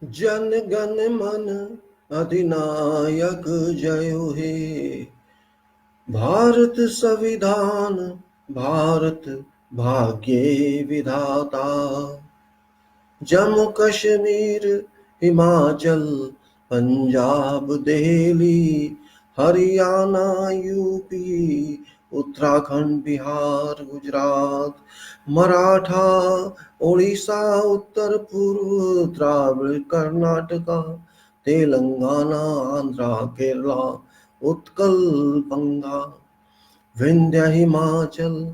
जन गण मन अधिनायक जय हे, भारत संविधान भारत भाग्य विधाता, जम्मू कश्मीर हिमाचल पंजाब दिल्ली हरियाणा यूपी उत्तराखंड बिहार गुजरात मराठा ओडिशा उत्तर पूर्व द्राविड़ कर्नाटका तेलंगाना आंध्रा केरला उत्कल बंगा विंध्य हिमाचल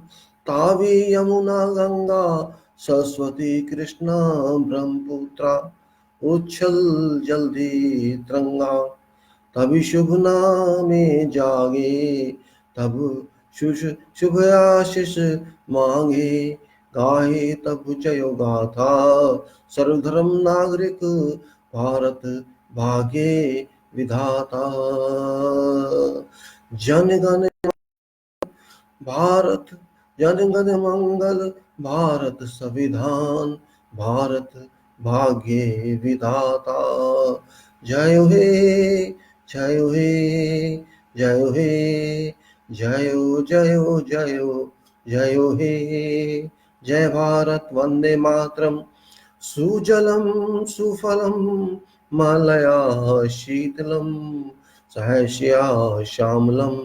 तावी यमुना गंगा सरस्वती कृष्णा ब्रह्मपुत्रा उच्छल जल्दी तरंगा, तभी शुभ नामे जागे तब शुभ आशीष मांगे, गाहे तब जय गाथा सर्वधर्म नागरिक भारत भाग्य विधाता, जनगण भारत जनगण मंगल भारत संविधान भारत भाग्य विधाता, जय हे जय हे जय हे जय जय जय जय हे, जय भारत वंदे मातरम सुजलम सुफलम मलया शीतलम सहस्या श्यामलम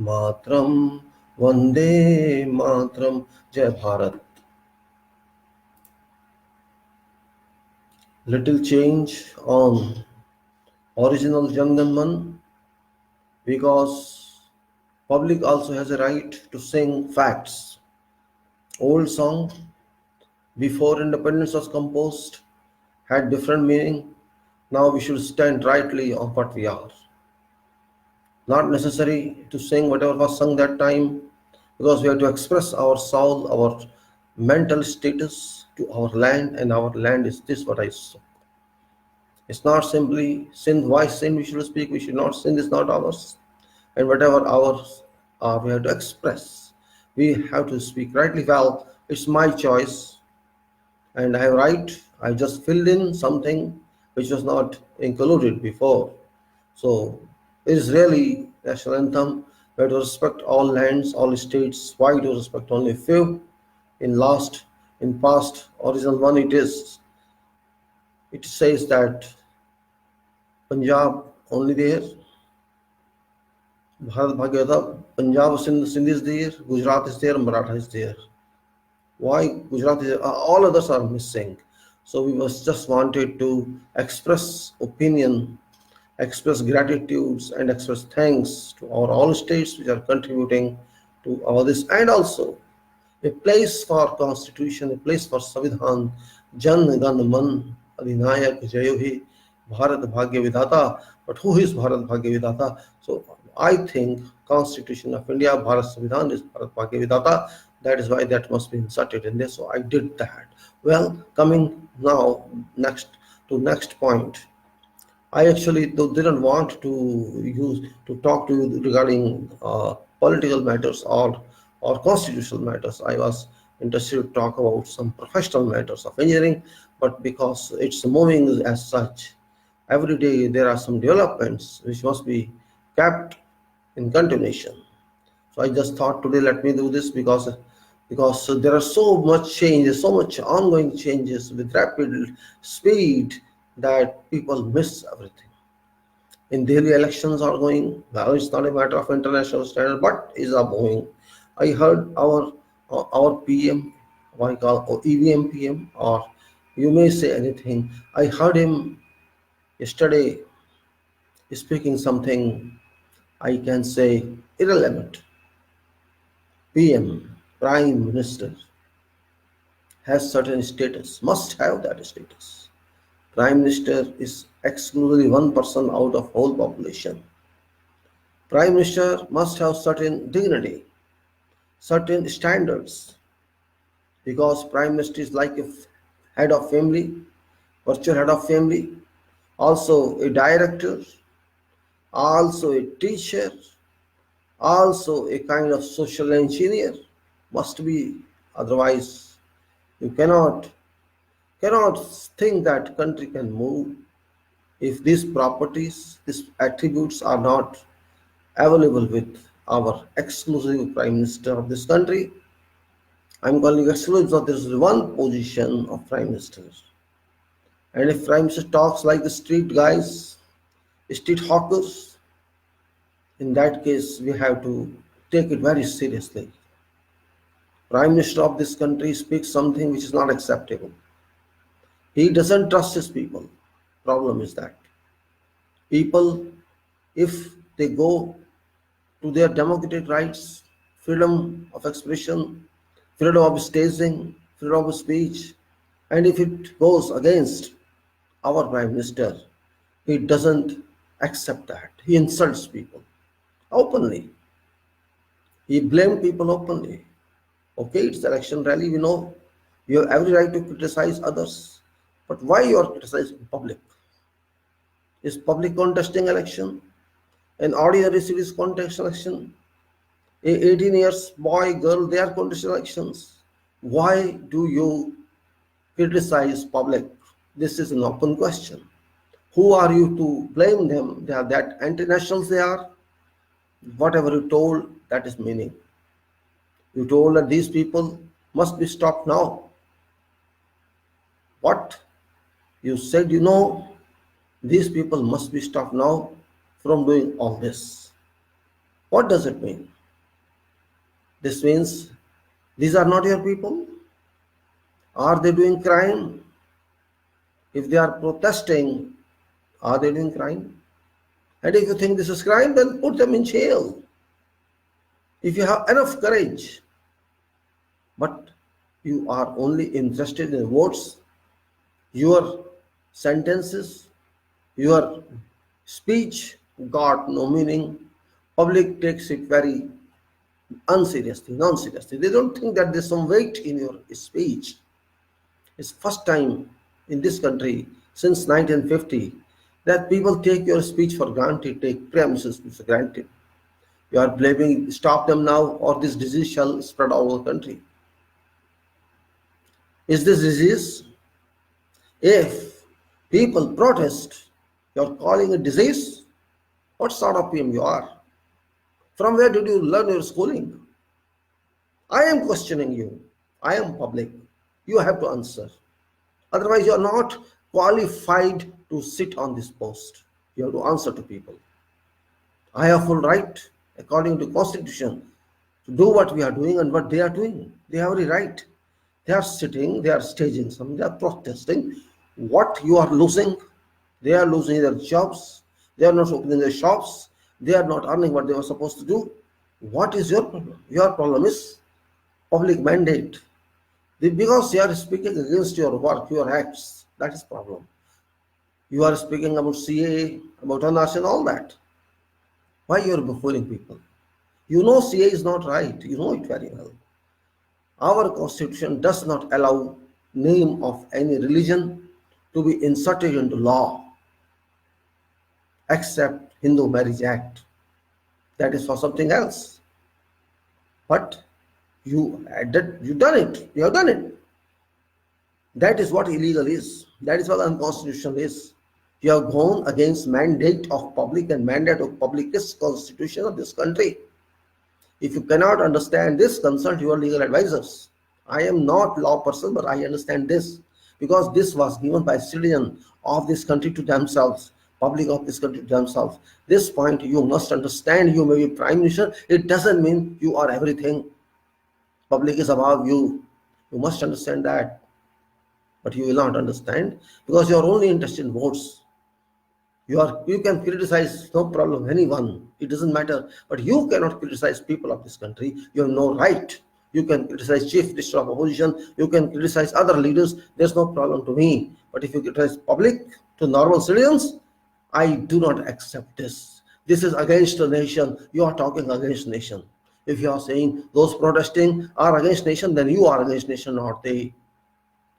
मातरम वंदे मातरम, जय Bharat. Little change on original Jan Gan Man, because public also has a right to sing facts. Old song before independence was composed had different meaning. Now we should stand rightly on what we are. Not necessary to sing whatever was sung that time, because we have to express our soul, our mental status to our land, and our land is this what I saw. It's not simply sin. Why sin we should speak? We should not. Sin is not ours. And whatever ours are, we have to express. We have to speak rightly. Well, it's my choice, and I have right. I just filled in something which was not included before. So it is really national anthem. We have to respect all lands, all states. Why to respect only few? In past original one, it says that Punjab only there, Bharat Bhagavata, Punjab Sindh is there, Gujarat is there, Maratha is there. Why Gujarat is there? All others are missing. So we was just wanted to express opinion, express gratitudes, and express thanks to our all states which are contributing to all this, and also a place for constitution, a place for Savidhan, Jan Gan Man Adhinayak Jayohi Bharat Bhagya Vidhata. But who is Bharat Bhagya Vidhata? So I think Constitution of India, Bharat Savidhan is Bharat Bhagya Vidhata. That is why that must be inserted in there. So I did that. Well, coming now next point. I actually didn't want to talk to you regarding political matters or constitutional matters. I was interested to talk about some professional matters of engineering, but because it's moving as such, every day there are some developments which must be kept in continuation. So I just thought today let me do this because there are so much changes, so much ongoing changes with rapid speed that people miss everything. In Delhi, elections are going. Well, it's not a matter of international standard, but is moving. I heard our PM, what I call or EVM PM, or you may say anything. I heard him yesterday speaking something I can say irrelevant. PM, Prime Minister, has certain status, must have that status. Prime Minister is exclusively one person out of whole population. Prime Minister must have certain dignity, certain standards, because Prime Minister is like a head of family, virtual head of family, also a director, also a teacher, also a kind of social engineer, must be, otherwise you cannot cannot think that country can move if these properties, these attributes are not available with our exclusive Prime Minister of this country. I'm calling exclusive because there is one position of Prime Minister. And if Prime Minister talks like the street guys, street hawkers, in that case we have to take it very seriously. Prime Minister of this country speaks something which is not acceptable. He doesn't trust his people. Problem is that people, if they go to their democratic rights, freedom of expression, freedom of staging, freedom of speech, and if it goes against our Prime Minister, he doesn't accept that. He insults people openly. He blames people openly. Okay, it's election rally, we know. You have every right to criticize others. But why you are criticizing public? Is public contesting election? An ordinary citizen contest election? A 18 years boy, girl, they are contesting elections. Why do you criticize public? This is an open question. Who are you to blame them? They are that anti-nationals they are. Whatever you told, that is meaning. You told that these people must be stopped now. What? You said, these people must be stopped now from doing all this. What does it mean? This means these are not your people? Are they doing crime? If they are protesting, are they doing crime? And if you think this is crime, then put them in jail. If you have enough courage, but you are only interested in votes, your sentences, your speech got no meaning. Public takes it very unseriously, non-seriously. They don't think that there's some weight in your speech. It's first time in this country since 1950 that people take your speech for granted, take premises for granted. You are blaming, stop them now or this disease shall spread all over the country. Is this disease? If people protest, you are calling it disease? What sort of PM you are? From where did you learn your schooling? I am questioning you. I am public. You have to answer. Otherwise, you are not qualified to sit on this post. You have to answer to people. I have full right, according to Constitution, to do what we are doing and what they are doing. They have a right. They are sitting, they are staging something, they are protesting. What you are losing? They are losing their jobs. They are not opening their shops. They are not earning what they were supposed to do. What is your problem? Your problem is public mandate. Because you are speaking against your work, your acts, that is problem. You are speaking about CA, about Owners and all that. Why you are fooling people? You know CA is not right. You know it very well. Our Constitution does not allow name of any religion to be inserted into law except Hindu Marriage Act. That is for something else. But you have done it. That is what illegal is. That is what unconstitutional is. You have gone against mandate of public and mandate of publicist constitution of this country. If you cannot understand this, consult your legal advisors. I am not law person, but I understand this because this was given by citizens of this country to themselves, public of this country to themselves. This point you must understand. You may be Prime Minister. It doesn't mean you are everything. Public is above you. You must understand that. But you will not understand because you are only interested in votes. You can criticize, no problem, anyone. It doesn't matter. But you cannot criticize people of this country. You have no right. You can criticize Chief Minister of Opposition. You can criticize other leaders. There's no problem to me. But if you criticize public to normal citizens, I do not accept this. This is against the nation. You are talking against nation. If you are saying those protesting are against nation, then you are against nation, not they.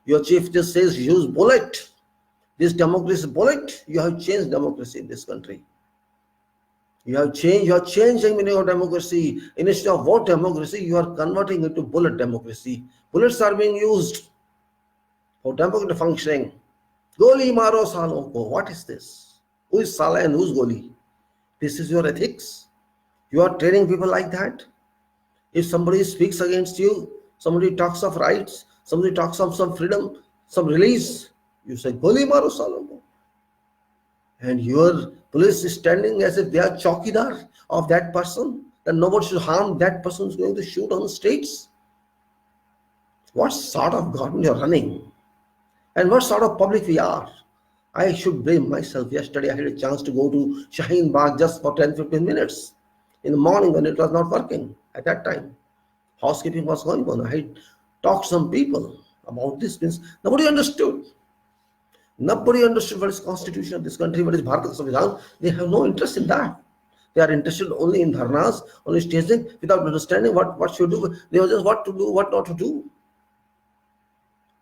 Your chief just says use bullet. This democracy bullet, you have changed democracy in this country. You are changing meaning of democracy. Instead of vote democracy, you are converting it to bullet democracy. Bullets are being used. for democratic functioning. Goli maro salon ko. What is this? Who is Sala and who is Goli? This is your ethics? You are training people like that? If somebody speaks against you, somebody talks of rights, somebody talks of some freedom, some release, you say Goli maro salon ko. And your police is standing as if they are chowkidar of that person, that nobody should harm that person who's going to shoot on the streets. What sort of government you're running? And what sort of public we are? I should blame myself. Yesterday I had a chance to go to Shaheen Bagh just for 10-15 minutes in the morning when it was not working at that time. Housekeeping was going on. I had talked to some people about this. Means nobody understood. Nobody understood what is constitution of this country, what is Bharat Samvidhan. They have no interest in that. They are interested only in dharnas, only staging, without understanding what should do. They are just what to do, what not to do.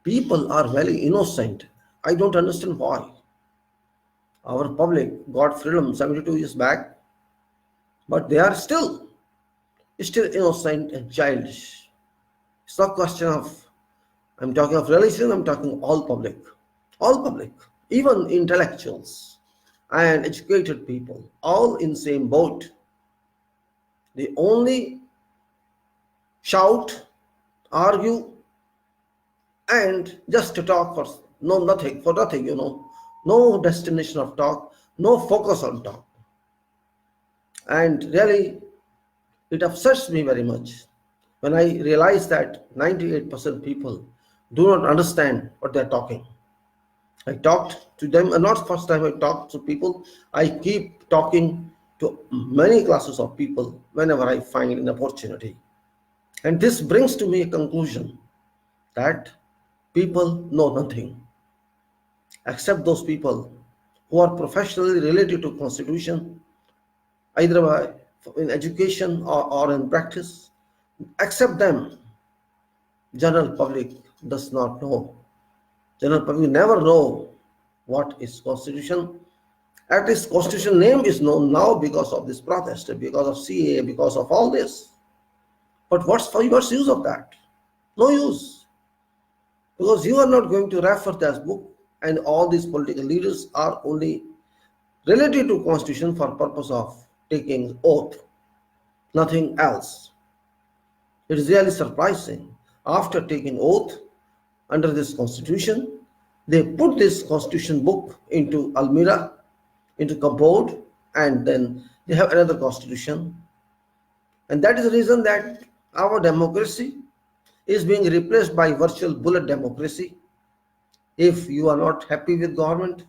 People are very innocent. I don't understand why. Our public got freedom 72 years back, but they are still innocent and childish. It's not a question of, I'm talking of religion, I'm talking all public, even intellectuals and educated people, all in same boat. They only shout, argue, and just to talk for nothing, no destination of talk, no focus on talk. And really, it upsets me very much when I realize that 98% people do not understand what they're talking. I talked to them, and not first time I talked to people. I keep talking to many classes of people whenever I find an opportunity. And this brings to me a conclusion that people know nothing, except those people who are professionally related to Constitution, either in education or in practice. Except them, general public does not know. General public never know what is Constitution. At least Constitution name is known now because of this protest, because of CA, because of all this. But what's use of that? No use. Because you are not going to refer that book, and all these political leaders are only related to Constitution for purpose of taking oath, nothing else. It is really surprising. After taking oath under this Constitution, they put this Constitution book into almirah, into cupboard, and then they have another Constitution. And that is the reason that our democracy is being replaced by virtual bullet democracy. If you are not happy with government,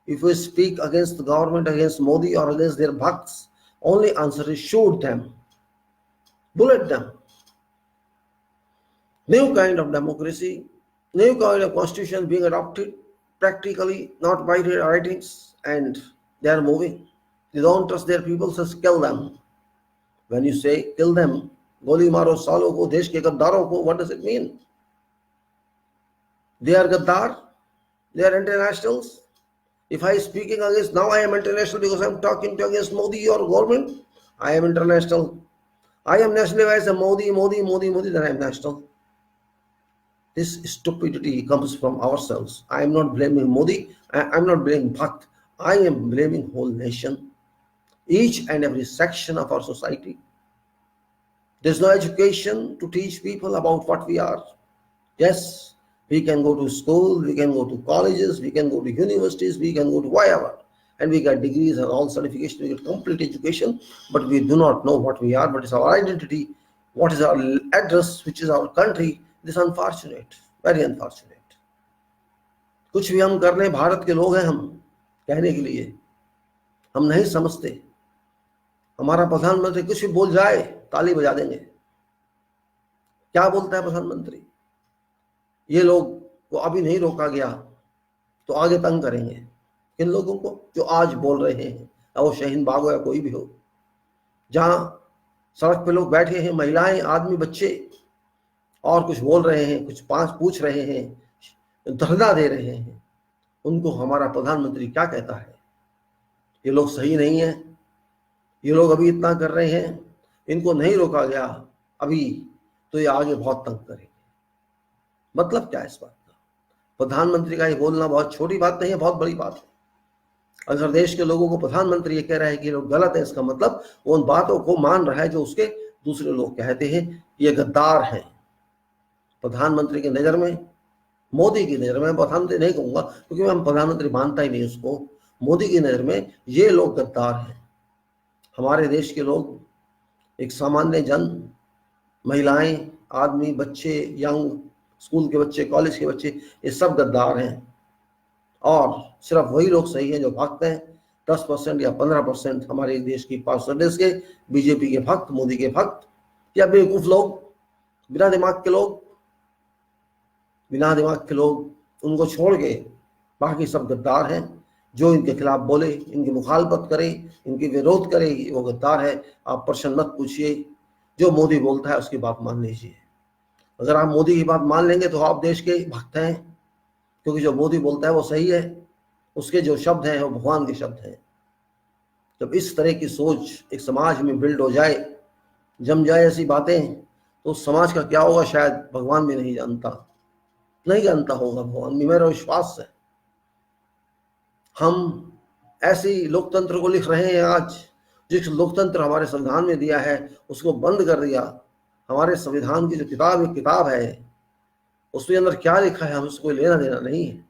if you speak against the government, against Modi or against their Bhakts, only answer is shoot them, bullet them. New kind of democracy, new kind of constitution being adopted, practically not by their writings, and they are moving. They don't trust their people, so kill them. When you say kill them, Goli maro salo ko, desh ke gaddaro ko, what does it mean? They are gaddar, they are internationals. If I am speaking against, now I am international because I am talking against Modi or government, I am international. I am nationalized, Modi, then I am national. This stupidity comes from ourselves. I am not blaming Modi, I am not blaming Bhakt. I am blaming whole nation, each and every section of our society. There's no education to teach people about what we are. Yes, we can go to school, we can go to colleges, we can go to universities, we can go to wherever, and we get degrees and all certification, we get complete education, but we do not know what we are, what is our identity, what is our address, which is our country. This is unfortunate, very unfortunate. कुछ भी हम कर लें, भारत के लोग हैं हम कहने के लिए, हम नहीं समझते. हमारा प्रधानमंत्री कुछ भी बोल जाए ताली बजा देंगे. क्या बोलता है प्रधानमंत्री? ये लोग को अभी नहीं रोका गया तो आगे तंग करेंगे. किन लोगों को? जो आज बोल रहे हैं, वो शहीन बाग हो या कोई भी हो, जहां सड़क पे लोग बैठे हैं, महिलाएं, आदमी, बच्चे, और कुछ बोल रहे हैं, कुछ पूछ रहे हैं, धरना दे रहे हैं, उनको हमारा प्रधानमंत्री क्या कहता है? ये लोग सही नहीं है, ये लोग अभी इतना कर रहे हैं, इनको नहीं रोका गया अभी तो ये आगे बहुत तंग करेंगे. मतलब क्या है इस बात का? प्रधानमंत्री का ये बोलना बहुत छोटी बात नहीं है, बहुत बड़ी बात है। अगर देश के लोगों को प्रधानमंत्री ये कह रहा है कि लोग गलत है, इसका मतलब वो उन बातों को मान रहा है जो उसके दूसरे लोग कहते हैं। ये गद्दार हैं प्रधानमंत्री की नज़र में, मोदी की नज़र में। प्रधानमंत्री नहीं कहूँगा क्योंकि मैं प्रधानमंत्री मानता ही नहीं उसको। मोदी की नज़र में ये लोग गद्दार हैं। हमारे देश के लोग, एक सामान्य जन, महिलाएं, आदमी, बच्चे, यंग, स्कूल के बच्चे, कॉलेज के बच्चे, ये सब गद्दार हैं। और सिर्फ वही लोग सही हैं जो भक्त हैं। 10% या 15% हमारे देश की परसेंटेज के बीजेपी के भक्त, मोदी के भक्त, या बेवकूफ लोग, बिना दिमाग के लोग, उनको छोड़ के बाकी सब गद्दार हैं। जो इनके खिलाफ बोले, इनकी मुखालफत करे, इनके विरोध करे, वो गद्दार है। आप प्रश्न मत पूछिए, जो मोदी बोलता है उसकी बात मान लीजिए। अगर आप मोदी की बात मान लेंगे तो आप देश के भक्त हैं, क्योंकि जो मोदी बोलता है वो सही है। उसके जो शब्द हैं वो भगवान के शब्द हैं। जब इस तरह की सोच एक समाज में बिल्ड हो जाए, जम जाए ऐसी बातें, तो उस समाज का क्या होगा शायद भगवान भी नहीं जानता होगा। भगवान भी, मेरा विश्वास है। हम ऐसी लोकतंत्र को लिख रहे हैं आज, जिस लोकतंत्र हमारे संविधान में दिया है उसको बंद कर दिया। हमारे संविधान की जो किताब है उसके अंदर क्या लिखा है हम उसको लेना देना नहीं है।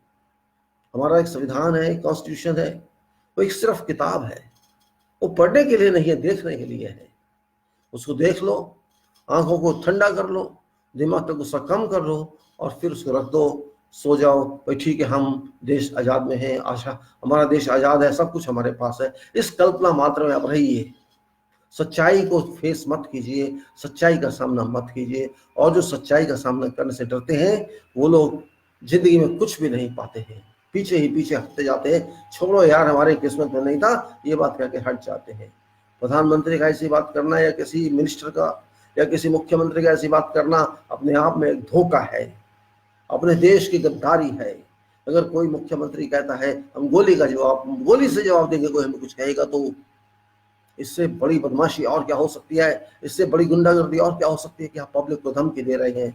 हमारा एक संविधान है, एक कॉन्स्टिट्यूशन है, वो एक सिर्फ किताब है। वो पढ़ने के लिए नहीं है, देखने के लिए है। उसको देख लो, आंखों को ठंडा कर लो, दिमाग का गुस्सा कम कर लो, और फिर उसको रख दो, सो जाओ। भाई ठीक है, हम देश आज़ाद में हैं, आशा हमारा देश आज़ाद है, सब कुछ हमारे पास है। इस कल्पना मात्र में आप रहिए। सच्चाई को फेस मत कीजिए, सच्चाई का सामना मत कीजिए। और जो सच्चाई का सामना करने से डरते हैं वो लोग जिंदगी में कुछ भी नहीं पाते हैं, पीछे ही पीछे हटते जाते हैं। छोड़ो यार, हमारे किस्मत में नहीं था, ये बात कह के हट जाते हैं। प्रधानमंत्री का ऐसी बात करना, या किसी मिनिस्टर का या किसी मुख्यमंत्री का ऐसी बात करना अपने आप में एक धोखा है, अपने देश की गद्दारी है। अगर कोई मुख्यमंत्री कहता है हम गोली से जवाब देंगे, कोई हमें कुछ कहेगा, तो इससे बड़ी बदमाशी और क्या हो सकती है, इससे बड़ी गुंडागर्दी और क्या हो सकती है कि आप पब्लिक को धमकी दे रहे हैं।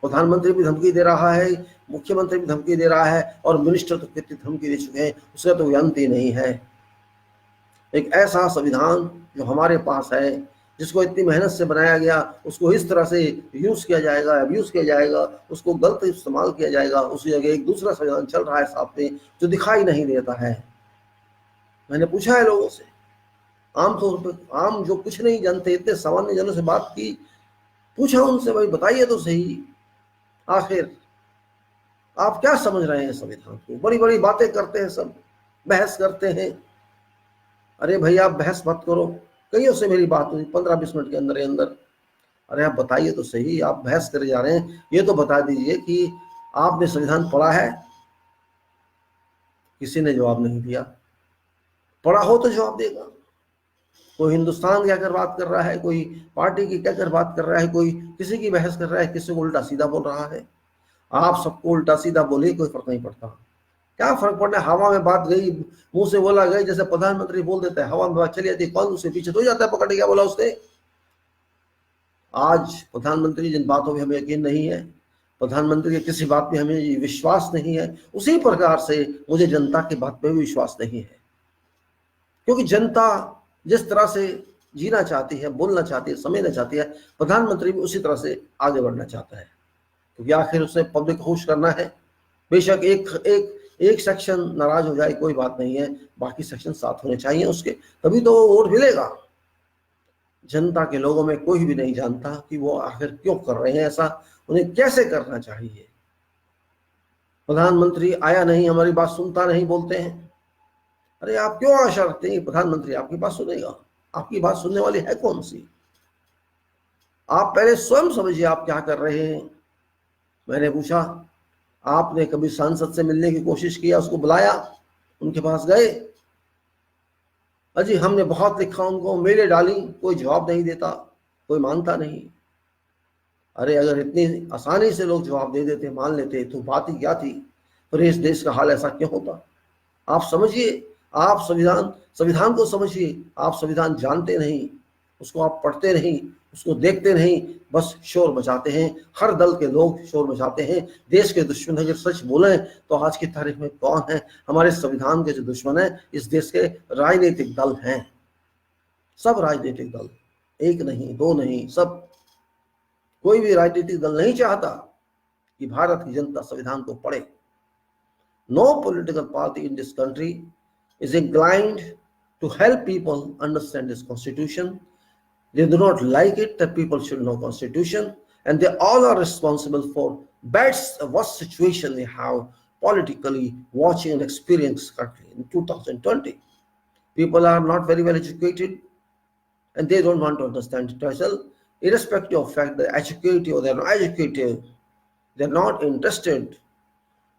प्रधानमंत्री भी धमकी दे रहा है, मुख्यमंत्री भी धमकी दे रहा है, और मिनिस्टर तो कितनी धमकी दे चुके हैं, उसका तो अंत ही नहीं है। एक ऐसा संविधान जो हमारे पास है, जिसको इतनी मेहनत से बनाया गया, उसको इस तरह से यूज किया जाएगा, अब्यूज किया जाएगा, उसको गलत इस्तेमाल किया जाएगा। उसी जगह एक दूसरा संविधान चल रहा है साथ में, जो दिखाई नहीं देता है। मैंने पूछा है लोगों से, आमतौर पर, आम जो कुछ नहीं जानते, इतने सामान्य जनों से बात की, पूछा उनसे, भाई बताइए तो सही, आखिर आप क्या समझ रहे हैं संविधान को? बड़ी बड़ी बातें करते हैं, सब बहस करते हैं। अरे भाई आप बहस मत करो, कईयों से मेरी बात हुई 15-20 मिनट के अंदर। अरे आप बताइए तो सही, आप बहस करे जा रहे हैं, ये तो बता दीजिए कि आपने संविधान पढ़ा है। किसी ने जवाब नहीं दिया। पढ़ा हो तो जवाब देगा। कोई हिंदुस्तान क्या कर बात कर रहा है, कोई पार्टी की क्या कर बात कर रहा है, कोई किसी की बहस कर रहा है, किसी को उल्टा सीधा बोल रहा है। आप सबको उल्टा सीधा बोलिए, कोई फर्क नहीं पड़ता। क्या फर्क पड़ना है? हवा में बात गई, मुंह से बोला गई, जैसे प्रधानमंत्री बोल देता है, हवा में बात चली जाती है, कौन उससे पीछे तो जाता है पकड़ के, क्या बोला उसने। आज प्रधानमंत्री जिन बातों में हमें यकीन नहीं है, प्रधानमंत्री की किसी बात पे हमें विश्वास नहीं है, उसी प्रकार से मुझे जनता की बात पे भी विश्वास नहीं है। क्योंकि जनता जिस तरह से जीना चाहती है, बोलना चाहती है, समझना चाहती है, प्रधानमंत्री भी उसी तरह से आगे बढ़ना चाहता है। क्योंकि आखिर उसे पब्लिक को खुश करना है। बेशक एक सेक्शन नाराज हो जाए, कोई बात नहीं है, बाकी सेक्शन साथ होने चाहिए उसके, तभी तो वोट मिलेगा। जनता के लोगों में कोई भी नहीं जानता कि वो आखिर क्यों कर रहे हैं ऐसा, उन्हें कैसे करना चाहिए। प्रधानमंत्री आया नहीं, हमारी बात सुनता नहीं, बोलते हैं। अरे आप क्यों आशा रखते हैं प्रधानमंत्री आपकी बात सुनेगा? आपकी बात सुनने वाली है कौन सी? आप पहले स्वयं समझिए आप क्या कर रहे हैं। मैंने पूछा, आपने कभी सांसद से मिलने की कोशिश किया, उसको बुलाया, उनके पास गए? अजी हमने बहुत लिखा उनको, मेले डाली, कोई जवाब नहीं देता, कोई मानता नहीं। अरे अगर इतनी आसानी से लोग जवाब दे देते, मान लेते, तो बात ही क्या थी? पर इस देश का हाल ऐसा क्यों होता? आप समझिए, आप संविधान को समझिए। आप संविधान जानते नहीं, उसको आप पढ़ते नहीं, उसको देखते नहीं, बस शोर मचाते हैं। हर दल के लोग शोर मचाते हैं। देश के दुश्मन अगर सच बोलें तो आज की तारीख में कौन है? हमारे संविधान के जो दुश्मन है इस देश के राजनीतिक दल हैं। सब राजनीतिक दल, एक नहीं, दो नहीं, सब। कोई भी राजनीतिक दल नहीं चाहता कि भारत की जनता संविधान को पढ़े। No political party in this country is inclined to help people understand this constitution. They do not like it that people should know constitution, and they all are responsible for worst situation we have politically watching and experiencing country in 2020. People are not very well educated, and they don't want to understand it as well, irrespective of fact they're educated or they're not educated. They're not interested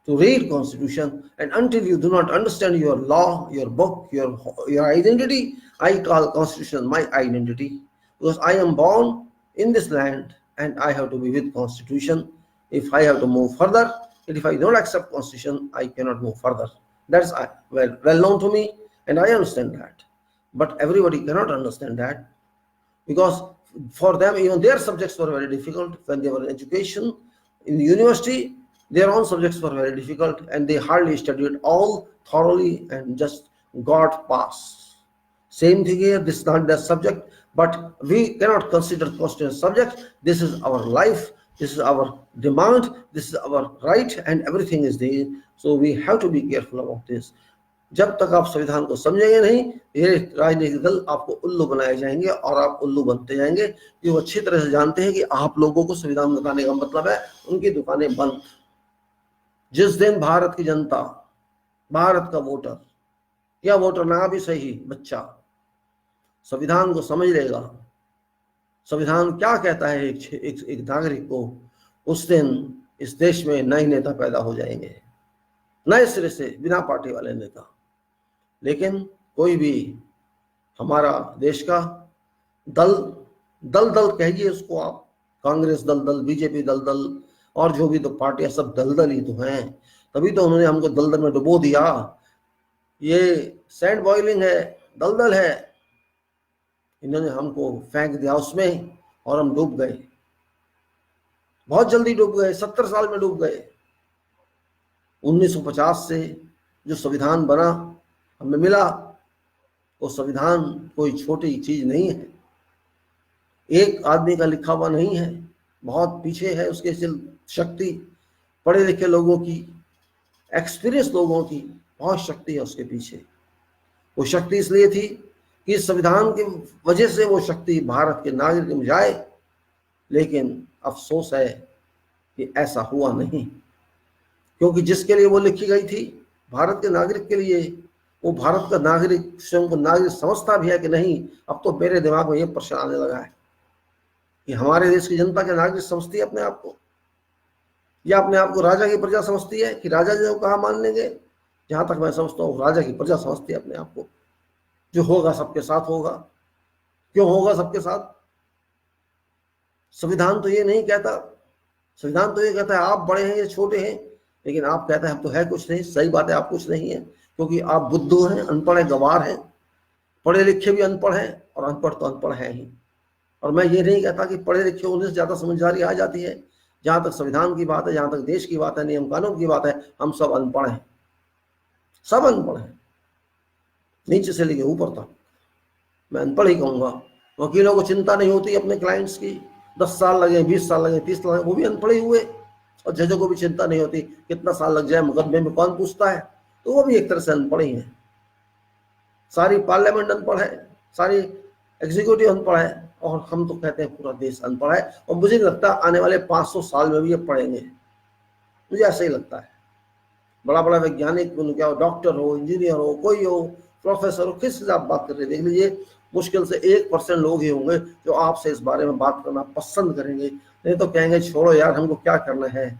to read constitution, and until you do not understand your law, your book, your identity, I call constitution my identity, because I am born in this land and I have to be with constitution. If I have to move further, and if I don't accept constitution, I cannot move further. That's well known to me, and I understand that. But everybody cannot understand that, because for them even their subjects were very difficult when they were in education in the university. Their own subjects were very difficult, and they hardly studied all thoroughly and just got pass. Same thing here, this is not the subject, but we cannot consider constitutional subject. This is our life, this is our demand, this is our right, and everything is there. So we have to be careful about this. जब तक आप संविधान को समझेंगे नहीं, ये राजनीतिक दल आपको उल्लू बनाए जाएंगे और आप उल्लू बनते जाएंगे, कि वो अच्छी तरह से जानते हैं कि आप लोगों को संविधान बताने का मतलब है उनकी दुकानें बंद। जिस दिन भारत की जनता, भारत का वोटर या वोटर ना भी सही बच्चा संविधान को समझ लेगा, संविधान क्या कहता है एक नागरिक को, उस दिन इस देश में नए नेता पैदा हो जाएंगे, नए सिरे से, बिना पार्टी वाले नेता। लेकिन कोई भी हमारा देश का दल कहिए उसको आप, कांग्रेस दल, बीजेपी दल, और जो भी तो पार्टियां सब दलदल ही तो हैं। तभी तो उन्होंने हमको दलदल में डुबो दिया। ये सैंड बॉइलिंग है, दलदल है, इन्होंने हमको फेंक दिया उसमें और हम डूब गए, बहुत जल्दी डूब गए, 70 साल में डूब गए। 1950 से जो संविधान बना हमें मिला, वो संविधान कोई छोटी चीज नहीं है, एक आदमी का लिखा हुआ नहीं है, बहुत पीछे है उसके शक्ति। पढ़े लिखे लोगों की, एक्सपीरियंस लोगों की बहुत शक्ति है उसके पीछे। वो शक्ति इसलिए थी कि संविधान की वजह से वो शक्ति भारत के नागरिक में जाए, लेकिन अफसोस है कि ऐसा हुआ नहीं, क्योंकि जिसके लिए वो लिखी गई थी, भारत के नागरिक के लिए, वो भारत का नागरिक स्वयं को नागरिक समझता भी है कि नहीं। अब तो मेरे दिमाग में ये प्रश्न आने लगा है कि हमारे देश की जनता के नागरिक समझती है अपने आप को, या अपने आप को राजा की प्रजा समझती है कि राजा जो कहा मान लेंगे। जहां तक मैं समझता हूँ राजा की प्रजा समझती है अपने आप को। जो होगा सबके साथ होगा। क्यों होगा सबके साथ? संविधान तो ये नहीं कहता, संविधान तो ये कहता है आप बड़े हैं या छोटे हैं, लेकिन आप कहते हैं हम तो है कुछ नहीं। सही बात है, आप कुछ नहीं है, क्योंकि आप बुद्धू हैं, अनपढ़ हैं, गंवार हैं। पढ़े लिखे भी अनपढ़ हैं, और अनपढ़ तो अनपढ़ है ही। और मैं ये नहीं कहता कि पढ़े लिखे होने से ज्यादा समझदारी आ जाती है। जहां तक संविधान की बात है, जहां तक देश की बात है, नियम कानून की बात है, हम सब अनपढ़ हैं, सब अनपढ़ हैं, नीचे से लेके ऊपर तक मैं अनपढ़ ही कहूंगा। वकीलों को चिंता नहीं होती अपने क्लाइंट्स की, 10 साल लगे, 20 साल लगे, 30 साल लगे, वो भी अनपढ़ ही हुए। और जजों को भी चिंता नहीं होती कितना साल लग जाए, मुकदमे में कौन पूछता है, तो वो भी एक तरह से अनपढ़ ही है। सारी पार्लियामेंट अनपढ़ है, सारी एग्जीक्यूटिव अनपढ़ है, और हम तो कहते हैं पूरा देश अनपढ़ है। और मुझे लगता है आने वाले 500 साल में भी ये पढ़ेंगे, मुझे ऐसा ही लगता है। बड़ा बड़ा वैज्ञानिक, क्या हो, डॉक्टर हो, इंजीनियर हो, कोई हो, प्रोफेसर हो, किस से आप बात कर रहे हैं, देख लीजिए मुश्किल से 1% लोग ही होंगे जो आपसे इस बारे में बात करना पसंद करेंगे। नहीं तो कहेंगे छोड़ो यार, हमको क्या करना है।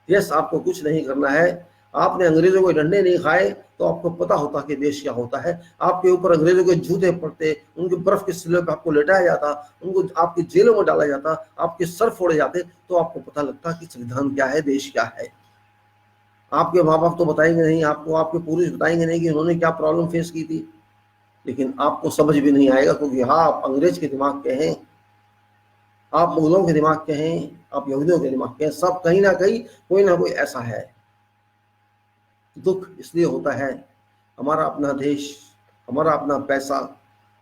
यस, आपको कुछ नहीं करना है। आपने अंग्रेजों को डंडे नहीं खाए तो आपको पता होता कि देश क्या होता है। आपके ऊपर अंग्रेजों के जूते पड़ते, उनके बर्फ के सिले पे आपको लेटाया जाता, उनको आपकी जेलों में डाला जाता, आपके सर फोड़े जाते, तो आपको पता लगता कि संविधान क्या है, देश क्या है। आपके माँ बाप तो बताएंगे नहीं आपको, आपके पूर्वज बताएंगे नहीं कि उन्होंने क्या प्रॉब्लम फेस की थी। लेकिन आपको समझ भी नहीं आएगा, क्योंकि हाँ, आप अंग्रेज के दिमाग के हैं, आप मुगलों के दिमाग के हैं, आप यहूदियों के दिमाग के हैं, सब कहीं ना कहीं कोई ना कोई ऐसा है। दुख इसलिए होता है, हमारा अपना देश, हमारा अपना पैसा,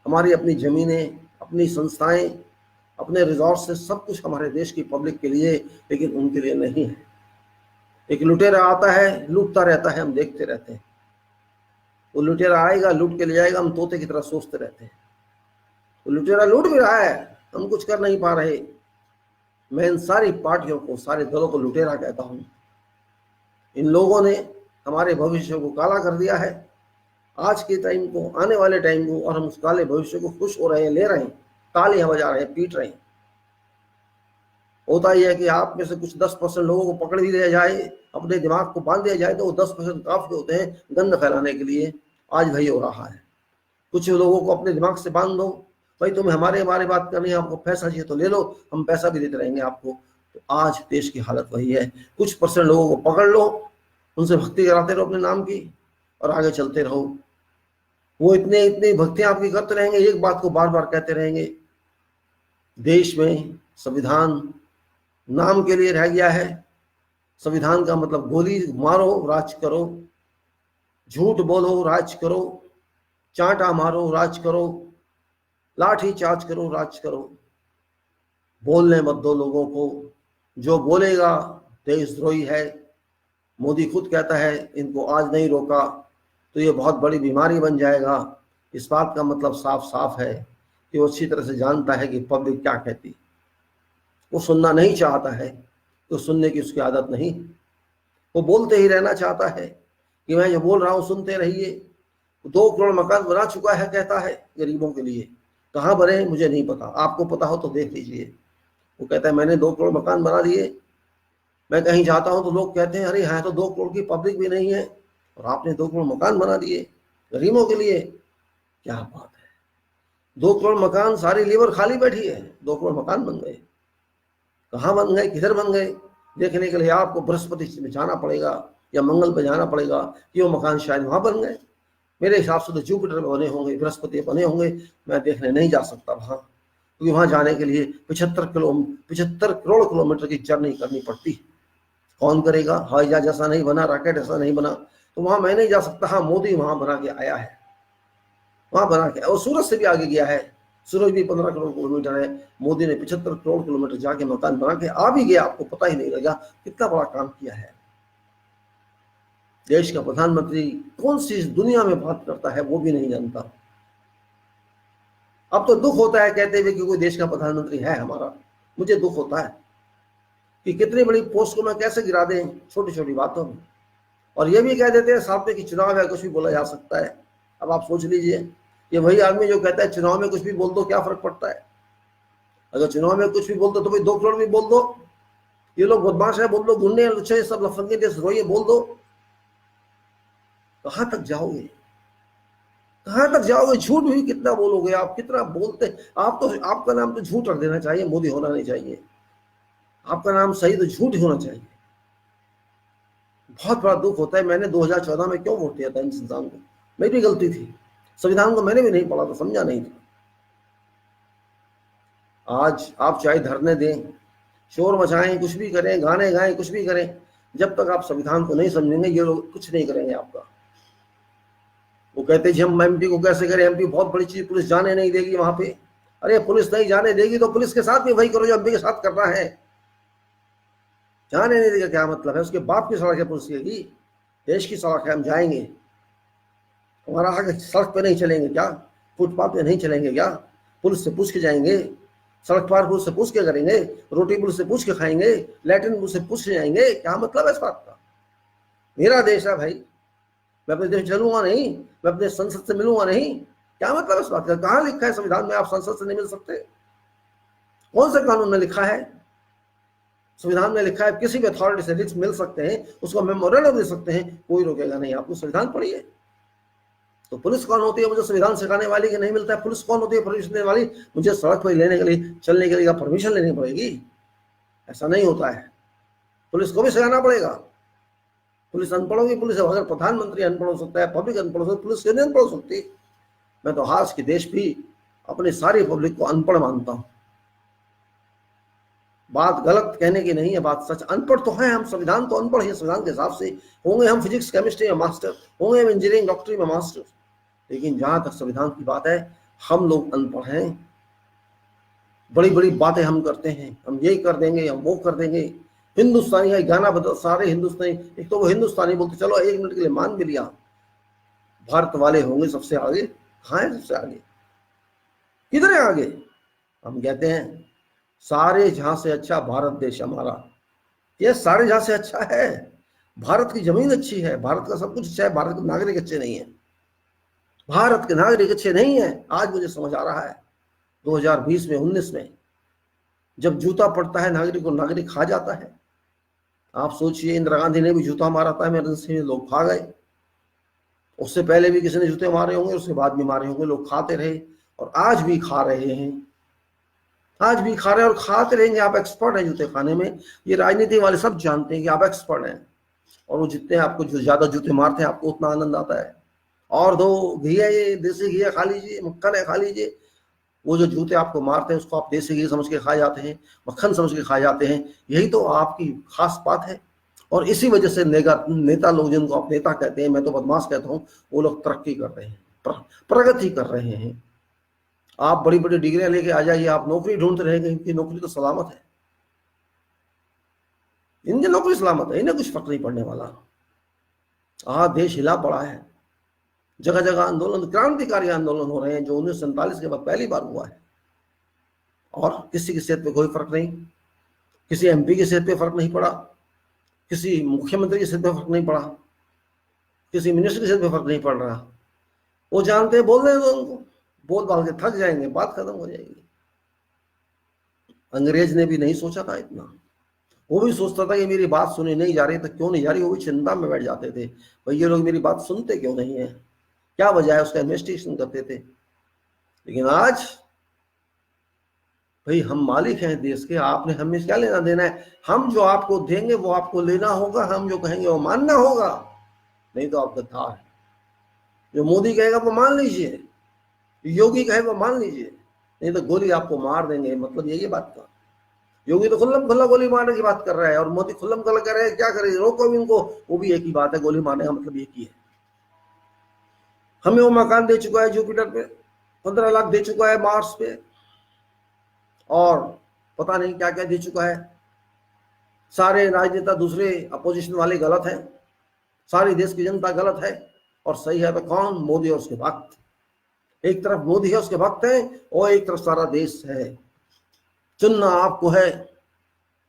हमारी अपनी ज़मीनें, अपनी संस्थाएं, अपने रिसोर्सेस, सब कुछ हमारे देश की पब्लिक के लिए, लेकिन उनके लिए नहीं है। एक लुटेरा आता है, लूटता रहता है, हम देखते रहते हैं। वो लुटेरा आएगा, लूट के ले जाएगा, हम तोते की तरह सोचते रहते हैं। वो लुटेरा लूट भी रहा है, हम कुछ कर नहीं पा रहे। मैं इन सारी पार्टियों को, सारे दलों को लुटेरा कहता हूँ। इन लोगों ने हमारे भविष्य को काला कर दिया है, आज के टाइम को, आने वाले टाइम को, और हम उस काले भविष्य को खुश हो रहे हैं, ले रहे हैं, तालियां बजा रहे हैं, पीट रहे हैं। होता ही है कि आप में से कुछ 10% लोगों को पकड़ भी लिया जाए, अपने दिमाग को बांध दिया जाए, तो वो 10% काफी होते हैं गंद फैलाने के लिए। आज वही हो रहा है। कुछ लोगों को अपने दिमाग से बांध दो, भाई तुम्हें हमारे बारे बात करनी है, आपको पैसा चाहिए तो ले लो, हम पैसा भी देते रहेंगे आपको। तो आज देश की हालत वही है। कुछ % लोगों को पकड़ लो, उनसे भक्ति कराते रहो अपने नाम की, और आगे चलते रहो। वो इतनी भक्तियां आपकी करते रहेंगे, एक बात को बार बार कहते रहेंगे, देश में संविधान नाम के लिए रह गया है। संविधान का मतलब गोली मारो राज करो, झूठ बोलो राज करो, चांटा मारो राज करो, लाठी चार्ज करो राज करो। बोलने मत दो लोगों को, जो बोलेगा देशद्रोही है। मोदी खुद कहता है, इनको आज नहीं रोका तो ये बहुत बड़ी बीमारी बन जाएगा। इस बात का मतलब साफ साफ है कि वो अच्छी तरह से जानता है कि पब्लिक क्या कहती। वो सुनना नहीं चाहता है, तो सुनने की उसकी आदत नहीं। वो बोलते ही रहना चाहता है कि मैं जो बोल रहा हूँ सुनते रहिए। 2 करोड़ मकान बना चुका है, कहता है, गरीबों के लिए। कहाँ बने मुझे नहीं पता, आपको पता हो तो देख लीजिए। वो कहता है मैंने 2 करोड़ मकान बना दिए। मैं कहीं जाता हूँ तो लोग कहते हैं, अरे यहाँ तो 2 करोड़ की पब्लिक भी नहीं है और आपने 2 करोड़ मकान बना दिए गरीबों के लिए। क्या बात है, 2 करोड़ मकान, सारी लीवर खाली बैठी है, 2 करोड़ मकान बन गए। कहाँ बन गए, किधर बन गए, देखने के लिए आपको बृहस्पति में जाना पड़ेगा या मंगल पे जाना पड़ेगा कि वो मकान शायद वहां बन गए। मेरे हिसाब से तो जुपिटर में बने होंगे, बृहस्पति बने होंगे। मैं देखने नहीं जा सकता वहां, क्योंकि वहां जाने के लिए 75 करोड़ किलोमीटर की जर्नी करनी पड़ती है। कौन करेगा? हवाई जहाज ऐसा नहीं बना, रॉकेट ऐसा नहीं बना, तो वहां मैं नहीं जा सकता। हाँ, मोदी वहां बना के आया है, वहां बना के, और सूरज से भी आगे गया है। सूरज भी 15 करोड़ किलोमीटर है। मोदी ने 75 करोड़ किलोमीटर जाके मकान बना के आ भी गया, आपको पता ही नहीं लगा कितना बड़ा काम किया है। देश का प्रधानमंत्री कौन सी दुनिया में बात करता है वो भी नहीं जानता। अब तो दुख होता है कहते हुए कि कोई देश का प्रधानमंत्री है हमारा। मुझे दुख होता है कि कितनी बड़ी पोस्ट को मैं कैसे गिरा दें छोटी छोटी बातों में, और ये भी कह देते हैं सामने की चुनाव है, कुछ भी बोला जा सकता है। अब आप सोच लीजिए, ये वही आदमी जो कहता है चुनाव में कुछ भी बोल दो, क्या फर्क पड़ता है? अगर चुनाव में कुछ भी बोल दो तो भाई 2 करोड़ भी बोल दो, ये लोग बदमाश है बोल दो, गुंडे हैं, लुच्चे सब लफंगे देशद्रोही बोल दो। कहां तक जाओगे, कहां तक जाओगे? झूठ भी कितना बोलोगे आप, कितना बोलते आप। तो आपका नाम तो झूठ रख देना चाहिए, मोदी होना नहीं चाहिए। आपका नाम सही तो झूठ ही होना चाहिए। बहुत बड़ा दुख होता है। मैंने 2014 में क्यों वोट दिया था इन संविधान को? मेरी गलती थी। संविधान को मैंने भी नहीं पढ़ा था, समझा नहीं था। आज आप चाहे धरने दें, शोर मचाएं, कुछ भी करें, गाने गाएं, कुछ भी करें, जब तक आप संविधान को नहीं समझेंगे ये लोग कुछ नहीं करेंगे आपका। वो कहते हैं हम एमपी को कैसे करें, एमपी बहुत बड़ी चीज, पुलिस जाने नहीं देगी वहां पे। अरे पुलिस नहीं जाने देगी तो पुलिस के साथ भी वही करो जो एमपी के साथ करना है। जाने नहीं देगा क्या मतलब है? उसके बाप की सड़क है पुलिस की, देश की सड़क है, हम जाएंगे। हमारा हक सड़क पे नहीं चलेंगे क्या? फुटपाथ पे नहीं चलेंगे क्या? पुलिस से पूछ के जाएंगे, सड़क पार पुलिस से पूछ के करेंगे, रोटी पुलिस से पूछ के खाएंगे, लैट्रिन पुलिस से पूछ के जाएंगे। क्या मतलब है इस बात का? मेरा देश है भाई, मैं अपने देश चलूंगा नहीं, मैं अपने संसद से मिलूंगा नहीं। क्या मतलब इस बात का? कहाँ लिखा है संविधान में आप संसद से नहीं मिल सकते? कौन से कानून में लिखा है? संविधान में लिखा है किसी भी अथॉरिटी से रिट्स मिल सकते हैं, उसको मेमोरेंडम दे सकते हैं, कोई रोकेगा नहीं आपको। संविधान पढ़िए। तो पुलिस कौन होती है मुझे संविधान सिखाने वाली कि नहीं मिलता है? पुलिस कौन होती है परमिशन देने वाली? मुझे सड़क पर लेने के लिए, चलने के लिए परमिशन लेनी पड़ेगी? ऐसा नहीं होता है। पुलिस को भी सिखाना पड़ेगा। पुलिस अनपढ़ होगी, पुलिस अगर प्रधानमंत्री अनपढ़ हो सकता है, पब्लिक अनपढ़ हो सकती है, पुलिस क्यों नहीं अनपढ़ हो सकती? मैं तो आज के देश भी अपने सारी पब्लिक को अनपढ़ मानता हूं। बात गलत कहने की नहीं है, बात सच। अनपढ़ तो है हम, संविधान तो अनपढ़ है, संविधान के हिसाब से होंगे हम फिजिक्स केमिस्ट्री में मास्टर, होंगे हम इंजीनियरिंग डॉक्टरी में मास्टर, लेकिन जहां तक संविधान की बात है हम लोग अनपढ़ हैं। बड़ी बड़ी बातें हम करते हैं, हम ये कर देंगे, हम वो कर देंगे। हिंदुस्तानी है, गाना बदल, सारे हिंदुस्तानी, एक तो वो हिंदुस्तानी बोलते, चलो 1 मिनट के लिए मान भी लिया, भारत वाले होंगे सबसे आगे। कहाँ है सबसे आगे? किधर है आगे? हम कहते हैं सारे जहां से अच्छा भारत देश हमारा। ये सारे जहां से अच्छा है, भारत की जमीन अच्छी है, भारत का सब कुछ अच्छा है, भारत के नागरिक अच्छे नहीं है, भारत के नागरिक अच्छे नहीं है। आज मुझे समझ आ रहा है 2020 में 19 में जब जूता पड़ता है नागरिक को, नागरिक खा जाता है। आप सोचिए, इंदिरा गांधी ने भी जूता मारा था इमरजेंसी में, लोग खा गए। उससे पहले भी किसी ने जूते मारे होंगे, उसके बाद भी मारे होंगे, लोग खाते रहे और आज भी खा रहे हैं, आज भी खा रहे हैं और खाते रहेंगे। आप एक्सपर्ट हैं जूते खाने में, ये राजनीति वाले सब जानते हैं कि आप एक्सपर्ट हैं, और वो जितने आपको जो ज्यादा जूते मारते हैं आपको उतना आनंद आता है। और दो घी है, ये देसी घी है, खा लीजिए, मक्खन है, खा लीजिए। वो जो जूते आपको मारते हैं उसको आप देसी घी समझ के खा जाते हैं, मक्खन समझ के खा जाते हैं। यही तो आपकी खास बात है। और इसी वजह से नेता लोग, जिनको आप नेता कहते हैं, मैं तो बदमाश कहता हूँ, वो लोग तरक्की कर रहे हैं, प्रगति कर रहे हैं। आप बड़ी बड़ी डिग्रियां लेके आ जाइए, आप नौकरी ढूंढते रहेंगे, इनकी नौकरी तो सलामत है, इनकी नौकरी सलामत है, इन्हें कुछ फर्क नहीं पड़ने वाला। देश हिला पड़ा है, जगह जगह आंदोलन, क्रांतिकारी आंदोलन हो रहे हैं, जो 1947 के बाद पहली बार हुआ है। और किसी की सेहत पे कोई फर्क नहीं, किसी MP की सेहत पे फर्क नहीं पड़ा, किसी मुख्यमंत्री की सेहत पे फर्क नहीं पड़ा, किसी मिनिस्टर की सेहत पे फर्क नहीं पड़ रहा। वो जानते हैं, बोल रहे हैं उनको, बोल बाल के थक जाएंगे, बात खत्म हो जाएगी। अंग्रेज ने भी नहीं सोचा था इतना, वो भी सोचता था कि मेरी बात सुनी नहीं जा रही, तो क्यों नहीं जा रही, वो भी चिंता में बैठ जाते थे, भाई ये लोग मेरी बात सुनते क्यों नहीं है, क्या वजह है, उसका इन्वेस्टिगेशन करते थे। लेकिन आज भाई हम मालिक हैं देश के, आपने हमें क्या लेना देना है? हम जो आपको देंगे वो आपको लेना होगा, हम जो कहेंगे वो मानना होगा, नहीं तो आप गद्दार है। जो मोदी कहेगा वो मान लीजिए, योगी कहे वो मान लीजिए, नहीं तो गोली आपको मार देंगे। मतलब यही बात का, योगी तो खुल्लम खुल्ला गोली मारने की बात कर रहा है और मोदी खुल्लम खुल्ला कह रहे हैं, क्या करे, रोको भी उनको, वो भी एक ही बात है, गोली मारने का मतलब एक ही है। हमें वो मकान दे चुका है जुपिटर पे, 15 लाख दे चुका है मार्स पे, और पता नहीं क्या क्या दे चुका है। सारे राजनेता दूसरे अपोजिशन वाले गलत हैं, सारी देश की जनता गलत है, और सही है तो कौन? मोदी और उसके भक्त। एक तरफ मोदी है, उसके भक्त हैं, और एक तरफ सारा देश है। चुनना आपको है।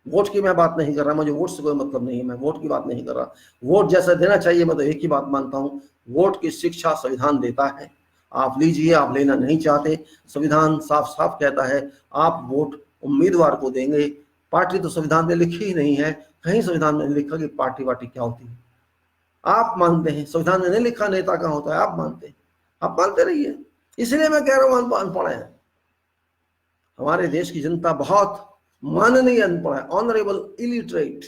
वोट की मैं बात नहीं कर रहा, मुझे वोट से कोई मतलब नहीं है, मैं वोट की बात नहीं कर रहा। वोट जैसा देना चाहिए, मैं तो एक ही बात मानता हूं, वोट की शिक्षा संविधान देता है, आप लीजिए। आप लेना नहीं चाहते, संविधान साफ साफ कहता है आप वोट उम्मीदवार को देंगे। पार्टी तो संविधान में लिखी ही नहीं है, कहीं संविधान में लिखा कि पार्टी वार्टी क्या होती है। आप मानते हैं, संविधान में नहीं लिखा नेता कहाँ होता है, आप मानते हैं, आप मानते रहिए। इसलिए मैं कह रहा हूं अनपढ़ है। हमारे देश की जनता बहुत माननीय अनपढ़ है, honourable illiterate.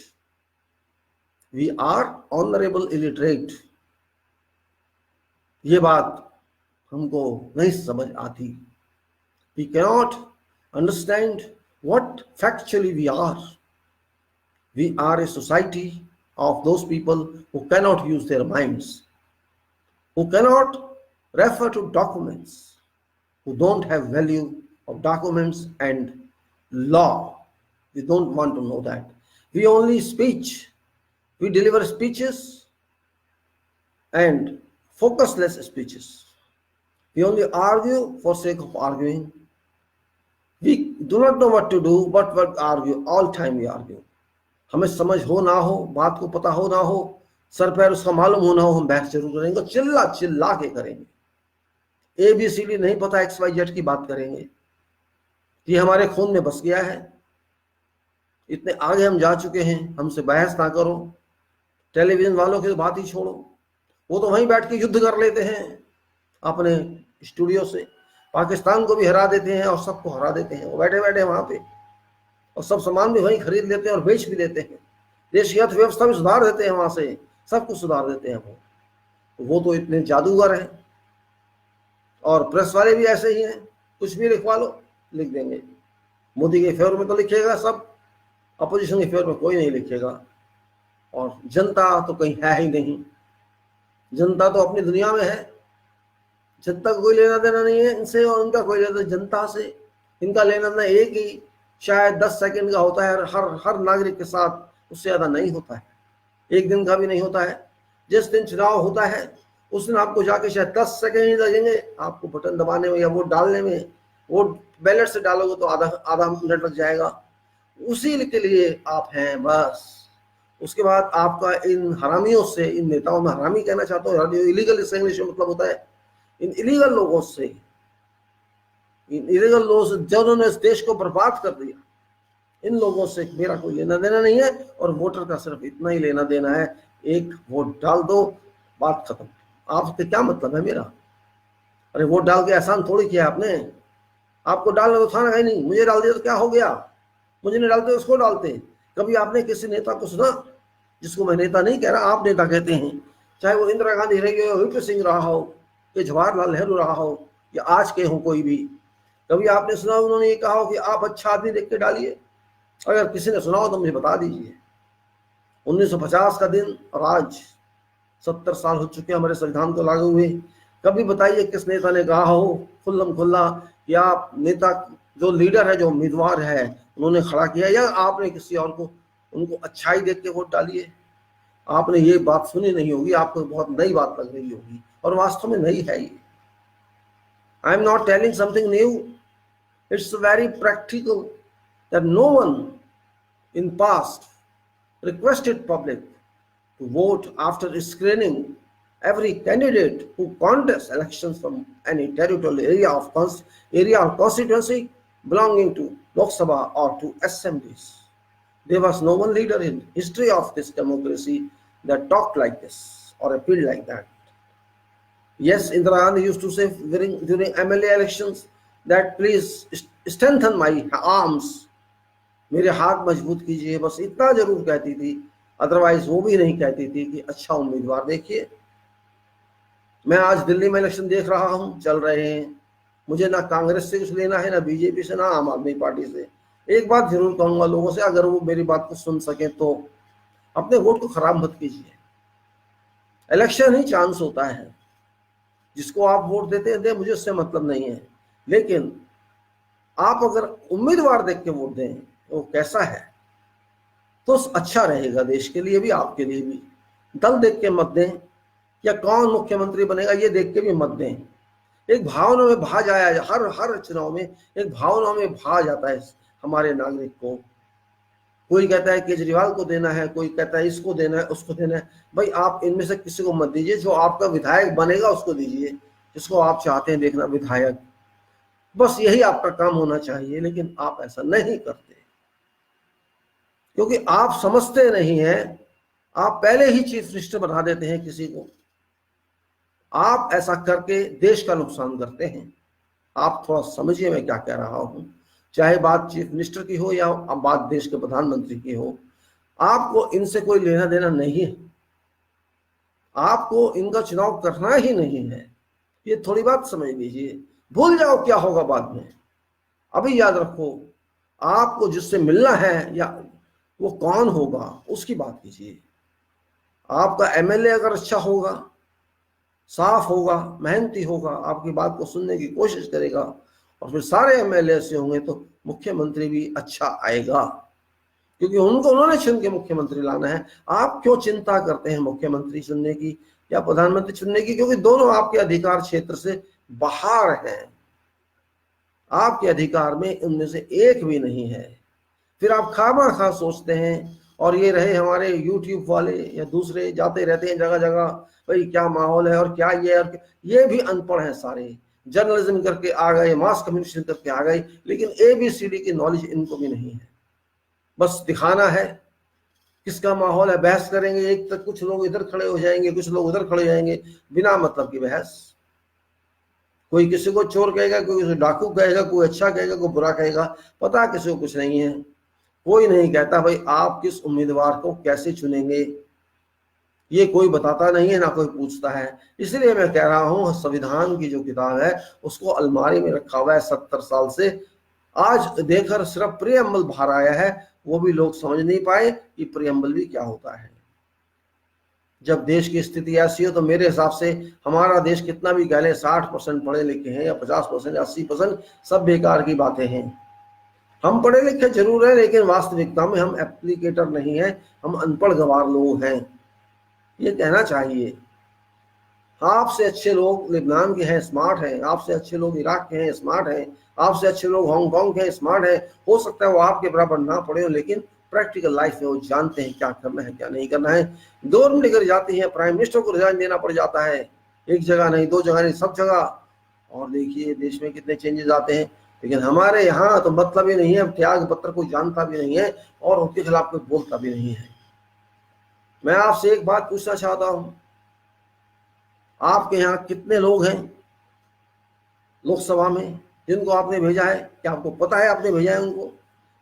We are honourable illiterate. ये बात हमको नहीं समझ आती। We cannot understand what factually we are. We are a society of those people who cannot use their minds, who cannot refer to documents, who don't have value of documents and law. We don't want to know that. We only speech. We deliver speeches and focusless speeches. We only argue for sake of arguing. We do not know what to do, but argue. All time we argue. हमें समझ हो ना हो, बात को पता हो ना हो, सर पैर उसका मालूम हो ना हो, हम बहस जरूर करेंगे, चिल्ला चिल्ला के करेंगे। ABCD नहीं पता, XYZ की बात करेंगे। ये हमारे खून में बस गया है, इतने आगे हम जा चुके हैं, हमसे बहस ना करो। टेलीविजन वालों की तो बात ही छोड़ो, वो तो वहीं बैठ के युद्ध कर लेते हैं अपने स्टूडियो से, पाकिस्तान को भी हरा देते हैं और सबको हरा देते हैं, वो बैठे बैठे वहां पे, और सब सामान भी वहीं खरीद लेते हैं और बेच भी देते हैं। देश की अर्थव्यवस्था भी सुधार देते हैं, वहां से सब कुछ सुधार देते हैं वो तो इतने जादूगर हैं। और प्रेस वाले भी ऐसे ही हैं, कुछ भी लिखवा लो लिख देंगे। मोदी के फेवर में तो लिखेगा सब, अपोजिशन के फेवर में कोई नहीं लिखेगा। और जनता तो कहीं है ही नहीं, जनता तो अपनी दुनिया में है, जनता को कोई लेना देना नहीं है इनसे और उनका कोई लेना जनता से। इनका लेना देना एक ही शायद 10 सेकंड का होता है हर नागरिक के साथ, उससे ज्यादा नहीं होता है, एक दिन का भी नहीं होता है। जिस दिन चुनाव होता है उस दिन आपको जाके शायद 10 सेकंड ही लगेंगे आपको बटन दबाने में या वोट डालने में। वोट बैलेट से डालोगे तो आधा मिनट लग जाएगा, उसी के लिए आप हैं बस। उसके बाद आपका इन हरामियों से, इन नेताओं में हरामी कहना चाहता हूँ, इलीगल इसका इंग्लिश में मतलब होता है, इन इलीगल लोगों से, इन इलीगल लोगों से जिन्होंने इस देश को बर्बाद कर दिया, इन लोगों से मेरा कोई लेना देना नहीं है। और वोटर का सिर्फ इतना ही लेना देना है, एक वोट डाल दो, बात खत्म। आपसे क्या मतलब है मेरा? अरे वोट डाल के एहसान थोड़ी किया आपने, आपको डालना तो था ना कहीं नहीं, मुझे डाल दिया तो क्या हो गया, मुझे नहीं डालते उसको डालते। कभी आपने किसी नेता को सुना, जिसको मैं नेता नहीं कह रहा, आप नेता कहते हैं, चाहे वो इंदिरा गांधी रही हो, वीपी सिंह रहा हो, या जवाहरलाल नेहरू रहा हो, या आज के हो कोई भी, कभी आपने सुना उन्होंने ये कहा हो कि आप अच्छा आदमी देख के डालिए? अगर किसी ने सुना हो तो मुझे बता दीजिए। 1950 का दिन और आज 70 साल हो चुके हमारे संविधान को लागू हुए। कभी बताइए किस नेता ने कहा हो खुल्लम खुल्ला कि आप नेता जो लीडर है, जो उम्मीदवार है, उन्होंने खड़ा किया, या आपने किसी और को उनको अच्छाई देख के वोट डालिए? आपने ये बात सुनी नहीं होगी, आपको बहुत नई बात लग रही होगी, और वास्तव में नई है ये। I am not telling something new, it's very practical that no one in past requested public to vote after screening every candidate who contests elections from any territorial area or constituency belonging to Lok Sabha or to assemblies. There was no one leader in history of this democracy that talked like this or appealed like that. Yes, Indira Gandhi used to say during MLA elections that please strengthen my arms, मेरे हाथ मजबूत कीजिए, बस इतना जरूर कहती थी। Otherwise वो भी नहीं कहती थी कि अच्छा उम्मीदवार देखिए। मैं आज दिल्ली में इलेक्शन देख रहा हूँ, चल रहे हैं, मुझे ना कांग्रेस से कुछ लेना है, ना बीजेपी से, ना आम आदमी पार्टी से। एक बात जरूर कहूंगा लोगों से, अगर वो मेरी बात को सुन सके तो अपने वोट को खराब मत कीजिए। इलेक्शन ही चांस होता है, जिसको आप वोट देते हैं, मुझे उससे मतलब नहीं है, लेकिन आप अगर उम्मीदवार देख के वोट दें वो कैसा है तो अच्छा रहेगा, देश के लिए भी, आपके लिए भी। दल देख के मत दें या कौन मुख्यमंत्री बनेगा ये देख के भी मत दें। एक भावना में भा जाया, हर चुनाव में एक भावना में भा जाता है हमारे नागरिक को। कोई कहता है केजरीवाल को देना है, कोई कहता है इसको देना है, उसको देना है। भाई आप इनमें से किसी को मत दीजिए, जो आपका विधायक बनेगा उसको दीजिए, जिसको आप चाहते हैं देखना विधायक। बस यही आपका काम होना चाहिए, लेकिन आप ऐसा नहीं करते क्योंकि आप समझते नहीं हैं। आप पहले ही चीफ मिनिस्टर बना देते हैं किसी को, आप ऐसा करके देश का नुकसान करते हैं। आप थोड़ा समझिए मैं क्या कह रहा हूं, चाहे बात चीफ मिनिस्टर की हो या बात देश के प्रधानमंत्री की हो, आपको इनसे कोई लेना देना नहीं है, आपको इनका चुनाव करना ही नहीं है। ये थोड़ी बात समझ लीजिए, भूल जाओ क्या होगा बाद में। अभी याद रखो, आपको जिससे मिलना है या वो कौन होगा उसकी बात कीजिए। आपका एमएलए अगर अच्छा होगा, साफ होगा, मेहनती होगा, आपकी बात को सुनने की कोशिश करेगा, और फिर सारे एमएलए ऐसे होंगे तो मुख्यमंत्री भी अच्छा आएगा, क्योंकि उन्होंने चुन के मुख्यमंत्री लाना है। आप क्यों चिंता करते हैं मुख्यमंत्री चुनने की या प्रधानमंत्री चुनने की? क्योंकि दोनों आपके अधिकार क्षेत्र से बाहर हैं, आपके अधिकार में उनमें से एक भी नहीं है। फिर आप खामा सोचते हैं, और ये रहे हमारे यूट्यूब वाले या दूसरे जाते रहते हैं जगह जगह, भाई क्या माहौल है और क्या ये, और ये भी अनपढ़ हैं सारे, जर्नलिज्म करके आ गए, मास कम्युनिकेशन करके आ गए, लेकिन ABCD की नॉलेज इनको भी नहीं है। बस दिखाना है किसका माहौल है, बहस करेंगे, एक तक कुछ लोग इधर खड़े हो जाएंगे, कुछ लोग उधर खड़े हो जाएंगे, बिना मतलब की बहस। कोई किसी को चोर कहेगा, कोई किसी डाकू कहेगा, कोई अच्छा कहेगा, कोई बुरा कहेगा, पता किसी को कुछ नहीं है। कोई नहीं कहता भाई आप किस उम्मीदवार को कैसे चुनेंगे, ये कोई बताता नहीं है, ना कोई पूछता है। इसलिए मैं कह रहा हूँ संविधान की जो किताब है उसको अलमारी में रखा हुआ है 70 साल से। आज देखकर सिर्फ प्रियम्बल बाहर आया है, वो भी लोग समझ नहीं पाए कि प्रियम्बल भी क्या होता है। जब देश की स्थिति ऐसी हो तो मेरे हिसाब से हमारा देश कितना भी कह ले 60% पढ़े लिखे हैं या 50% या 80%, सब बेकार की बातें हैं। हम पढ़े लिखे जरूर हैं लेकिन वास्तविकता में हम एप्लीकेटर नहीं है, हम अनपढ़ गंवार लोग हैं, ये कहना चाहिए। आपसे अच्छे लोग लेबनान के हैं, स्मार्ट हैं। आपसे अच्छे लोग इराक के हैं, स्मार्ट हैं। आपसे अच्छे लोग हांगकांग के हैं, स्मार्ट हैं। हो सकता है वो आपके बराबर ना पढ़े हो लेकिन प्रैक्टिकल लाइफ में वो जानते हैं क्या करना है क्या नहीं करना है। गवर्नमेंट लेकर जाती है, प्राइम मिनिस्टर को रिजाइन देना पड़ जाता है, एक जगह नहीं, दो जगह नहीं, सब जगह। और देखिए देश में कितने चेंजेस आते हैं। लेकिन हमारे यहाँ तो मतलब ही नहीं है, त्याग पत्र कोई जानता भी नहीं है और उनके खिलाफ कोई बोलता भी नहीं है। मैं आपसे एक बात पूछना चाहता हूँ, आपके यहाँ कितने लोग हैं लोकसभा में जिनको आपने भेजा है? क्या आपको पता है आपने भेजा है उनको?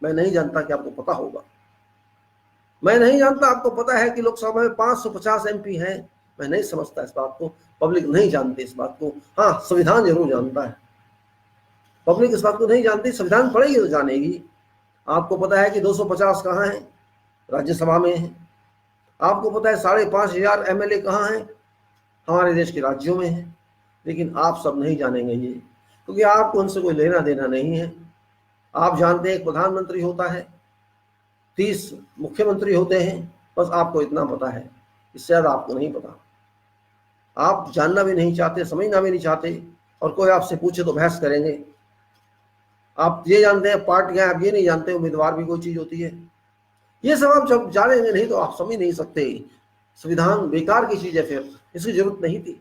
मैं नहीं जानता कि आपको पता होगा। मैं नहीं जानता आपको पता है कि लोकसभा में 550 MP हैं? मैं नहीं समझता इस बात को, पब्लिक नहीं जानती इस बात को। हाँ, संविधान जरूर जानता है, पब्लिक इस बात को नहीं जानती। संविधान पढ़ेगी तो जानेगी। आपको पता है कि 250 कहाँ हैं? राज्यसभा में है। आपको पता है 5,500 MLA कहाँ हैं? हमारे देश के राज्यों में है। लेकिन आप सब नहीं जानेंगे ये, क्योंकि आपको उनसे कोई लेना देना नहीं है। आप जानते हैं एक प्रधानमंत्री होता है, 30 मुख्यमंत्री होते हैं, बस आपको इतना पता है, इससे ज़्यादा आपको नहीं पता। आप जानना भी नहीं चाहते, समझना भी नहीं चाहते, और कोई आपसे पूछे तो बहस करेंगे। आप ये जानते हैं पार्टियां, आप ये नहीं जानते उम्मीदवार भी कोई चीज़ होती है। ये सब आप जब जानेंगे नहीं तो आप समझ नहीं सकते। संविधान बेकार की चीज़ है, फिर इसकी जरूरत नहीं थी।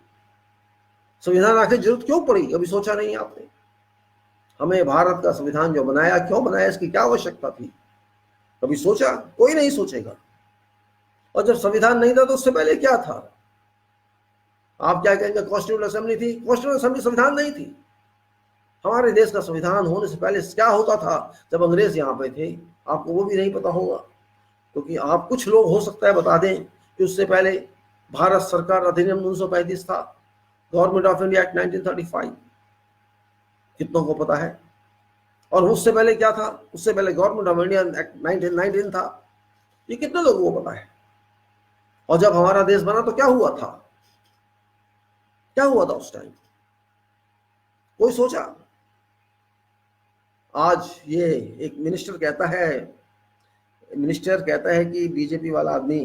संविधान आखिर जरूरत क्यों पड़ी, कभी सोचा नहीं आपने? हमें भारत का संविधान जो बनाया, क्यों बनाया, इसकी क्या आवश्यकता थी? कभी सोचा? कोई नहीं सोचेगा। और जब संविधान नहीं था तो उससे पहले क्या था? आप क्या कहेंगे कॉन्स्टिट्यूशनल असेंबली थी? कॉन्स्टिट्यूशनल असेंबली संविधान नहीं थी। हमारे देश का संविधान होने से पहले क्या होता था जब अंग्रेज यहाँ पे थे? आपको वो भी नहीं पता होगा, क्योंकि आप कुछ लोग हो सकता है बता दें कि उससे पहले भारत सरकार अधिनियम 1935 था, गवर्नमेंट ऑफ इंडिया एक्ट 1935। कितनों को पता है? और उससे पहले क्या था? उससे पहले गवर्नमेंट ऑफ इंडिया एक्ट 1919 था। ये कितने लोगों को पता है? और जब हमारा देश बना तो क्या हुआ था? क्या हुआ था उस टाइम? कोई सोचा? आज ये एक मिनिस्टर कहता है कि बीजेपी वाला आदमी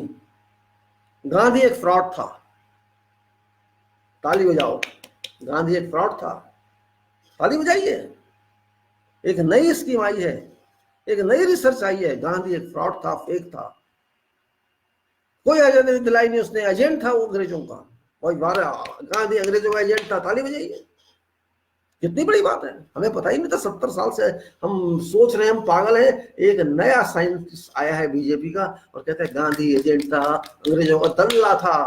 गांधी एक फ्रॉड था। ताली बजाओ, गांधी एक फ्रॉड था। ताली बजाइए। एक नई स्कीम आई है, एक नई रिसर्च आई है, गांधी एक फ्रॉड था, फेक था। कोई आजादी दिलाई नहीं उसने, एजेंट था वो अंग्रेजों का। और गांधी अंग्रेजों का एजेंट था। ताली बजाइए। कितनी बड़ी बात है, हमें पता ही नहीं था। 70 साल से हम सोच रहे हैं, हम पागल हैं। एक नया साइंटिस्ट आया है बीजेपी का और कहता है गांधी एजेंट था, अंग्रेजों का दल्ला था,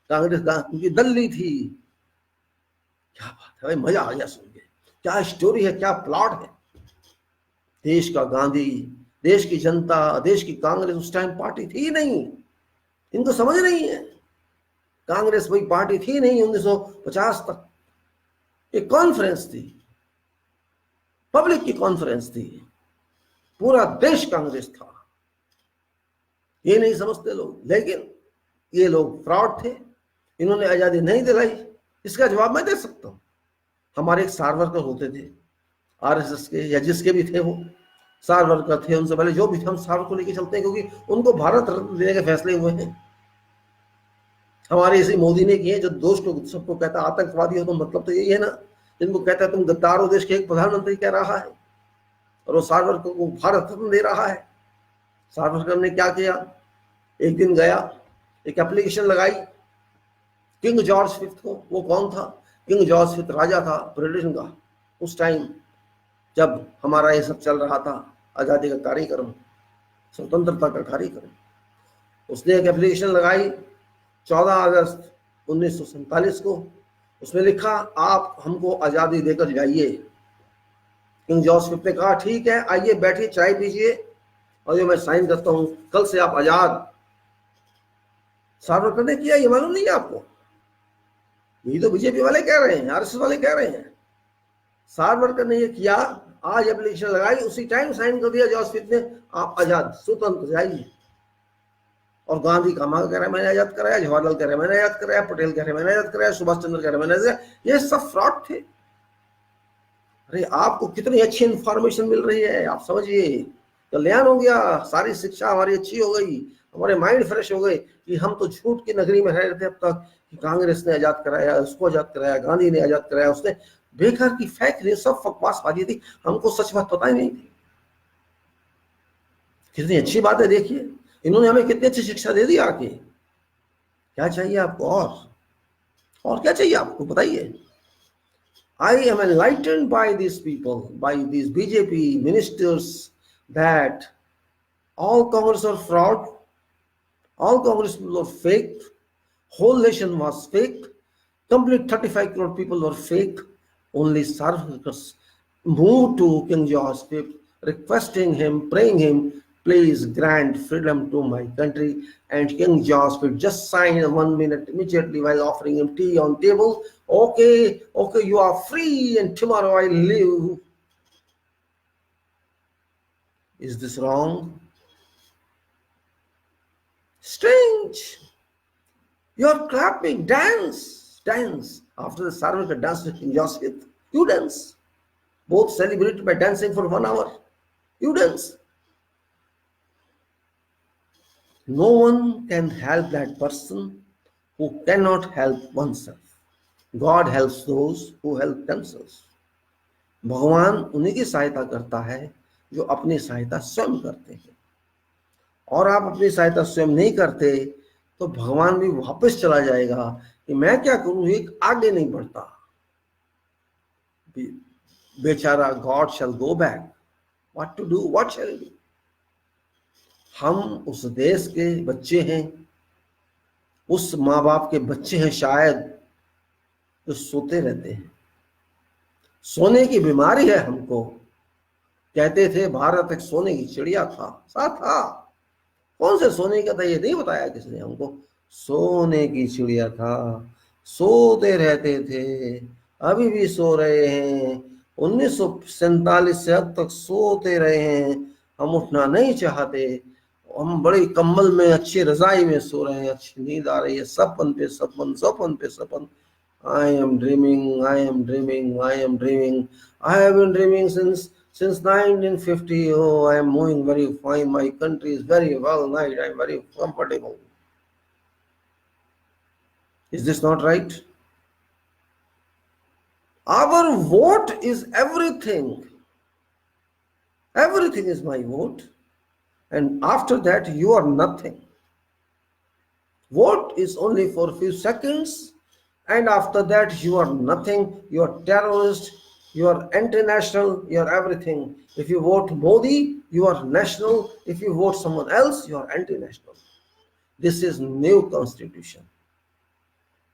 कांग्रेस उनकी दल्ली थी। क्या बात है भाई, मजा आ गया सुन के। क्या स्टोरी है, क्या प्लॉट है। देश का गांधी, देश की जनता, देश की कांग्रेस उस टाइम पार्टी थी नहीं। इनको समझ नहीं है, कांग्रेस वही पार्टी थी नहीं 1950 तक। एक कॉन्फ्रेंस थी, पब्लिक की कॉन्फ्रेंस थी, पूरा देश कांग्रेस था। ये नहीं समझते लोग। लेकिन ये लोग फ्रॉड थे, इन्होंने आजादी नहीं दिलाई। इसका जवाब मैं दे सकता हूं। हमारे एक सारवर्कर होते थे RSS के, या जिसके भी थे वो सारवर्कर थे, उनसे पहले जो भी थे, हम सार को लेके चलते हैं क्योंकि उनको भारत रत्न देने के फैसले हुए हैं। हमारे इसी मोदी ने किए, जो दोस्त को सबको कहता आतंकवादी हो तो मतलब तो यही है ना, जिनको कहता है तुम गद्दार हो, देश के एक प्रधानमंत्री कह रहा है, और वो सारवर्कर को भारत रत्न दे रहा है। सारवर्कर ने क्या किया? एक दिन गया, एक एप्लीकेशन लगाई किंग जॉर्ज फिफ्थ को। वो कौन था? किंग जॉर्ज फिफ्थ राजा था ब्रिटेन का, उस टाइम जब हमारा ये सब चल रहा था, आज़ादी का कार्यक्रम, स्वतंत्रता का कार्यक्रम। उसने एक एप्लीकेशन लगाई 14 अगस्त 1947 को। उसमें लिखा आप हमको आज़ादी देकर जाइए। किंग जॉर्ज फिफ्थ ने कहा ठीक है, आइए बैठिए, चाय पीजिए, और जो मैं साइन करता हूँ, कल से आप आज़ाद। सावरकर ने किया, ये मालूम नहीं है आपको? यही तो बीजेपी वाले कह रहे हैं, आरएसएस वाले कह रहे हैं। सावरकर ने ये किया, आज एप्लीकेशन लगाई, उसी टाइम साइन कर दिया जॉर्ज स्मिथ ने, आप आजाद स्वतंत्र जाइए। और गांधी का कह रहा है मैंने आजाद कराया, जवाहरलाल कह रहा है मैंने आजाद कराया, पटेल कह रहे हैं मैंने आजाद कराया, सुभाष चंद्र कह रहे हैं मैंने आजाद, ये सब फ्रॉड थे। अरे आपको कितनी अच्छी इंफॉर्मेशन मिल रही है, आप समझिए, कल्याण हो गया, सारी शिक्षा हमारी अच्छी हो गई, हमारे माइंड फ्रेश हो गए कि हम तो झूठ की नगरी में रह रहे थे अब तक कि कांग्रेस ने आजाद कराया, उसको आजाद कराया, गांधी ने आजाद कराया, उसने बेकार की फेक न्यूज, सब बकवासबाजी थी, हमको सच बात पता ही नहीं थी। कितनी अच्छी बात है, देखिए इन्होंने हमें कितनी अच्छी शिक्षा दे दी आके। क्या चाहिए आपको और क्या चाहिए आपको, बताइए। I am enlightened by these people, by these BJP ministers, that all Congress are fraud, all Congress people are fake, whole nation was fake, complete 35 crore people were fake. Only Sarvakar's moved to King George V, requesting him, praying him, please grant freedom to my country. And King George V just signed 1 minute immediately while offering him tea on table. Okay, you are free and tomorrow I leave. Is this wrong? Strange. You're clapping, dance. After the Sarvakar dance with King George V, you dance. Both celebrated by dancing for 1 hour. You dance. No one can help that person who cannot help oneself. God helps those who help themselves. भगवान उन्हीं की सहायता करता है जो अपनी सहायता स्वयं करते हैं। और आप अपनी सहायता स्वयं नहीं करते तो भगवान भी वापस चला जाएगा कि मैं क्या करूं, एक आगे नहीं बढ़ता, बेचारा God shall go back, what to do, what shall do. हम उस देश के बच्चे हैं, उस माँ बाप के बच्चे हैं शायद, जो सोते रहते हैं। सोने की बीमारी है हमको। कहते थे भारत एक सोने की चिड़िया था, कौन से सोने का था ये नहीं बताया किसने हमको। सोने की चिड़िया था, सोते रहते थे, अभी भी सो रहे हैं, 1947 से अब तक सोते रहे हैं। हम उठना नहीं चाहते, हम बड़े कंबल में अच्छी रजाई में सो रहे हैं, अच्छी नींद आ रही है, सपन पे सपन, सपन पे सपन। I am dreaming, I am dreaming, I am dreaming. I have been dreaming since 1950. Oh, I am moving very fine. My country is very well night. I am very comfortable. Is this not right? Our vote is everything. Everything is my vote. And after that, you are nothing. Vote is only for a few seconds. And after that, you are nothing. You are terrorist. You are anti-national. You are everything. If you vote Modi, you are national. If you vote someone else, you are anti-national. This is new constitution.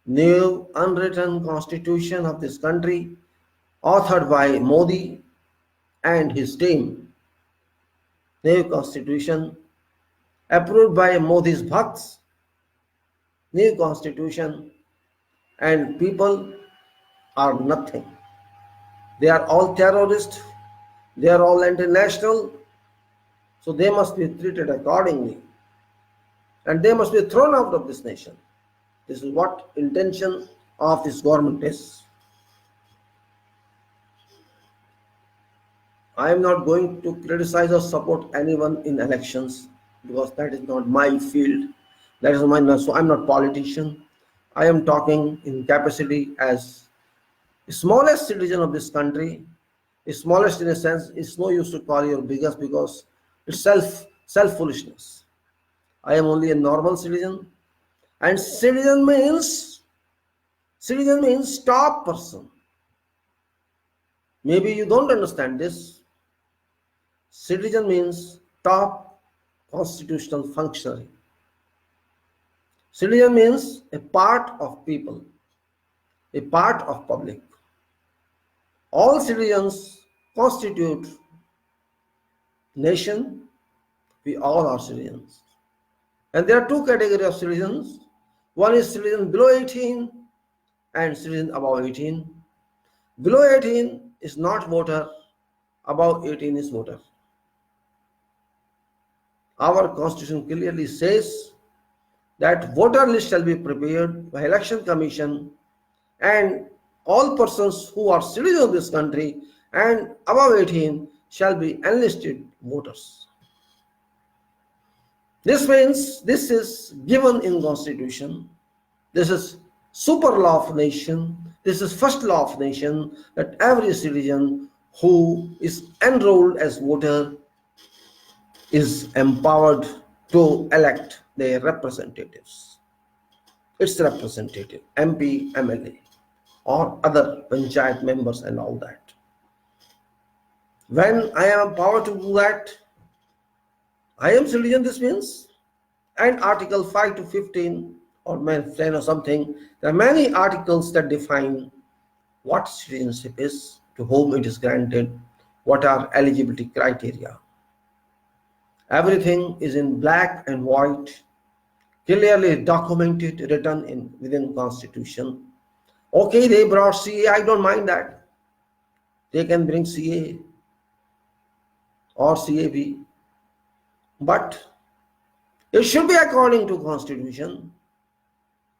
New unwritten constitution of this country, authored by Modi and his team. New constitution approved by Modi's Bhakts. New constitution, and people are nothing. They are all terrorists. They are all anti-national. So they must be treated accordingly. And they must be thrown out of this nation. This is what intention of this government is. I am not going to criticize or support anyone in elections because that is not my field. That is my, so I'm not politician. I am talking in capacity as the smallest citizen of this country. The smallest in a sense, it's no use to call you biggest because it's self-foolishness. I am only a normal citizen. And citizen means top person. Maybe you don't understand this. Citizen means top constitutional functionary. Citizen means a part of people, a part of public. All citizens constitute nation. We all are citizens. And there are two categories of citizens. One is citizen below 18 and citizen above 18. Below 18 is not voter, above 18 is voter. Our constitution clearly says that voter list shall be prepared by election commission, and all persons who are citizens of this country and above 18 shall be enlisted voters. This means this is given in constitution. This is super law of nation. This is first law of nation, that every citizen who is enrolled as voter is empowered to elect their representatives. Its representative, MP, MLA, or other panchayat members and all that. When I am empowered to do that, I am citizen, this means. And Article 5 to 15 or 10 or something, there are many articles that define what citizenship is, to whom it is granted, what are eligibility criteria. Everything is in black and white, clearly documented, written in within Constitution. Okay, they brought CA, I don't mind that. They can bring CA or CAB, but it should be according to Constitution,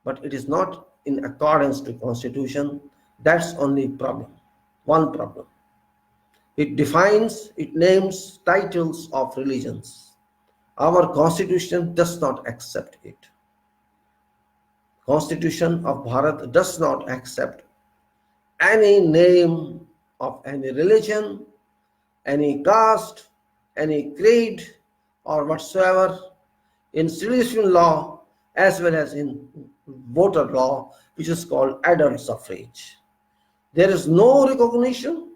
but it is not in accordance to Constitution. That's only problem, one problem. It defines, it names titles of religions. Our Constitution does not accept it. Constitution of Bharat does not accept any name of any religion, any caste, any creed, or whatsoever in citizen law as well as in voter law, which is called adult suffrage. There is no recognition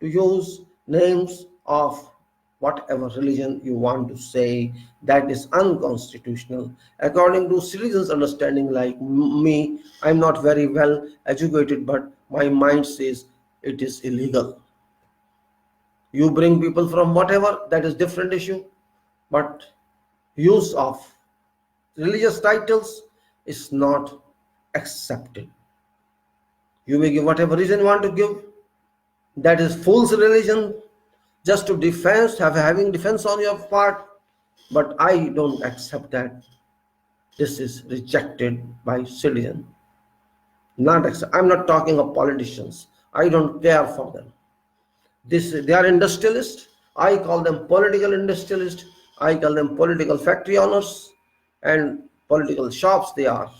to use names of whatever religion you want to say. That is unconstitutional. According to citizens' understanding like me, I'm not very well educated, but my mind says it is illegal. You bring people from whatever, that is different issue, but use of religious titles is not accepted. You may give whatever reason you want to give. That is false religion, just to defense, having defense on your part. But I don't accept that. This is rejected by citizen. Not accept. I'm not talking of politicians. I don't care for them. They are industrialists. I call them political industrialists. I call them political factory owners and political shops they are.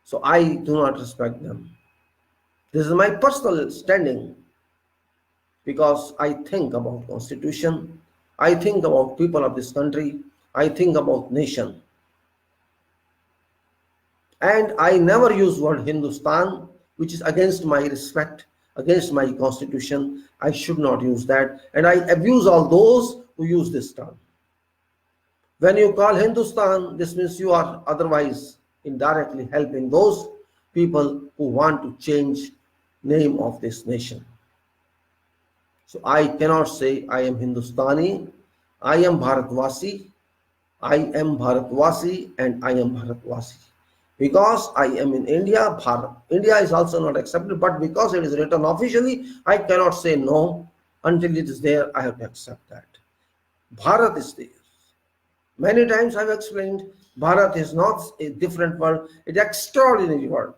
So I do not respect them. This is my personal standing, because I think about Constitution, I think about people of this country, I think about nation. And I never use word Hindustan, which is against my respect, against my Constitution. I should not use that. And I abuse all those who use this term. When you call Hindustan, this means you are otherwise indirectly helping those people who want to change name of this nation. So I cannot say I am Hindustani, I am Bharatvasi, I am Bharatvasi, and I am Bharatvasi. Because I am in India, Bharat. India is also not accepted, but because it is written officially, I cannot say no. Until it is there, I have to accept that. Bharat is there. Many times I have explained, Bharat is not a different word, it is an extraordinary word.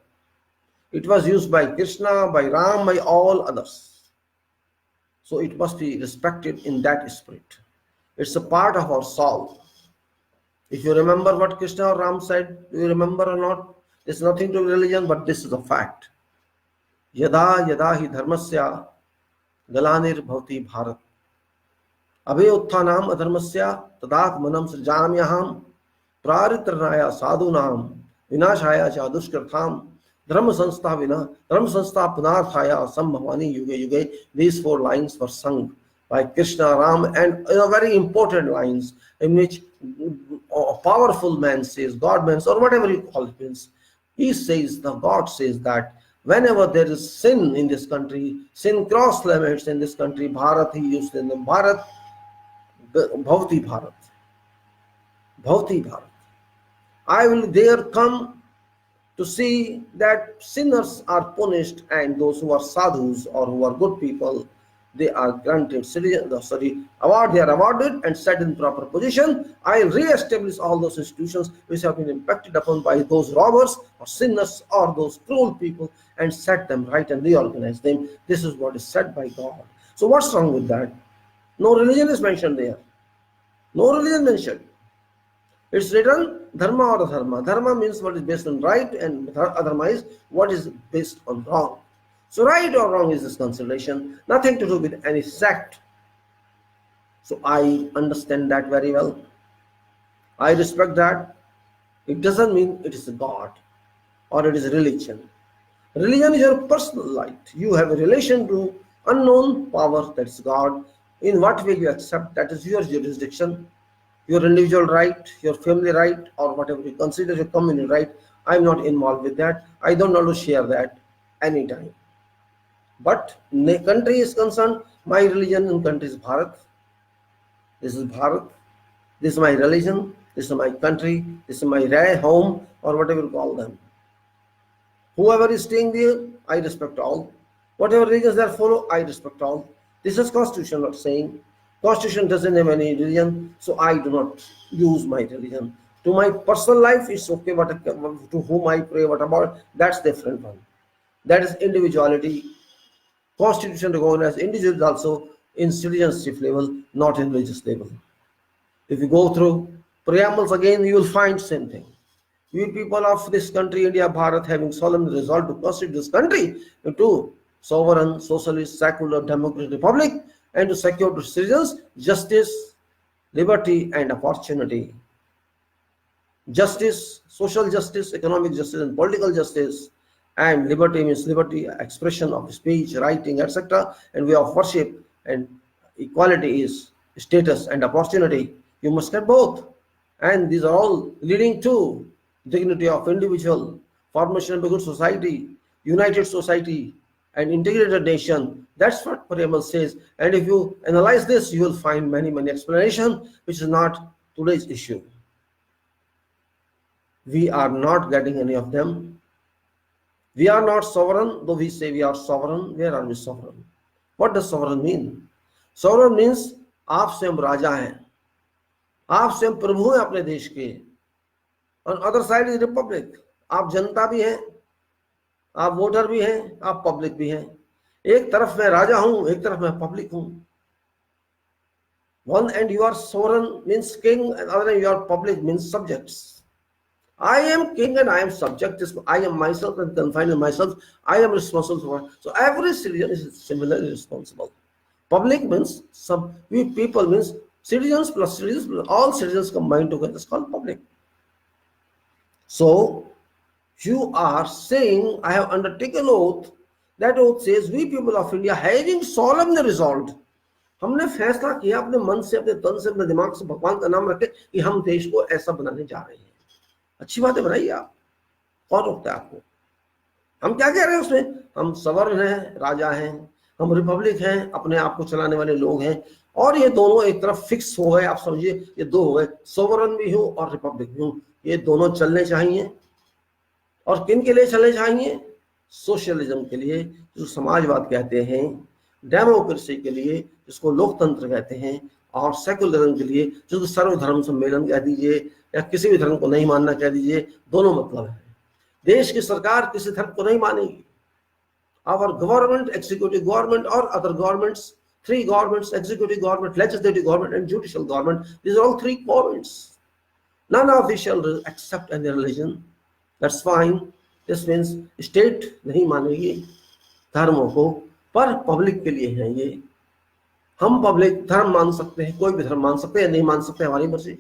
It was used by Krishna, by Ram, by all others. So it must be respected in that spirit. It's a part of our soul. If you remember what Krishna or Ram said, do you remember or not? There's nothing to religion, but this is a fact. Yada yada hi dharmasya galanir bhavati bharat. Abhe utthanam adharmasya tadat manam srijamyaham praritrnaya sadhunam vinashaya cha dushkartham dharma sanstha punarthaya sambhavani yuge yuge. These 4 lines were sung by Krishna, Ram, and very important lines in which a powerful man says, God man, or whatever you call it means, he says, the God says that whenever there is sin in this country, sin cross limits in this country, Bharat, he used in the Bharat, Bhavati Bharat. I will there come to see that sinners are punished and those who are sadhus or who are good people, they are granted award, they are awarded and set in proper position. I'll re-establish all those institutions which have been impacted upon by those robbers or sinners or those cruel people and set them right and reorganize them. This is what is said by God. So what's wrong with that? No religion is mentioned there. No religion mentioned. It's written dharma or adharma. Dharma means what is based on right, and adharma is what is based on wrong. So right or wrong is this consideration, nothing to do with any sect. So I understand that very well. I respect that. It doesn't mean it is a God or it is a religion. Religion is your personal light. You have a relation to unknown power, that's God. In what way you accept, that is your jurisdiction, your individual right, your family right, or whatever you consider your community right. I'm not involved with that. I don't want to share that anytime. But the country is concerned, my religion in country is Bharat. This is Bharat. This is my religion. This is my country. This is my home, or whatever you call them. Whoever is staying there, I respect all. Whatever religions they follow, I respect all. This is Constitution not saying. Constitution doesn't have any religion, so I do not use my religion. To my personal life, it's okay, but to whom I pray, what about, that's different one. That is individuality. Constitution recognizes individuals also in citizenship level, not in religious level. If you go through preambles again, you will find same thing. We people of this country, India, Bharat, having solemnly resolved to constitute this country into sovereign, socialist, secular, democratic republic, and to secure to citizens justice, liberty, and opportunity. Justice, social justice, economic justice, and political justice. And liberty means liberty, expression of speech, writing, etc. And way of worship. And equality is status and opportunity. You must have both. And these are all leading to dignity of individual, formation of a good society, united society, and integrated nation. That's what preamble says. And if you analyze this, you will find many explanations, which is not today's issue. We are not getting any of them. We are not sovereign, though we say we are sovereign. Where are we sovereign? What does sovereign mean? Sovereign means आप स्वयं राजा हैं, आप स्वयं प्रभु हैं अपने देश के. On other side is republic. आप जनता भी हैं, आप वोटर भी हैं, आप पब्लिक भी हैं. एक तरफ मैं राजा हूं, एक तरफ मैं पब्लिक हूं. One end you are sovereign means king, and other end you are public means subjects. I am king and I am subject. I am myself and confined in myself. I am responsible for. So every citizen is similarly responsible. Public means we people means citizens plus citizens plus all citizens combined together is called public. So you are saying, I have undertaken oath. That oath says, we people of India having solemnly resolved. हमने फैसला किया अपने मन से, अपने तन से, अपने दिमाग से, भगवान का नाम रखे कि हम देश को ऐसा बनाने जा रहे हैं. अच्छी बात है, बनाइए आप. कौन रोकता है आपको? हम क्या कह रहे हैं उसमें? हम सवर्ण हैं, राजा हैं, हम रिपब्लिक हैं, अपने आप को चलाने वाले लोग हैं. और ये दोनों एक तरफ फिक्स हो गए. आप समझिए ये दो हो गए, सोवरन भी हूं और रिपब्लिक भी हूं. ये दोनों चलने चाहिए. और किन के लिए चलने चाहिए? सोशलिज्म के लिए, जो समाजवाद कहते हैं, डेमोक्रेसी के लिए, जिसको लोकतंत्र कहते हैं, और सेकुलरिज्म के लिए, जिसको सर्वधर्म सम्मेलन कह दीजिए या किसी भी धर्म को नहीं मानना कह दीजिए. दोनों मतलब है. देश की सरकार किसी धर्म को नहीं मानेगी. Our government, executive government or other governments, three governments, executive government, legislative government and judicial government, these are all three governments. None of these shall accept any religion. That's fine. This means state नहीं मानेगी धर्मों को, पर public के लिए है ये. हम पब्लिक धर्म मान सकते हैं, कोई भी धर्म मान सकते हैं, नहीं मान सकते, हमारी मर्जी.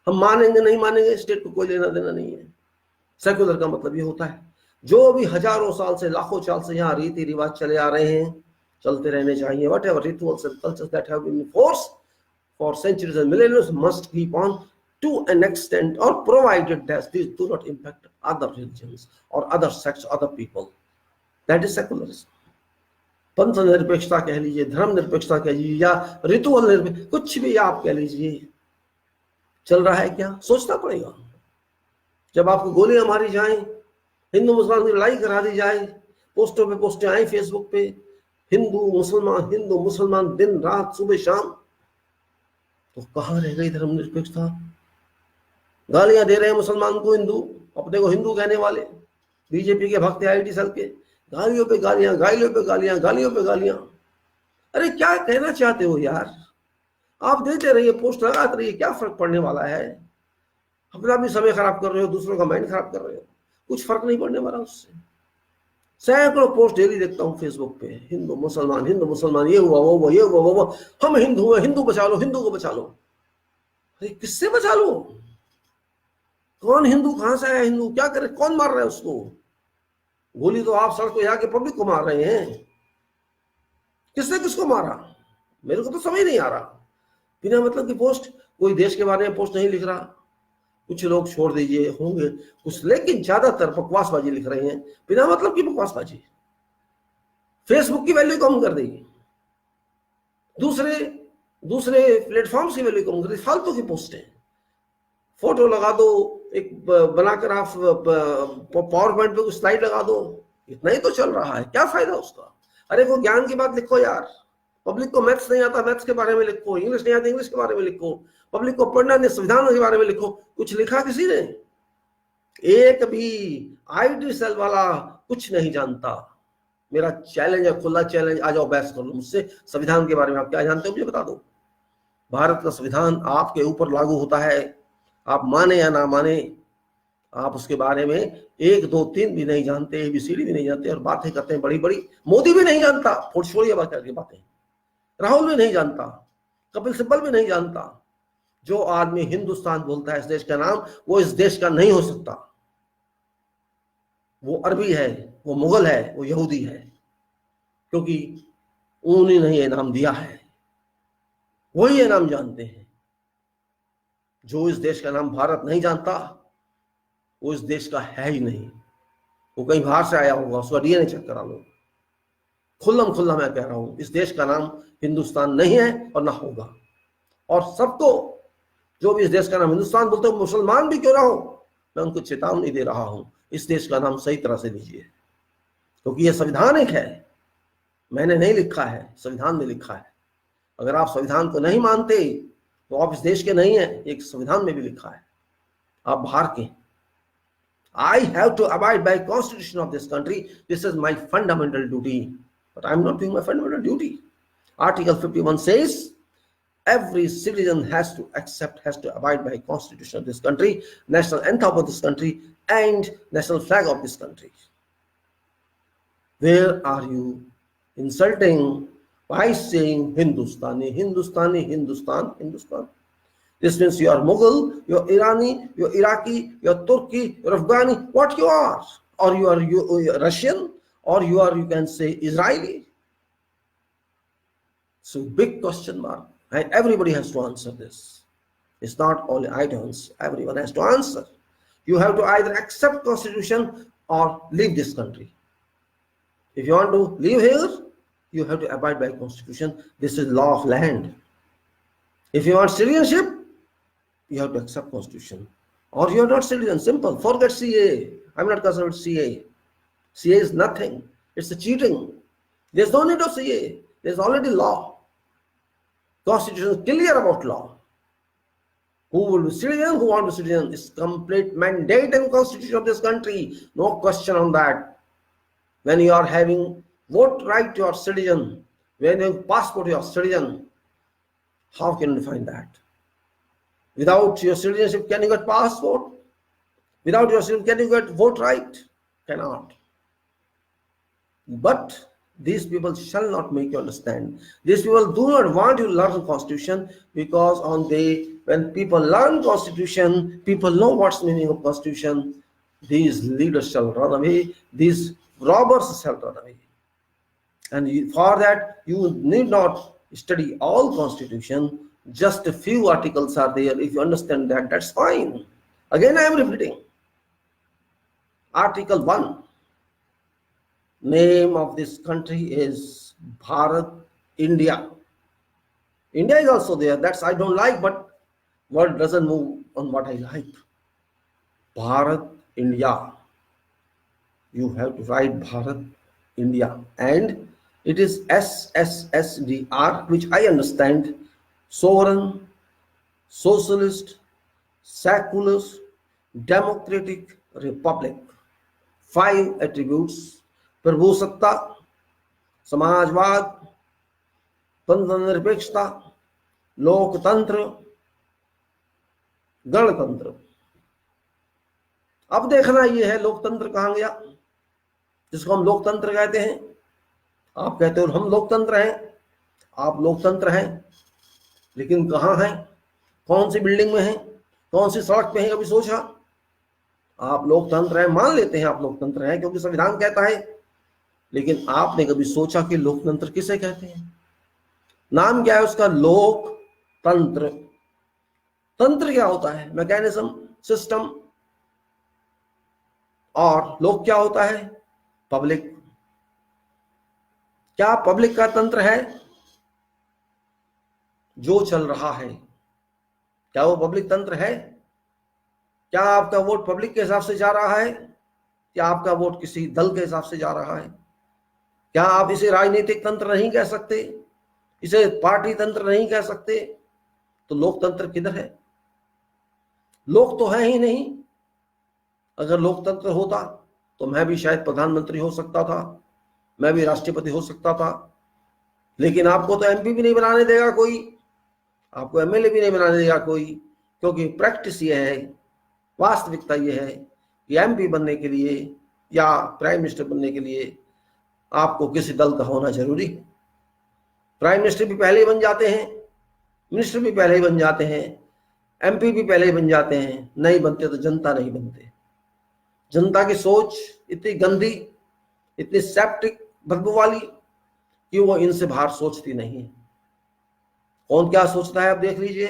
हम मानेंगे नहीं मानेंगे, स्टेट को कोई लेना देना नहीं है. सेक्युलर का मतलब ये होता है, जो भी हजारों साल से, लाखों साल से यहाँ रीति रिवाज चले आ रहे हैं, चलते रहने चाहिए. Whatever rituals and cultures that have been in force for centuries and millennia must keep on to an extent, or provided that these do not impact other religions or other sects, other people. That is secularism. पंथ निरपेक्षता कह लीजिए, धर्म निरपेक्षता कह लीजिए, या ritual निरपेक्ष, कुछ भी आप कह लीजिए. चल रहा है क्या? सोचना पड़ेगा. जब आपको गोलियां मारी जाएं हिंदू मुसलमान की लड़ाई करा दी जाए, पोस्टों पे पोस्टें आई फेसबुक पे, हिंदू मुसलमान दिन रात सुबह शाम, तो कहाँ रह गई धर्मनिरपेक्षता? गालियां दे रहे हैं मुसलमान को हिंदू, अपने को हिंदू कहने वाले बीजेपी के भक्त आईटी सेल के, गालियों पे गालियां, गालियों पे गालियां, गालियों पे गालियां। अरे क्या कहना चाहते हो यार? आप देते रहिए, पोस्ट लगाते रहिए, क्या फर्क पड़ने वाला है? अपना भी समय खराब कर रहे हो, दूसरों का माइंड खराब कर रहे हो, कुछ फर्क नहीं पड़ने वाला उससे। सैकड़ों पोस्ट डेली देखता हूँ फेसबुक पे, हिंदू मुसलमान, ये हुआ वो हुआ, ये हुआ वो, हम हिंदू हैं, हिंदू बचा लो, हिंदू को बचा लो। अरे किससे बचा लो? कौन हिंदू, कहां से आया हिंदू, क्या करे, कौन मार रहा है उसको? गोली तो आप सड़क पे जाके पब्लिक को मार रहे हैं, किसने किसको मारा मेरे को तो समझ नहीं आ रहा। बिना मतलब की पोस्ट, कोई देश के बारे में पोस्ट नहीं लिख रहा, कुछ लोग छोड़ दीजिए होंगे कुछ, लेकिन ज्यादातर बकवासबाजी लिख रहे हैं, बिना मतलब की बकवासबाजी। फेसबुक की वैल्यू कम कर देगी, दूसरे प्लेटफॉर्म्स की वैल्यू कम कर देगी, फालतू की पोस्ट है। फोटो लगा दो, एक बनाकर आप पावर पॉइंट पे कुछ स्लाइड लगा दो, इतना ही तो चल रहा है, क्या फायदा उसका? अरे वो ज्ञान की बात लिखो यार, पब्लिक को मैथ्स नहीं आता, मैथ्स के बारे में लिखो, इंग्लिश नहीं आता, इंग्लिश के बारे में लिखो, पब्लिक को पढ़ना नहीं, संविधान के बारे में लिखो। कुछ लिखा किसी ने? एक भी आईटी सेल वाला कुछ नहीं जानता। मेरा चैलेंज है, खुला चैलेंज, आ जाओ बहस कर लो मुझसे, संविधान के बारे में आप क्या जानते हो मुझे बता दो। भारत का संविधान आपके ऊपर लागू होता है, आप माने या ना माने, आप उसके बारे में 1 2 3 भी नहीं जानते, ABCD भी नहीं जानते, और बातें करते हैं बड़ी बड़ी। मोदी भी नहीं जानता, छोड़िए बात करके बातें, राहुल भी नहीं जानता, कपिल सिब्बल भी नहीं जानता। जो आदमी हिंदुस्तान बोलता है इस देश का नाम, वो इस देश का नहीं हो सकता। वो अरबी है, वो मुगल है, वो यहूदी है, क्योंकि उन्हीं ने ये नाम दिया है, वही ये नाम जानते हैं। जो इस देश का नाम भारत नहीं जानता, वो इस देश का है ही नहीं, वो कहीं बाहर से आया होगा, उसका DNA चेक करा लो। खुल्लम खुल्ला मैं कह रहा हूं, इस देश का नाम हिंदुस्तान नहीं है और ना होगा। और सबको, जो भी इस देश का नाम हिंदुस्तान बोलते हो, मुसलमान भी क्यों ना हो, मैं उनको चेतावनी दे रहा हूं, इस देश का नाम सही तरह से लीजिए, क्योंकि यह संवैधानिक है। मैंने नहीं लिखा है, संविधान ने लिखा है। अगर आप संविधान को नहीं मानते तो आप इस देश के नहीं है, एक संविधान में भी लिखा है, आप बाहर के। I have to abide by constitution of this country. This is my fundamental duty. But I am not doing my fundamental duty. Article 51 says every citizen has to abide by constitution of this country, national anthem of this country, and national flag of this country. Where are you insulting by saying Hindustani, Hindustani, Hindustan, Hindustan? This means you are Mughal, you are Irani, you are Iraqi, you are Turki, you are Afghani, what you are? Or you are Russian, or you are, you can say, Israeli. So big question mark, and everybody has to answer this. It's not only I to answer, everyone has to answer. You have to either accept constitution or leave this country. If you want to live here, you have to abide by constitution. This is law of land. If you want citizenship, you have to accept constitution, or you are not citizen. Simple. Forget CA. I'm not concerned with CA. CA is nothing. It's a cheating. There's no need of CA. There's already law. Constitution is clear about law. Who will be citizen, who want to be citizen, is complete mandate in constitution of this country. No question on that. When you are having vote right, you are citizen. When you have passport, you are citizen. How can you define that? Without your citizenship, can you get passport? Without your citizenship, can you get vote right? Cannot. But these people shall not make you understand. These people do not want you to learn constitution, because when people learn constitution, people know what's meaning of constitution. These leaders shall run away. These robbers shall run away. And for that, you need not study all constitution. Just a few articles are there. If you understand that, that's fine. Again, I am repeating. Article 1. Name of this country is Bharat, India. India is also there. That's I don't like, but word doesn't move on what I like. Bharat, India. you have to write Bharat, India, and it is SSSDR, which I understand, sovereign, socialist, secular, democratic republic. 5 attributes: प्रभुसत्ता, समाजवाद, धर्मनिरपेक्षता, लोकतंत्र, गणतंत्र। अब देखना ये है लोकतंत्र कहां गया, जिसको हम लोकतंत्र कहते हैं। आप कहते हो हम लोकतंत्र हैं, आप लोकतंत्र हैं, लेकिन कहां हैं, कौन सी बिल्डिंग में हैं, कौन सी सड़क पे हैं? कभी सोचा? आप लोकतंत्र हैं, मान लेते हैं आप लोकतंत्र हैं क्योंकि संविधान कहता है, लेकिन आपने कभी सोचा कि लोकतंत्र किसे कहते हैं? नाम क्या है उसका? लोकतंत्र। तंत्र क्या होता है? Mechanism, system. और लोक क्या होता है? पब्लिक। क्या पब्लिक का तंत्र है? जो चल रहा है, क्या वो पब्लिक तंत्र है? क्या आपका वोट पब्लिक के हिसाब से जा रहा है? क्या आपका वोट किसी दल के हिसाब से जा रहा है? क्या आप इसे राजनीतिक तंत्र नहीं कह सकते, इसे पार्टी तंत्र नहीं कह सकते? तो लोकतंत्र किधर है? लोक तो है ही नहीं। अगर लोकतंत्र होता तो मैं भी शायद प्रधानमंत्री हो सकता था, मैं भी राष्ट्रपति हो सकता था, लेकिन आपको तो एमपी भी नहीं बनाने देगा कोई, आपको एमएलए भी नहीं बनाने देगा कोई, क्योंकि प्रैक्टिस ये है, वास्तविकता ये है कि एमपी बनने के लिए या प्राइम मिनिस्टर बनने के लिए आपको किसी दल का होना जरूरी है। प्राइम मिनिस्टर भी पहले ही बन जाते हैं, मिनिस्टर भी पहले ही बन जाते हैं, एमपी भी पहले ही बन जाते हैं। नहीं बनते तो जनता नहीं बनते। जनता की सोच इतनी गंदी, इतनी सेप्टिक, बदबू वाली कि वो इनसे बाहर सोचती नहीं है। कौन क्या सोचता है आप देख लीजिए।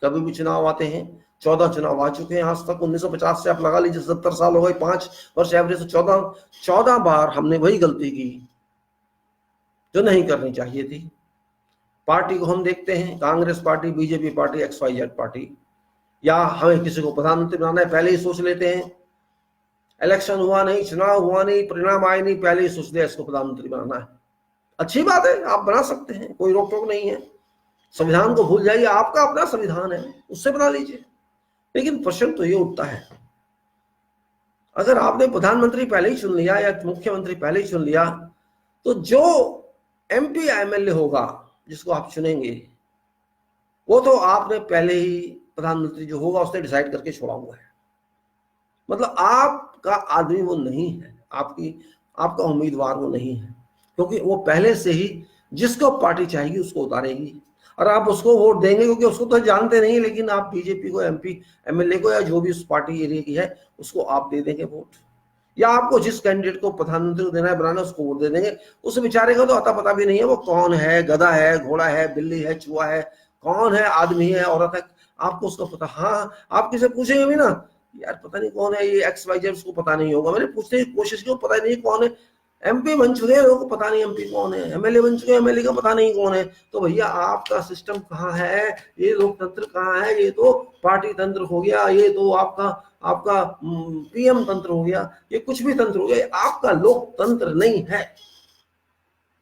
कभी भी चुनाव आते हैं, 14 चुनाव आ चुके हैं आज तक, 1950 से आप लगा लीजिए 70 साल हो गए, 5 वर्ष एवरेज से 14 बार हमने वही गलती की जो नहीं करनी चाहिए थी। पार्टी को हम देखते हैं, Congress party, BJP party, XYZ party, या हमें किसी को प्रधानमंत्री बनाना है पहले ही सोच लेते हैं। इलेक्शन हुआ नहीं, चुनाव हुआ नहीं, परिणाम आए नहीं, पहले ही सोच लिया इसको प्रधानमंत्री बनाना है। अच्छी बात है, आप बना सकते हैं, कोई रोक टोक नहीं है। संविधान को भूल जाइए, आपका अपना संविधान है, उससे बना लीजिए। लेकिन प्रश्न तो ये उठता है, अगर आपने प्रधानमंत्री पहले ही चुन लिया या मुख्यमंत्री पहले ही चुन लिया, तो जो एमपी या एमएलए होगा जिसको आप चुनेंगे, वो तो आपने पहले ही प्रधानमंत्री जो होगा उसने डिसाइड करके छोड़ा हुआ है। मतलब आपका आदमी वो नहीं है, आपका उम्मीदवार वो नहीं है, क्योंकि वो पहले से ही जिसको पार्टी चाहेगी उसको उतारेगी, और आप उसको वोट देंगे क्योंकि उसको तो जानते नहीं, लेकिन आप बीजेपी को, एमपी एमएलए को, या जो भी उस पार्टी एरिया की है उसको आप दे देंगे वोट, या आपको जिस कैंडिडेट को प्रधानमंत्री को देना है, बनाना, उसको वोट दे देंगे। उस बेचारे का तो अता पता भी नहीं है वो कौन है, गधा है, घोड़ा है, बिल्ली है, चूहा है, कौन है, आदमी है, औरत है, आपको उसका पता। हाँ, आप किसे पूछेंगे भी ना, यार पता नहीं कौन है ये XYZ, उसको पता नहीं होगा। मैंने पूछने की कोशिश की, पता नहीं कौन है। एमपी बन चुके हैं लोगों को पता नहीं एमपी कौन है, एमएलए बन चुके हैं, एमएलए का पता नहीं कौन है। तो भैया आपका सिस्टम कहाँ है? ये लोकतंत्र कहाँ है? ये तो पार्टी तंत्र हो गया, ये तो आपका पीएम तंत्र हो गया, ये कुछ भी तंत्र हो गया, आपका लोकतंत्र नहीं है,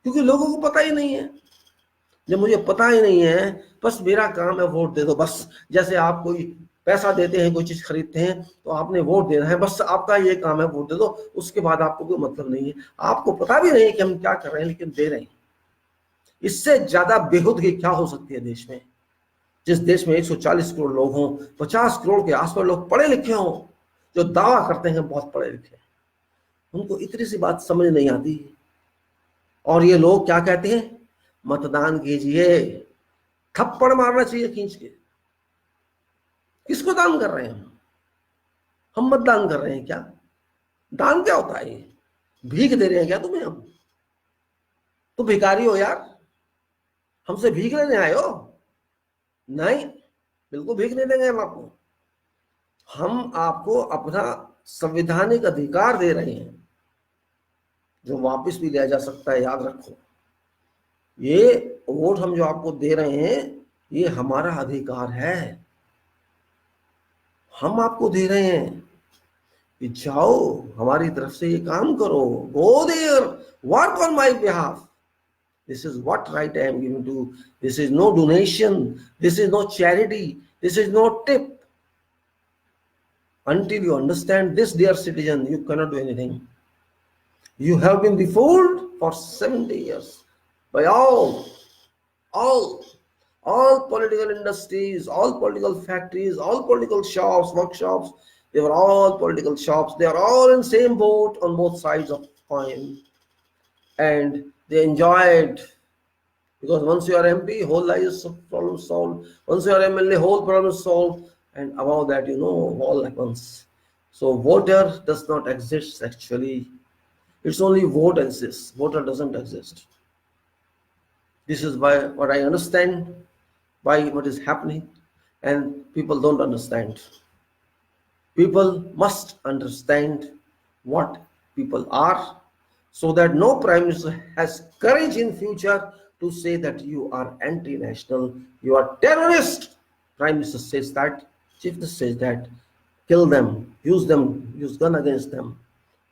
क्योंकि लोगों को पता ही नहीं है। जब मुझे पता ही नहीं है, बस मेरा काम है वोट दे दो, बस। जैसे आप कोई पैसा देते हैं, कोई चीज खरीदते हैं, तो आपने वोट देना है, बस आपका ये काम है, वोट दे दो। उसके बाद आपको कोई मतलब नहीं है, आपको पता भी नहीं कि हम क्या कर रहे हैं, लेकिन दे रहे हैं। इससे ज्यादा बेहूदगी क्या हो सकती है देश में? जिस देश में 140 करोड़ लोग हों, 50 करोड़ के आसपास लोग पढ़े लिखे हों, जो दावा करते हैं बहुत पढ़े लिखे, उनको इतनी सी बात समझ नहीं आती, और ये लोग क्या कहते हैं? मतदान कीजिए। थप्पड़ मारना चाहिए खींच के। किसको दान कर रहे हैं हम मतदान कर रहे हैं क्या? दान क्या होता है? ये भीख दे रहे हैं क्या तुम्हें हम? तो भिखारी हो यार, हमसे भीख लेने आए हो? नहीं, बिल्कुल भीख नहीं देंगे हम आपको। हम आपको अपना संवैधानिक अधिकार दे रहे हैं, जो वापस भी लिया जा सकता है, याद रखो। ये वोट हम जो आपको दे रहे हैं, ये हमारा अधिकार है, हम आपको दे रहे हैं। कि जाओ हमारी तरफ से ये काम करो, go there, work on my behalf, this is what right I am giving to, this is no donation, this is no charity, this is no tip. Until you understand this, dear citizen, you cannot do anything. You have been befooled for 70 years by all political industries, all political factories, all political shops, workshops. They were all political shops. They are all in same boat on both sides of the coin, and they enjoyed. Because once you are MP, whole life is problem solved. Once you are MLA, whole problem is solved. And above that, all happens. So voter does not exist actually. It's only vote exists. Voter doesn't exist. This is why what I understand by what is happening, and people don't understand. People must understand what people are, so that no prime minister has courage in future to say that you are anti-national, you are terrorist. Prime minister says that, chief minister says that, kill them, use gun against them.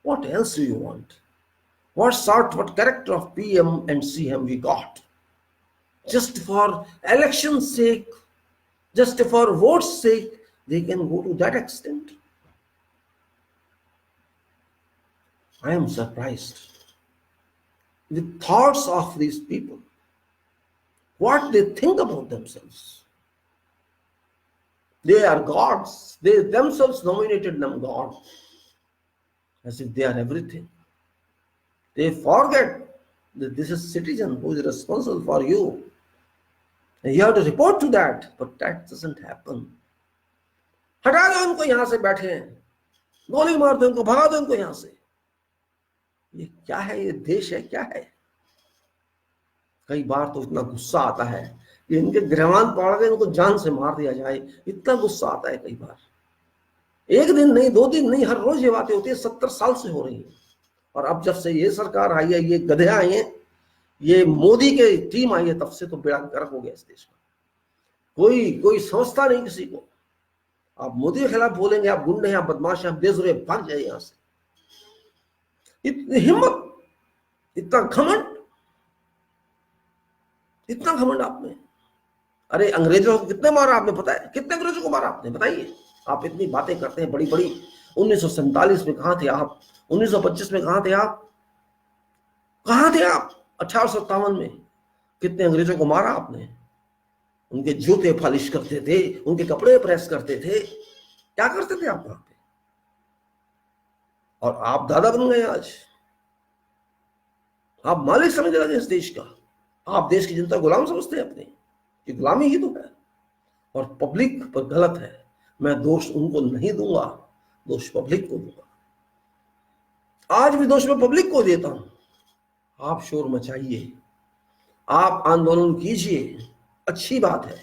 What else do you want? What character of PM and CM we got? Just for election's sake, just for vote's sake, they can go to that extent. I am surprised. The thoughts of these people, what they think about themselves. They are gods. They themselves nominated them God, as if they are everything. They forget that this is citizen who is responsible for you, and you have to report to that. But that doesn't happen. हटा दो उनको, यहां से बैठे हैं, गोली मार दो उनको, भगा दो उनको यहां से। ये क्या है? ये देश है क्या है? कई बार तो इतना गुस्सा आता है कि इनके ग्रहवान पड़ गए, इनको जान से मार दिया जाए, इतना गुस्सा आता है कई बार। एक दिन नहीं, 2 दिन नहीं, हर रोज ये बातें होती है, 70 साल से हो रही है। और अब जब से ये सरकार आई है, ये गधे आए हैं, ये मोदी के टीम आई है, तब से तो बेड़ा गर्क हो गया इस देश में। कोई समझता नहीं किसी को। आप मोदी के खिलाफ बोलेंगे, आप गुंडे हैं, आप बदमाश हैं, आप बेजुरे, भाग जाए यहां से। इतनी हिम्मत, इतना घमंड आप में। अरे अंग्रेजों को कितने मारा आपने पता है? कितने अंग्रेजों को मारा आपने बताइए? आप इतनी बातें करते हैं बड़ी बड़ी। 1947 में कहां थे आप? 1925 में कहां थे आप? 1857 में कितने अंग्रेजों को मारा आपने? उनके जूते पॉलिश करते थे, उनके कपड़े प्रेस करते थे, क्या करते थे आप वहां पे? और आप दादा बन गए आज। आप मालिक समझने लगे इस देश का। आप देश की जनता गुलाम समझते हैं अपने, कि गुलामी ही तो है। और पब्लिक पर गलत है। मैं दोष उनको नहीं दूंगा, दोष पब्लिक को दूंगा। आज भी दोष मैं पब्लिक को देता हूं। आप शोर मचाइए, आप आंदोलन कीजिए, अच्छी बात है।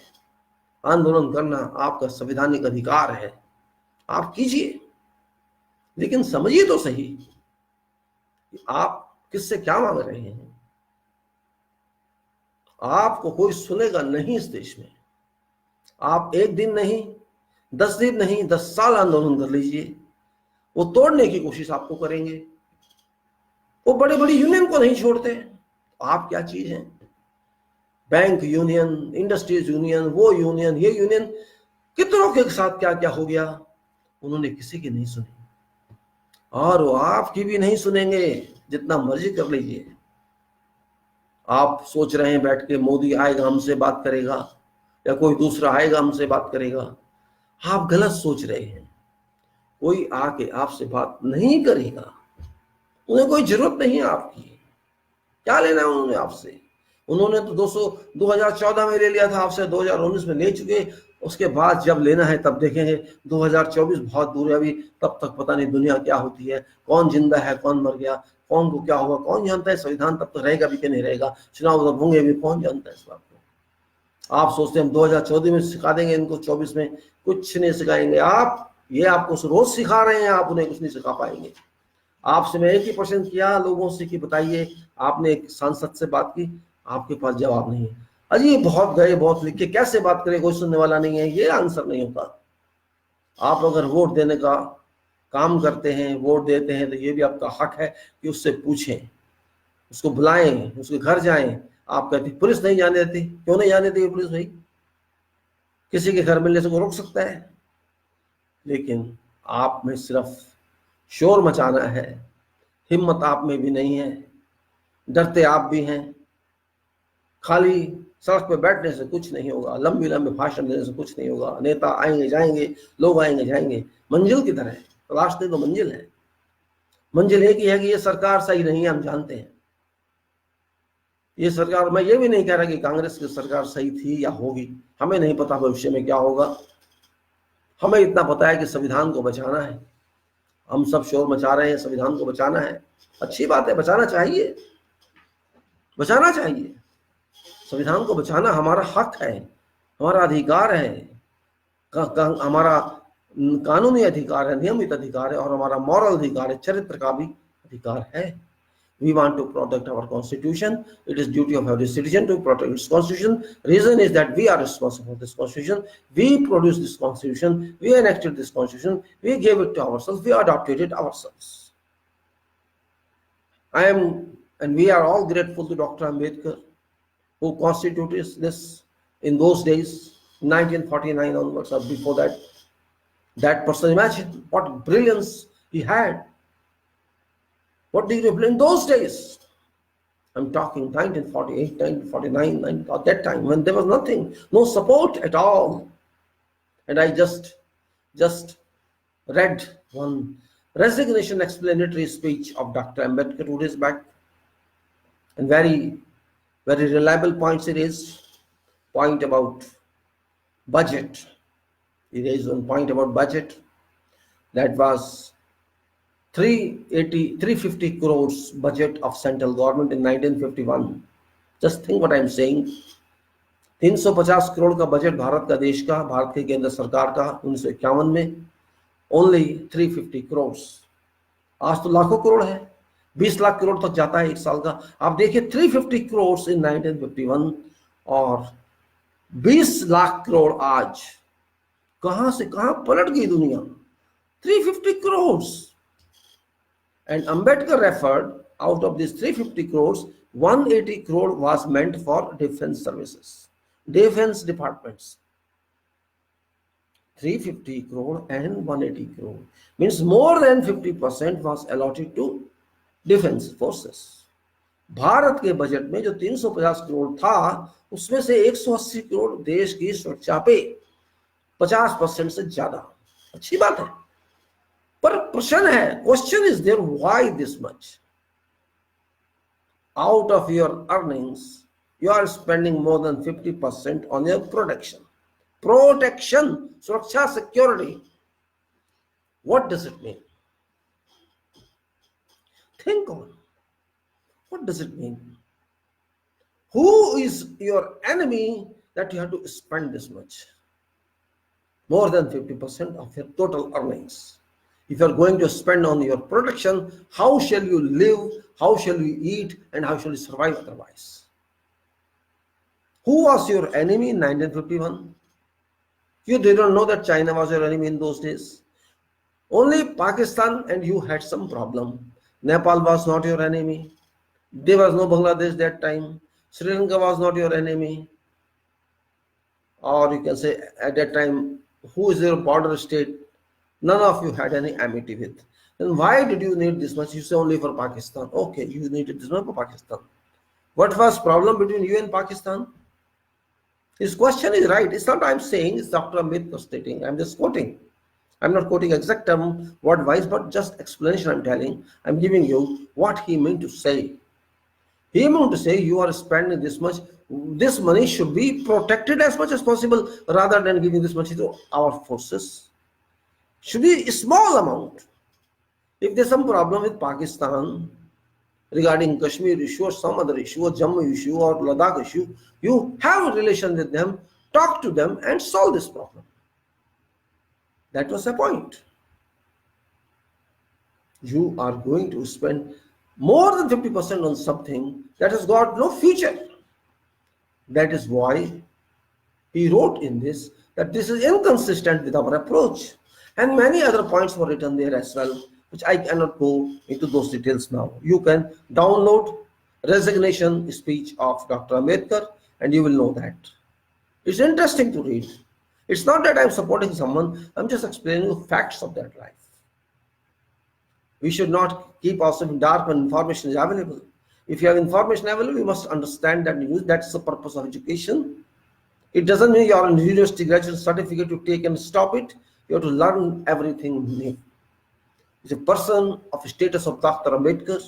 आंदोलन करना आपका संवैधानिक अधिकार है, आप कीजिए। लेकिन समझिए तो सही कि आप किससे क्या मांग रहे हैं। आपको कोई सुनेगा नहीं इस देश में। आप 1 दिन नहीं, 10 दिन नहीं, 10 साल आंदोलन कर लीजिए, वो तोड़ने की कोशिश आपको करेंगे। वो बड़े बड़ी यूनियन को नहीं छोड़ते। आप क्या चीज हैं? बैंक यूनियन, इंडस्ट्रीज यूनियन, वो यूनियन, ये यूनियन, कितनों के साथ क्या क्या हो गया, उन्होंने किसी की नहीं सुनी। और वो आपकी भी नहीं सुनेंगे, जितना मर्जी कर लीजिए। आप सोच रहे हैं बैठ के मोदी आएगा हमसे बात करेगा, या कोई दूसरा आएगा हमसे बात करेगा। आप गलत सोच रहे हैं। कोई आके आपसे बात नहीं करेगा, उन्हें कोई जरूरत नहीं है आपकी। क्या लेना है उन्होंने आपसे? उन्होंने तो 2014 में ले लिया था आपसे, 2019 में ले चुके। उसके बाद जब लेना है तब देखेंगे। 2024 बहुत दूर है अभी, तब तक पता नहीं दुनिया क्या होती है, कौन जिंदा है, कौन मर गया, कौन को क्या होगा, कौन जानता है। संविधान तब तक रहेगा भी कि नहीं रहेगा, चुनाव तब होंगे भी, कौन जानता है इस बात को। आप सोचते हैं हम 2014 में सिखा देंगे इनको, 24 में कुछ नहीं सिखाएंगे। आप ये आपको रोज सिखा रहे हैं, आप उन्हें कुछ नहीं सिखा पाएंगे। आपसे मैं एक ही प्रश्न किया लोगों से कि बताइए, आपने एक सांसद से बात की, आपके पास जवाब नहीं है। अजी बहुत गए, बहुत लिखे, कैसे बात करें, कोई सुनने वाला नहीं है, ये आंसर नहीं होता। आप अगर वोट देने का काम करते हैं, वोट देते हैं, तो ये भी आपका हक है कि उससे पूछें, उसको बुलाएं, उसके घर जाएं। आप कहते पुलिस नहीं जाने देती, क्यों नहीं जाने देती पुलिस भाई? किसी के घर मिलने से वो रोक सकता है? लेकिन आप में सिर्फ शोर मचाना है, हिम्मत आप में भी नहीं है, डरते आप भी हैं। खाली सड़क पे बैठने से कुछ नहीं होगा, लंबी लंबे भाषण देने से कुछ नहीं होगा। नेता आएंगे जाएंगे, लोग आएंगे जाएंगे, मंजिल की तरह तलाशते तो मंजिल है। मंजिल एक ही है कि ये सरकार सही नहीं है, हम जानते हैं। ये सरकार, मैं ये भी नहीं कह रहा कि कांग्रेस की सरकार सही थी या होगी, हमें नहीं पता भविष्य में क्या होगा। हमें इतना पता है कि संविधान को बचाना है। हम सब शोर मचा रहे हैं, संविधान को बचाना है, अच्छी बात है, बचाना चाहिए, बचाना चाहिए। संविधान को बचाना हमारा हक है, हमारा अधिकार है, हमारा कानूनी अधिकार है, नियमित अधिकार है, और हमारा मॉरल अधिकार है, चरित्र का भी अधिकार है। We want to protect our constitution. It is duty of every citizen to protect its constitution. Reason is that we are responsible for this constitution. We produced this constitution. We enacted this constitution. We gave it to ourselves. We adopted it ourselves. And we are all grateful to Dr. Ambedkar, who constituted this in those days, 1949 onwards or before that. That person, imagine what brilliance he had. What did you play in those days? I'm talking 1948, 1949, at that time when there was nothing, no support at all. And I just read one resignation explanatory speech of Dr. Ambedkar 2 days back. And very, very reliable points it is. Point about budget. He raised one point about budget. That was 350 crores budget of central government in 1951. Just think what I am saying. 350 crore का budget Bharat का, देश का, भारत के केंद्र सरकार का 1951 में, only 350 crore. आज तो लाखों करोड़ है, 20 लाख करोड़ तक जाता है एक साल का। आप देखिए 350 करोड़ इन 1951 और 20 लाख करोड़ आज। कहां से कहां पलट गई दुनिया, 350 crore. And Ambedkar referred, out of these 350 crores, 180 crore was meant for defense services, defense departments. 350 crore and 180 crore means more than 50% was allotted to defense forces. Bharat के बजट में जो 350 करोड़ था, उसमें से 180 करोड़ देश की सुरक्षा पे, 50% से ज्यादा। अच्छी बात है, पर प्रश्न है, question is there, why this much? Out of your earnings you are spending more than 50% on your protection, सुरक्षा, security. What does it mean? Think on, what does it mean? Who is your enemy that you have to spend this much, more than 50% of your total earnings? If you are going to spend on your protection, how shall you live, how shall you eat, and how shall you survive otherwise? Who was your enemy in 1951? You didn't know that China was your enemy in those days. Only Pakistan and you had some problem. Nepal was not your enemy. There was no Bangladesh that time. Sri Lanka was not your enemy. Or you can say at that time, who is your border state? None of you had any amity with. Then why did you need this much? You say only for Pakistan. Okay, you needed this much for Pakistan. What was problem between you and Pakistan? His question is right. It's not I'm saying, it's Dr. Ambedkar stating. I'm just quoting. I'm not quoting exact term, word wise, but just explanation I'm telling. I'm giving you what he meant to say. He meant to say you are spending this much. This money should be protected as much as possible rather than giving this much to our forces. Should be a small amount. If there's some problem with Pakistan regarding Kashmir issue or some other issue or Jammu issue or Ladakh issue, you have a relation with them, talk to them and solve this problem. That was the point. You are going to spend more than 50% on something that has got no future. That is why he wrote in this that this is inconsistent with our approach. And many other points were written there as well, which I cannot go into those details now. You can download resignation speech of Dr. Ambedkar and you will know that. It's interesting to read. It's not that I'm supporting someone, I'm just explaining the facts of that life. We should not keep ourselves in dark when information is available. If you have information available, you must understand that news. That's the purpose of education. It doesn't mean you're a university graduate certificate to take and stop it. You have to learn everything new. If a person of status of Dr. Ambedkar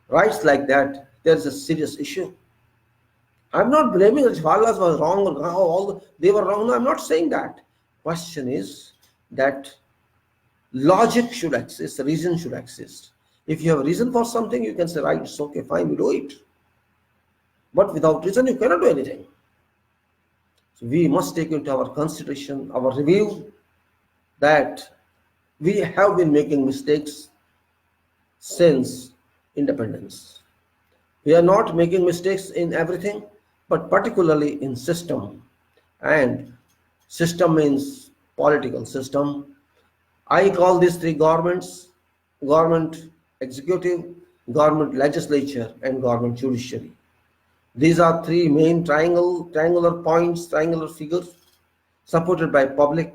writes like that, there is a serious issue. I'm not blaming that Jawaharlal was wrong or they were wrong. No, I'm not saying that. Question is that logic should exist, reason should exist. If you have a reason for something, you can say, right, it's okay, fine, we do it. But without reason, you cannot do anything. So we must take into our consideration, our review, that we have been making mistakes since independence. We are not making mistakes in everything, but particularly in system. And system means political system. I call these three governments: government executive, government legislature, and government judiciary. These are three main triangular points, triangular figures supported by public.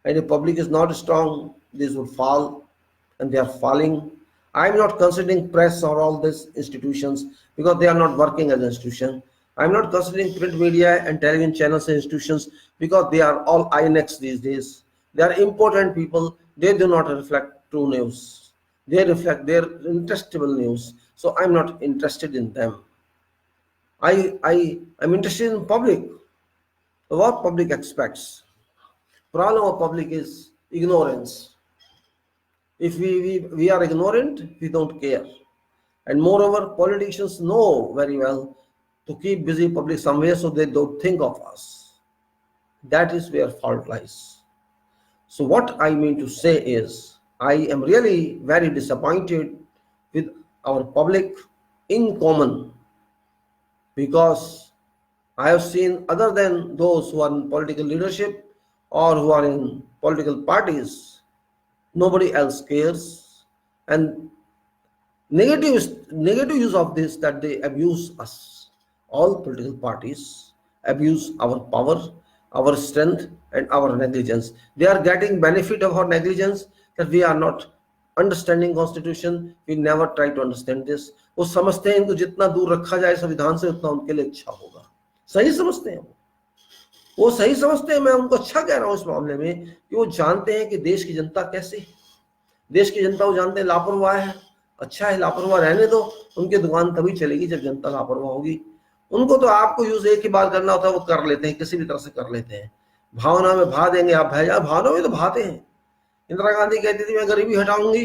And if public is not strong, these will fall, and they are falling. I'm not considering press or all these institutions because they are not working as an institution. I'm not considering print media and television channels as institutions because they are all INX these days. They are important people. They do not reflect true news. They reflect their interestable news. So I'm not interested in them. I'm interested in public. What public expects. Problem of public is ignorance. If we are ignorant, we don't care. And moreover, politicians know very well to keep busy public somewhere so they don't think of us. That is where fault lies. So what I mean to say is, I am really very disappointed with our public in common, because I have seen, other than those who are in political leadership or who are in political parties, nobody else cares. And negative use of this, that they abuse us. All political parties abuse our power, our strength, and our negligence. They are getting benefit of our negligence, that we are not understanding constitution, we never try to understand this. वो समझते हैं इनको जितना दूर रखा जाए संविधान से उतना उनके लिए अच्छा होगा. सही समझते हैं वो सही समझते हैं. मैं उनको अच्छा कह रहा हूं इस मामले में कि वो जानते हैं कि देश की जनता कैसे, देश की जनता वो जानते हैं लापरवाह है. अच्छा है, लापरवाह रहने दो, उनकी दुकान तभी चलेगी जब जनता लापरवाह होगी. उनको तो आपको यूज एक ही बार करना होता है, वो कर लेते हैं, किसी भी तरह से कर लेते हैं. भावना में भा देंगे आप, भैया भावना में तो भाते हैं. इंदिरा गांधी कहती थी मैं गरीबी हटाऊंगी,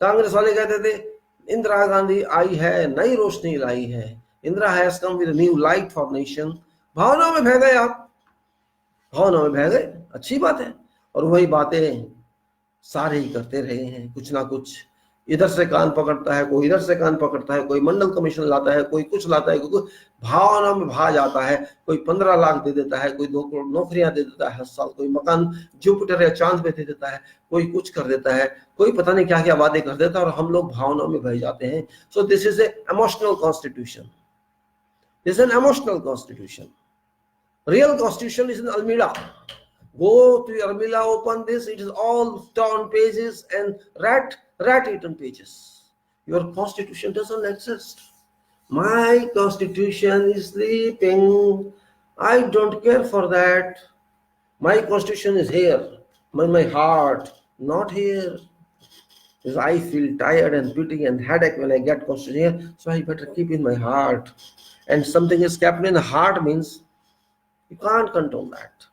कांग्रेस वाले कहते थे इंदिरा गांधी आई है, नई रोशनी लाई है, Indira has come with new light for nation. भावना में बह गए आप, भावना में बह गए, अच्छी बात है. और वही बातें सारे ही करते रहे हैं. कुछ ना कुछ इधर से कान पकड़ता है, कोई इधर से कान पकड़ता है, कोई मंडल कमीशन लाता है, कोई कुछ लाता है, कोई भावना में भा जाता है. कोई 15 लाख दे देता है, कोई 2 करोड़ नौकरियां दे देता है हर साल, कोई मकान जुपिटर या चांद पे दे देता है, कोई कुछ कर देता है, कोई पता नहीं क्या क्या वादे कर देता है, और हम लोग भावना में बह जाते हैं. So this is a emotional constitution. This is an emotional constitution. Real constitution is in अलमीरा. Go to your Mila, open this, it is all torn pages and rat-eaten pages. Your constitution doesn't exist. My constitution is sleeping. I don't care for that. My constitution is here, my heart, not here. Because I feel tired and pity and headache when I get constitution here, so I better keep in my heart. And something is kept in the heart means you can't control that.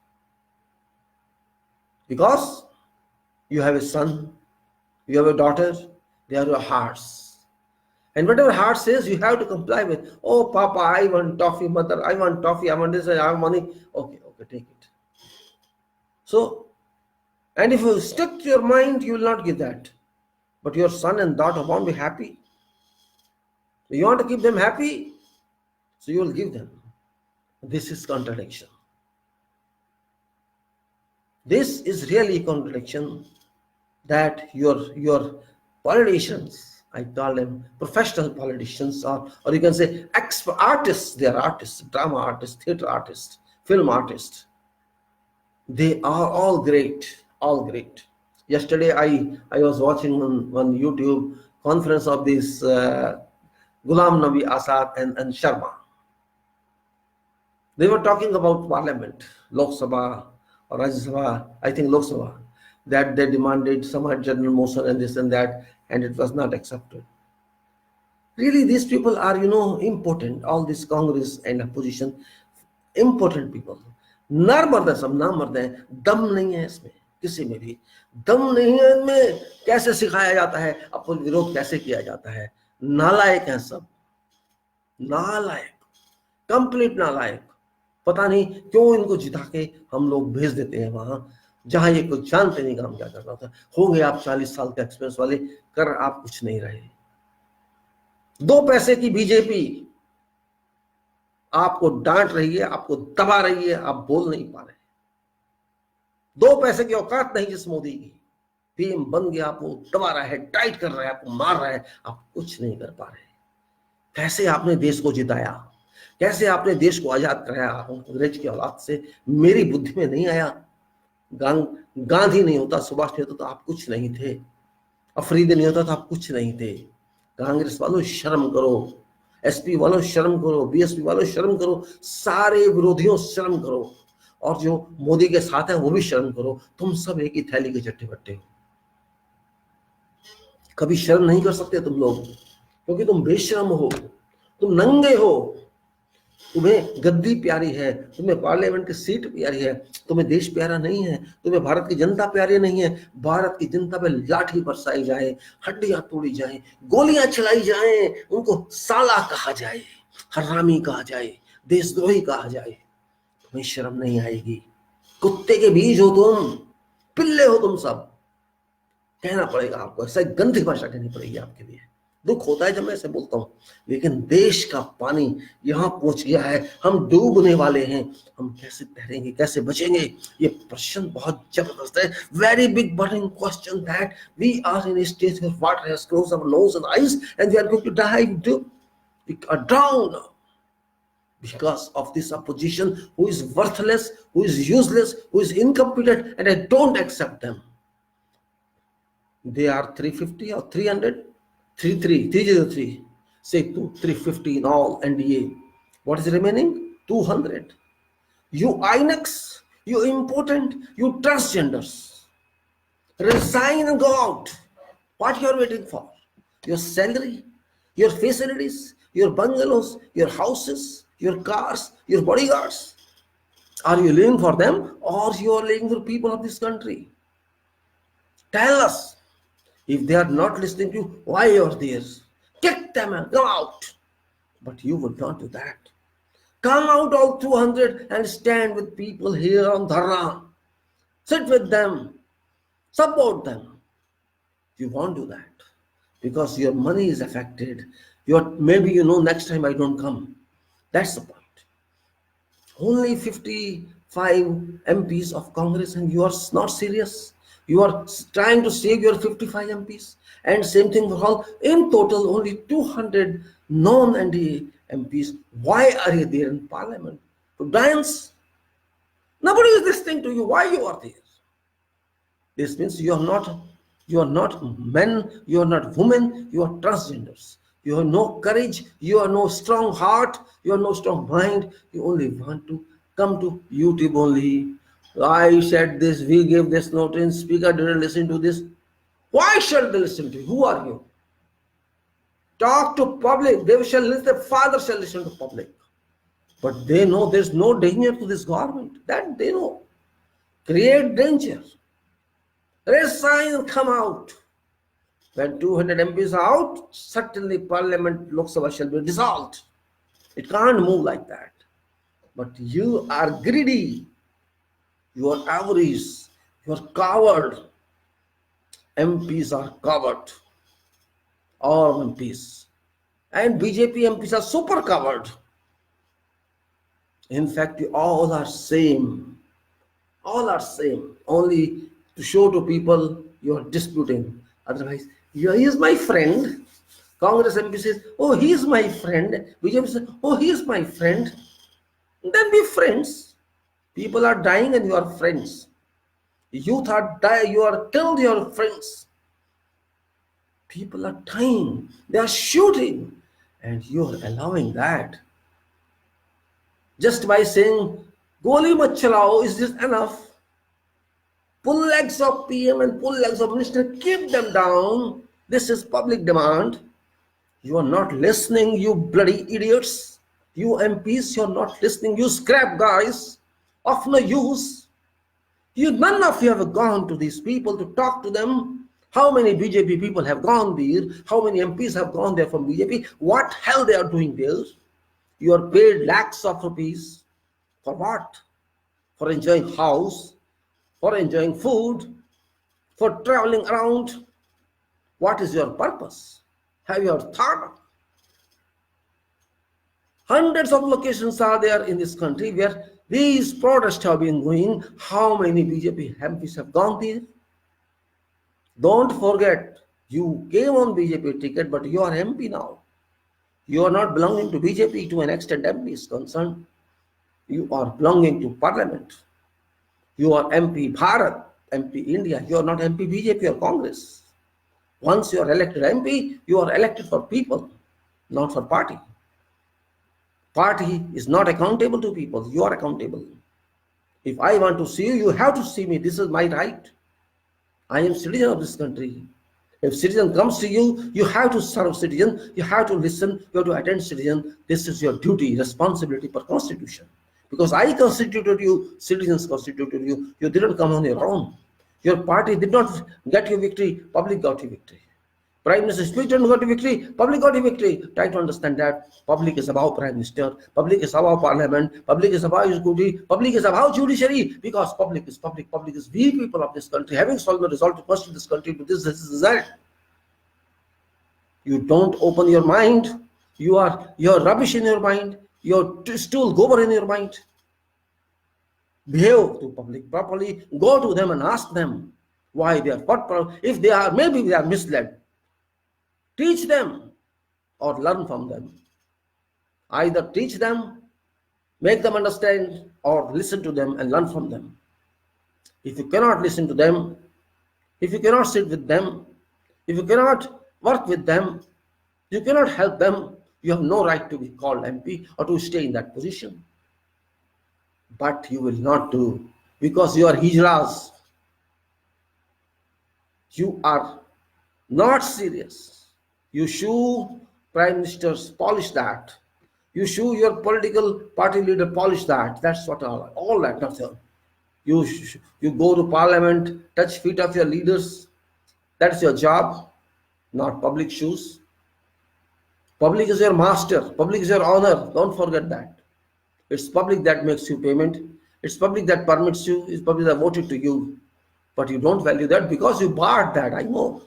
Because you have a son, you have a daughter, they are your hearts. And whatever heart says, you have to comply with. Oh, Papa, I want toffee. Mother, I want toffee. I want this, I have money. Okay, take it. So, and if you stick to your mind, you will not give that. But your son and daughter won't be happy. So you want to keep them happy, so you will give them. This is contradiction. This is really a contradiction that your politicians, I call them professional politicians, or you can say expert artists, they are artists, drama artists, theater artists, film artists. They are all great, all great. Yesterday I was watching on YouTube conference of this Ghulam Nabi Azad and Sharma. They were talking about parliament, Lok Sabha or Rajya Sabha, I think Lok Sabha, that they demanded some general motion and this and that, and it was not accepted. Really, these people are, important. All this Congress and opposition, important people. नर मर्द है, सब ना मर्द है, दम नहीं है इसमें, किसी में भी दम नहीं है इनमें। कैसे सिखाया जाता है, अपन विरोध कैसे किया जाता है। नालायक हैं सब, नालायक, कंप्लीट नालायक। पता नहीं क्यों इनको जिता के हम लोग भेज देते हैं वहां जहां ये कुछ जानते नहीं काम क्या कर रहा था। हो गए आप 40 साल के एक्सपीरियंस वाले, कर आप कुछ नहीं रहे। 2 पैसे की बीजेपी आपको डांट रही है, आपको दबा रही है, आप बोल नहीं पा रहे। 2 पैसे की औकात नहीं जिस मोदी की, पीएम बन गया, आपको दबा रहा है, टाइट कर रहा है, आपको मार रहा है, आप कुछ नहीं कर पा रहे। कैसे आपने देश को जिताया, कैसे आपने देश को आजाद कराया अंग्रेज की औलाद से, मेरी बुद्धि में नहीं आया। गांधी नहीं होता, सुभाष नहीं होता तो आप कुछ नहीं थे, अफरीदी नहीं होता तो आप कुछ नहीं थे। कांग्रेस वालों शर्म करो, एसपी वालों शर्म करो, बीएसपी वालों शर्म करो, सारे विरोधियों शर्म करो, और जो मोदी के साथ है वो भी शर्म करो। तुम सब एक ही थैली के चट्टे बट्टे हो। कभी शर्म नहीं कर सकते तुम लोग, क्योंकि तुम बेशर्म हो, तुम नंगे हो। तुम्हें गद्दी प्यारी है, तुम्हें पार्लियामेंट की सीट प्यारी है, तुम्हें देश प्यारा नहीं है, तुम्हें भारत की जनता प्यारी नहीं है। भारत की जनता पे लाठी बरसाई जाए, हड्डियां तोड़ी जाए, गोलियां चलाई जाए, उनको साला कहा जाए, हरामी कहा जाए, देशद्रोही कहा जाए, तुम्हें शर्म नहीं आएगी। कुत्ते के बीज हो तुम, पिल्ले हो तुम सब। कहना पड़ेगा आपको, ऐसा गंदी भाषा कहनी पड़ेगी आपके लिए। दुख होता है जब मैं ऐसे बोलता हूं, लेकिन देश का पानी यहां पहुंच गया है, हम डूबने वाले हैं। हम कैसे तैरेंगे, कैसे बचेंगे, ये प्रश्न बहुत जबरदस्त है। Very big burning question that we are in a stage where water has closed our nose and eyes and we are going to die. We are drowned because of this opposition who is worthless, who is useless, who is incompetent, and I don't accept them. They are 350 or 300, 303, say 350 in all NDA. What is remaining? 200. You INEX, you impotent, you transgenders, resign and go out. What you are waiting for? Your salary, your facilities, your bungalows, your houses, your cars, your bodyguards. Are you living for them, or you are living for people of this country? Tell us. If they are not listening to you, why you are there? Kick them and come out. But you would not do that. Come out all 200 and stand with people here on Dharna. Sit with them. Support them. You won't do that because your money is affected. Maybe next time I don't come. That's the point. Only 55 MPs of Congress and you are not serious. You are trying to save your 55 MPs, and same thing for all. In total, only 200 non-NDA MPs. Why are you there in Parliament? To dance? Nobody is listening to you. Why you are there? This means you are not men, you are not women, you are transgenders. You have no courage, you have no strong heart, you have no strong mind. You only want to come to YouTube only. I said this, we gave this notice, speaker didn't listen to this. Why shall they listen to you? Who are you? Talk to public. They shall listen, the father shall listen to public. But they know there's no danger to this government. That they know. Create danger. Resign and come out. When 200 MPs are out, certainly Parliament, Lok Sabha shall be dissolved. It can't move like that. But you are greedy. You are avarice. You are coward. MPs are coward. All MPs. And BJP MPs are super coward. In fact, you all are same. All are same, only to show to people you are disputing. Otherwise, he is my friend. Congress MP says, oh, he is my friend. BJP says, oh, he is my friend. Then be friends. People are dying and you are friends. Youth are dying, you are killed your friends. People are dying, they are shooting, and you are allowing that. Just by saying, Goli mat chalao, is this enough? Pull legs of PM and pull legs of minister, keep them down. This is public demand. You are not listening, you bloody idiots. You MPs, you are not listening, you scrap guys of no use. None of you have gone to these people to talk to them. How many BJP people have gone there? How many MPs have gone there from BJP? What hell they are doing there? You are paid lakhs of rupees. For what? For enjoying house, for enjoying food, for traveling around. What is your purpose? Have you thought of? Hundreds of locations are there in this country where these protests have been going. How many BJP MPs have gone there? Don't forget, you came on BJP ticket, but you are MP now. You are not belonging to BJP to an extent MP is concerned. You are belonging to Parliament. You are MP Bharat, MP India. You are not MP BJP or Congress. Once you are elected MP, you are elected for people, not for party. Party is not accountable to people. You are accountable. If I want to see you, you have to see me. This is my right. I am citizen of this country. If citizen comes to you, you have to serve citizen. You have to listen. You have to attend citizen. This is your duty, responsibility per constitution. Because I constituted you, citizens constituted you. You didn't come on your own. Your party did not get you victory. Public got you victory. Prime Minister's speech didn't got you victory. Public got you victory. Try to understand that. Public is above Prime Minister. Public is above Parliament. Public is above executive. Public is above judiciary. Because public is public. Public is we people of this country. Having solved the result to constitute this country to this result. You don't open your mind. You're rubbish in your mind. You're stool gober in your mind. Behave to public properly. Go to them and ask them why they are what problem. If they are, maybe they are misled. Teach them or learn from them. Either teach them, make them understand, or listen to them and learn from them. If you cannot listen to them, if you cannot sit with them, if you cannot work with them, you cannot help them, you have no right to be called MP or to stay in that position. But you will not do, because you are hijras. You are not serious. You should Prime Ministers polish that. You should your political party leader polish that. That's what all that nothing. You go to Parliament, touch feet of your leaders. That's your job, not public shoes. Public is your master. Public is your honor. Don't forget that. It's public that makes you payment. It's public that permits you. It's public that voted to you. But you don't value that because you bought that. I know.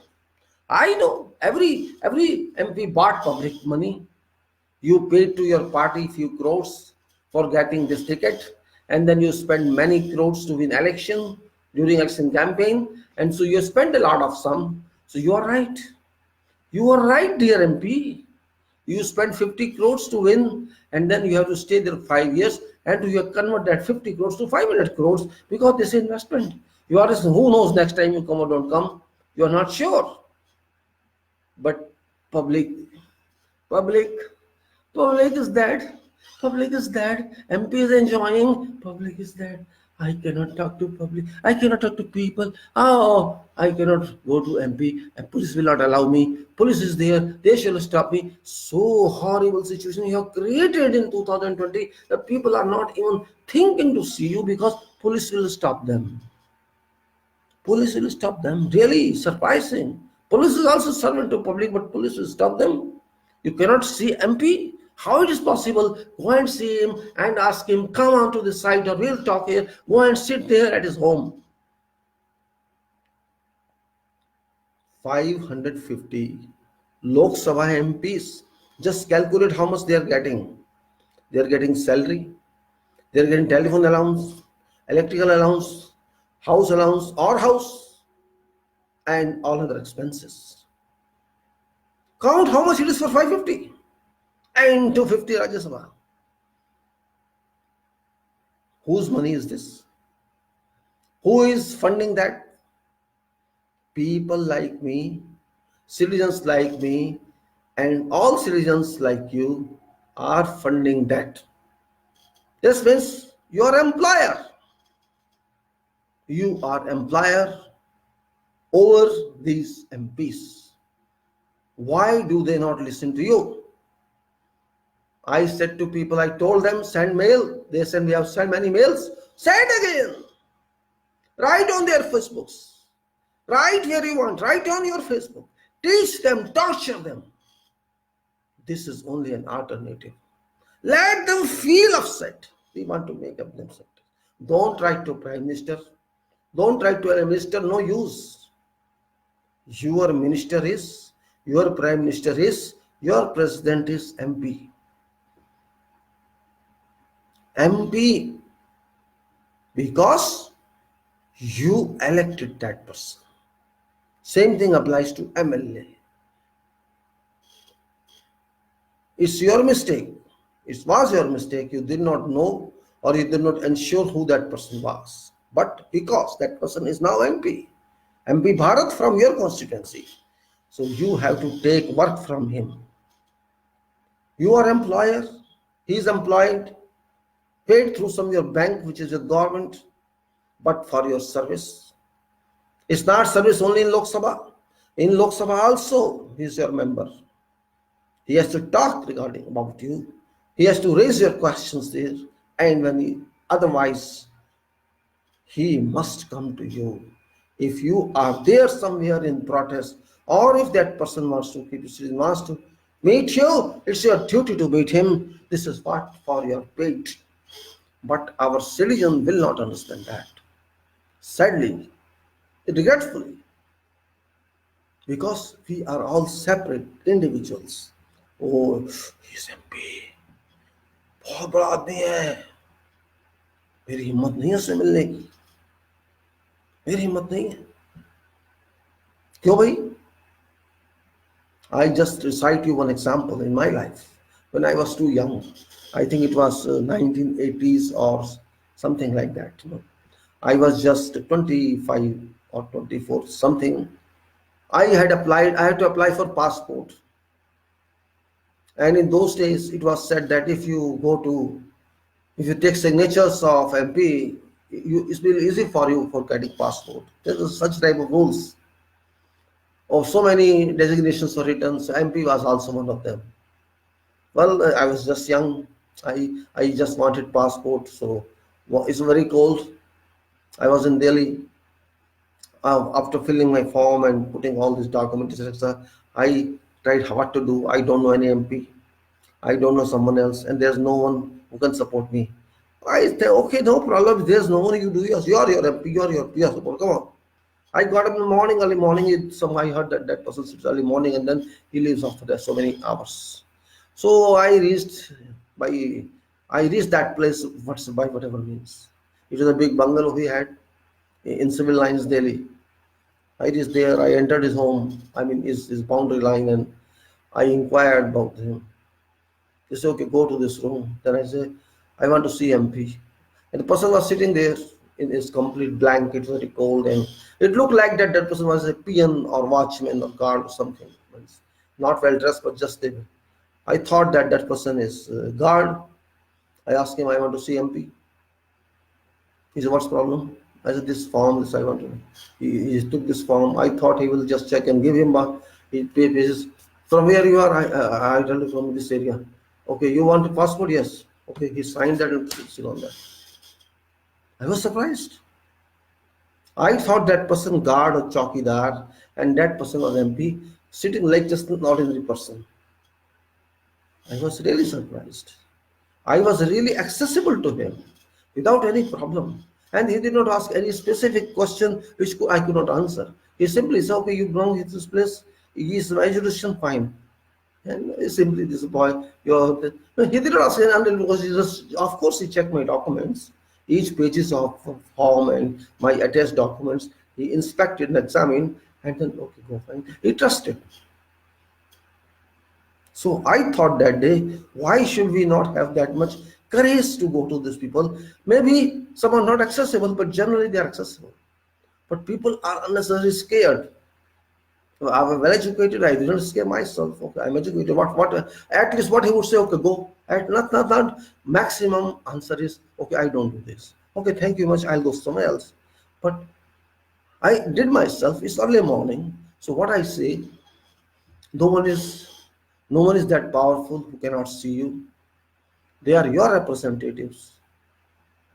Every MP bought public money. You paid to your party few crores for getting this ticket, and then you spend many crores to win election during election campaign, and so you spend a lot of sum. So you are right. You are right, dear MP. You spend 50 crores to win, and then you have to stay there 5 years, and you convert that 50 crores to 500 crores because this investment. You are who knows next time you come or don't come. You are not sure. But public is that. Public is that. MP is enjoying. Public is that. I cannot talk to public. I cannot talk to people. Oh, I cannot go to MP. And police will not allow me. Police is there. They shall stop me. So horrible situation you have created in 2020. The people are not even thinking to see you because police will stop them. Police will stop them. Really surprising. Police is also servant to public, but police will stop them. You cannot see MP. How it is possible? Go and see him and ask him, come on to the site or we'll talk here. Go and sit there at his home. 550 Lok Sabha MPs. Just calculate how much they are getting. They are getting salary. They are getting telephone allowance. electrical allowance, house allowance or house, and all other expenses. Count how much it is for 550 and 250 Rajya Sabha. Whose money is this? Who is funding that? People like me, citizens like me, and all citizens like you are funding that. This means you are employer. You are employer over these MPs. Why do they not listen to you? I said to people, I told them, send mail. They said, we have sent many mails. Send again. Write on their Facebooks. Write where you want. Write on your Facebook. Teach them, torture them. This is only an alternative. Let them feel upset. We want to make them upset. Don't write to Prime Minister. Don't write to a minister. No use. Your minister is, your Prime Minister is, your President is MP. MP because you elected that person. Same thing applies to MLA. It's your mistake. It was your mistake. You did not know or you did not ensure who that person was. But because that person is now MP Bharat from your constituency, so you have to take work from him. You are employer, he is employed, paid through some your bank, which is your government, but for your service. It's not service only in Lok Sabha. In Lok Sabha also, he is your member. He has to talk regarding about you. He has to raise your questions there. And when he, otherwise, he must come to you. If you are there somewhere in protest, or if that person wants to meet you, it's your duty to meet him. This is what for your paid. But our citizen will not understand that. Sadly, regretfully, because we are all separate individuals. Oh, he's MP. बहुत बड़ा आदमी है. मेरी हिम्मत नहीं है उससे मिलने की. मेरी हिम्मत नहीं है. क्यों भाई? I just recite you one example in my life. When I was too young, I think it was 1980s or something like that. I was just 25 or 24, something. I had to apply for passport. And in those days, it was said that if you take signatures of MP, it's been easy for you for getting passport. There was such type of rules. Or so many designations were written, so MP was also one of them. Well, I was just young. I just wanted passport, so it's very cold. I was in Delhi. After filling my form and putting all these documents, etc., I tried what to do. I don't know any MP. I don't know someone else, and there's no one who can support me. I say, okay, no problem. There's no one you do. Yes, you are your MP. You are your support. Come on. I got up in the morning, early morning. I heard that person sits early morning, and then he leaves after so many hours. So I reached that place by whatever means. It was a big bungalow he had in Civil Lines, Delhi. I reached there. I entered his home. I mean his boundary line, and I inquired about him. He said, "Okay, go to this room." Then I said, "I want to see MP." And the person was sitting there in his complete blanket, very cold, and it looked like that person was a peon or watchman or guard or something. Not well dressed, but just there. I thought that person is guard. I asked him, "I want to see MP." He said, "What's the problem?" I said, "This form, I want to." He took this form. I thought he will just check and give him back. He says, "From where you are?" I tell you, "From this area." "Okay, you want a passport?" "Yes." Okay, he signed that and put it on that. I was surprised. I thought that person guard or chowkidar, and that person was MP, sitting like just an ordinary person. I was really surprised. I was really accessible to him without any problem. And he did not ask any specific question which I could not answer. He simply said, "Okay, you belong to this place. He is my jurisdiction, fine." And simply, this boy, he did not ask any because of course, he checked my documents. each pages of form and my attached documents. He inspected and examined, and then okay, go fine. He trusted. So I thought that day, why should we not have that much courage to go to these people? Maybe some are not accessible, but generally they are accessible. But people are unnecessarily scared. So I was well educated. I didn't scare myself. Okay, I'm educated. What? At least what he would say. Okay, go. At not maximum answer is okay. I don't do this. Okay, thank you much. I'll go somewhere else. But I did myself. It's early morning. So what I say, no one is that powerful who cannot see you. They are your representatives.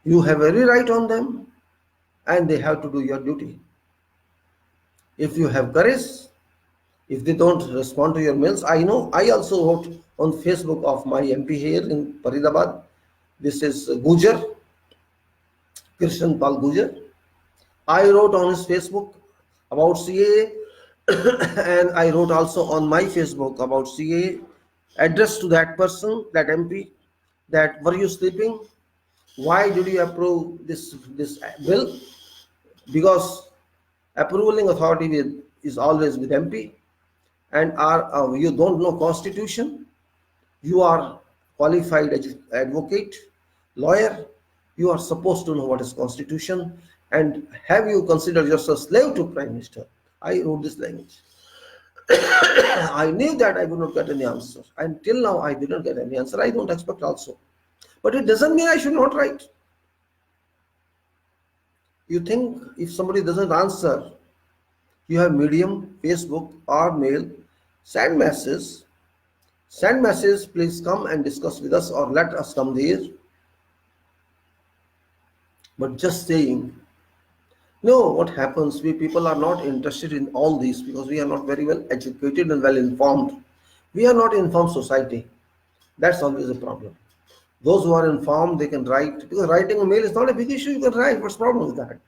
You have every right on them, and they have to do your duty. If you have courage, if they don't respond to your mails, I know I also wrote on Facebook of my MP here in Faridabad. This is Gujar, Krishnan Pal Gujar. I wrote on his Facebook about CAA, and I wrote also on my Facebook about CAA, addressed to that person, that MP, that were you sleeping? Why did you approve this bill? Because approving authority is always with MP, and you don't know Constitution. You are qualified advocate, lawyer. You are supposed to know what is Constitution. And have you considered yourself slave to Prime Minister? I wrote this language. I knew that I would not get any answer. Until now, I didn't get any answer. I don't expect also. But it doesn't mean I should not write. You think if somebody doesn't answer, you have medium, Facebook or mail, send message, please come and discuss with us or let us come there. But just saying, no, what happens, we people are not interested in all these because we are not very well educated and well informed. We are not informed society. That's always a problem. Those who are informed, they can write, because writing a mail is not a big issue. You can write. What's the problem with that?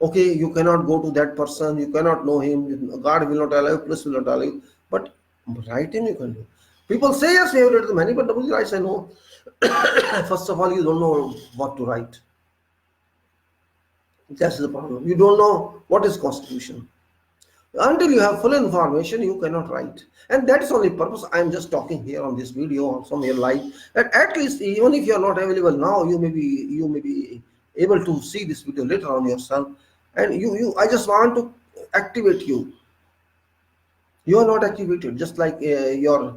Okay, you cannot go to that person, you cannot know him, God will not allow you, police will not allow you, but writing you can do. People say yes, we have read many, but nobody writes. I know. First of all, you don't know what to write. That's the problem. You don't know what is Constitution. Until you have full information, you cannot write. And that is only purpose. I am just talking here on this video or somewhere live. That at least, even if you are not available now, you may be able to see this video later on yourself. And I just want to activate you. You are not activated, just like your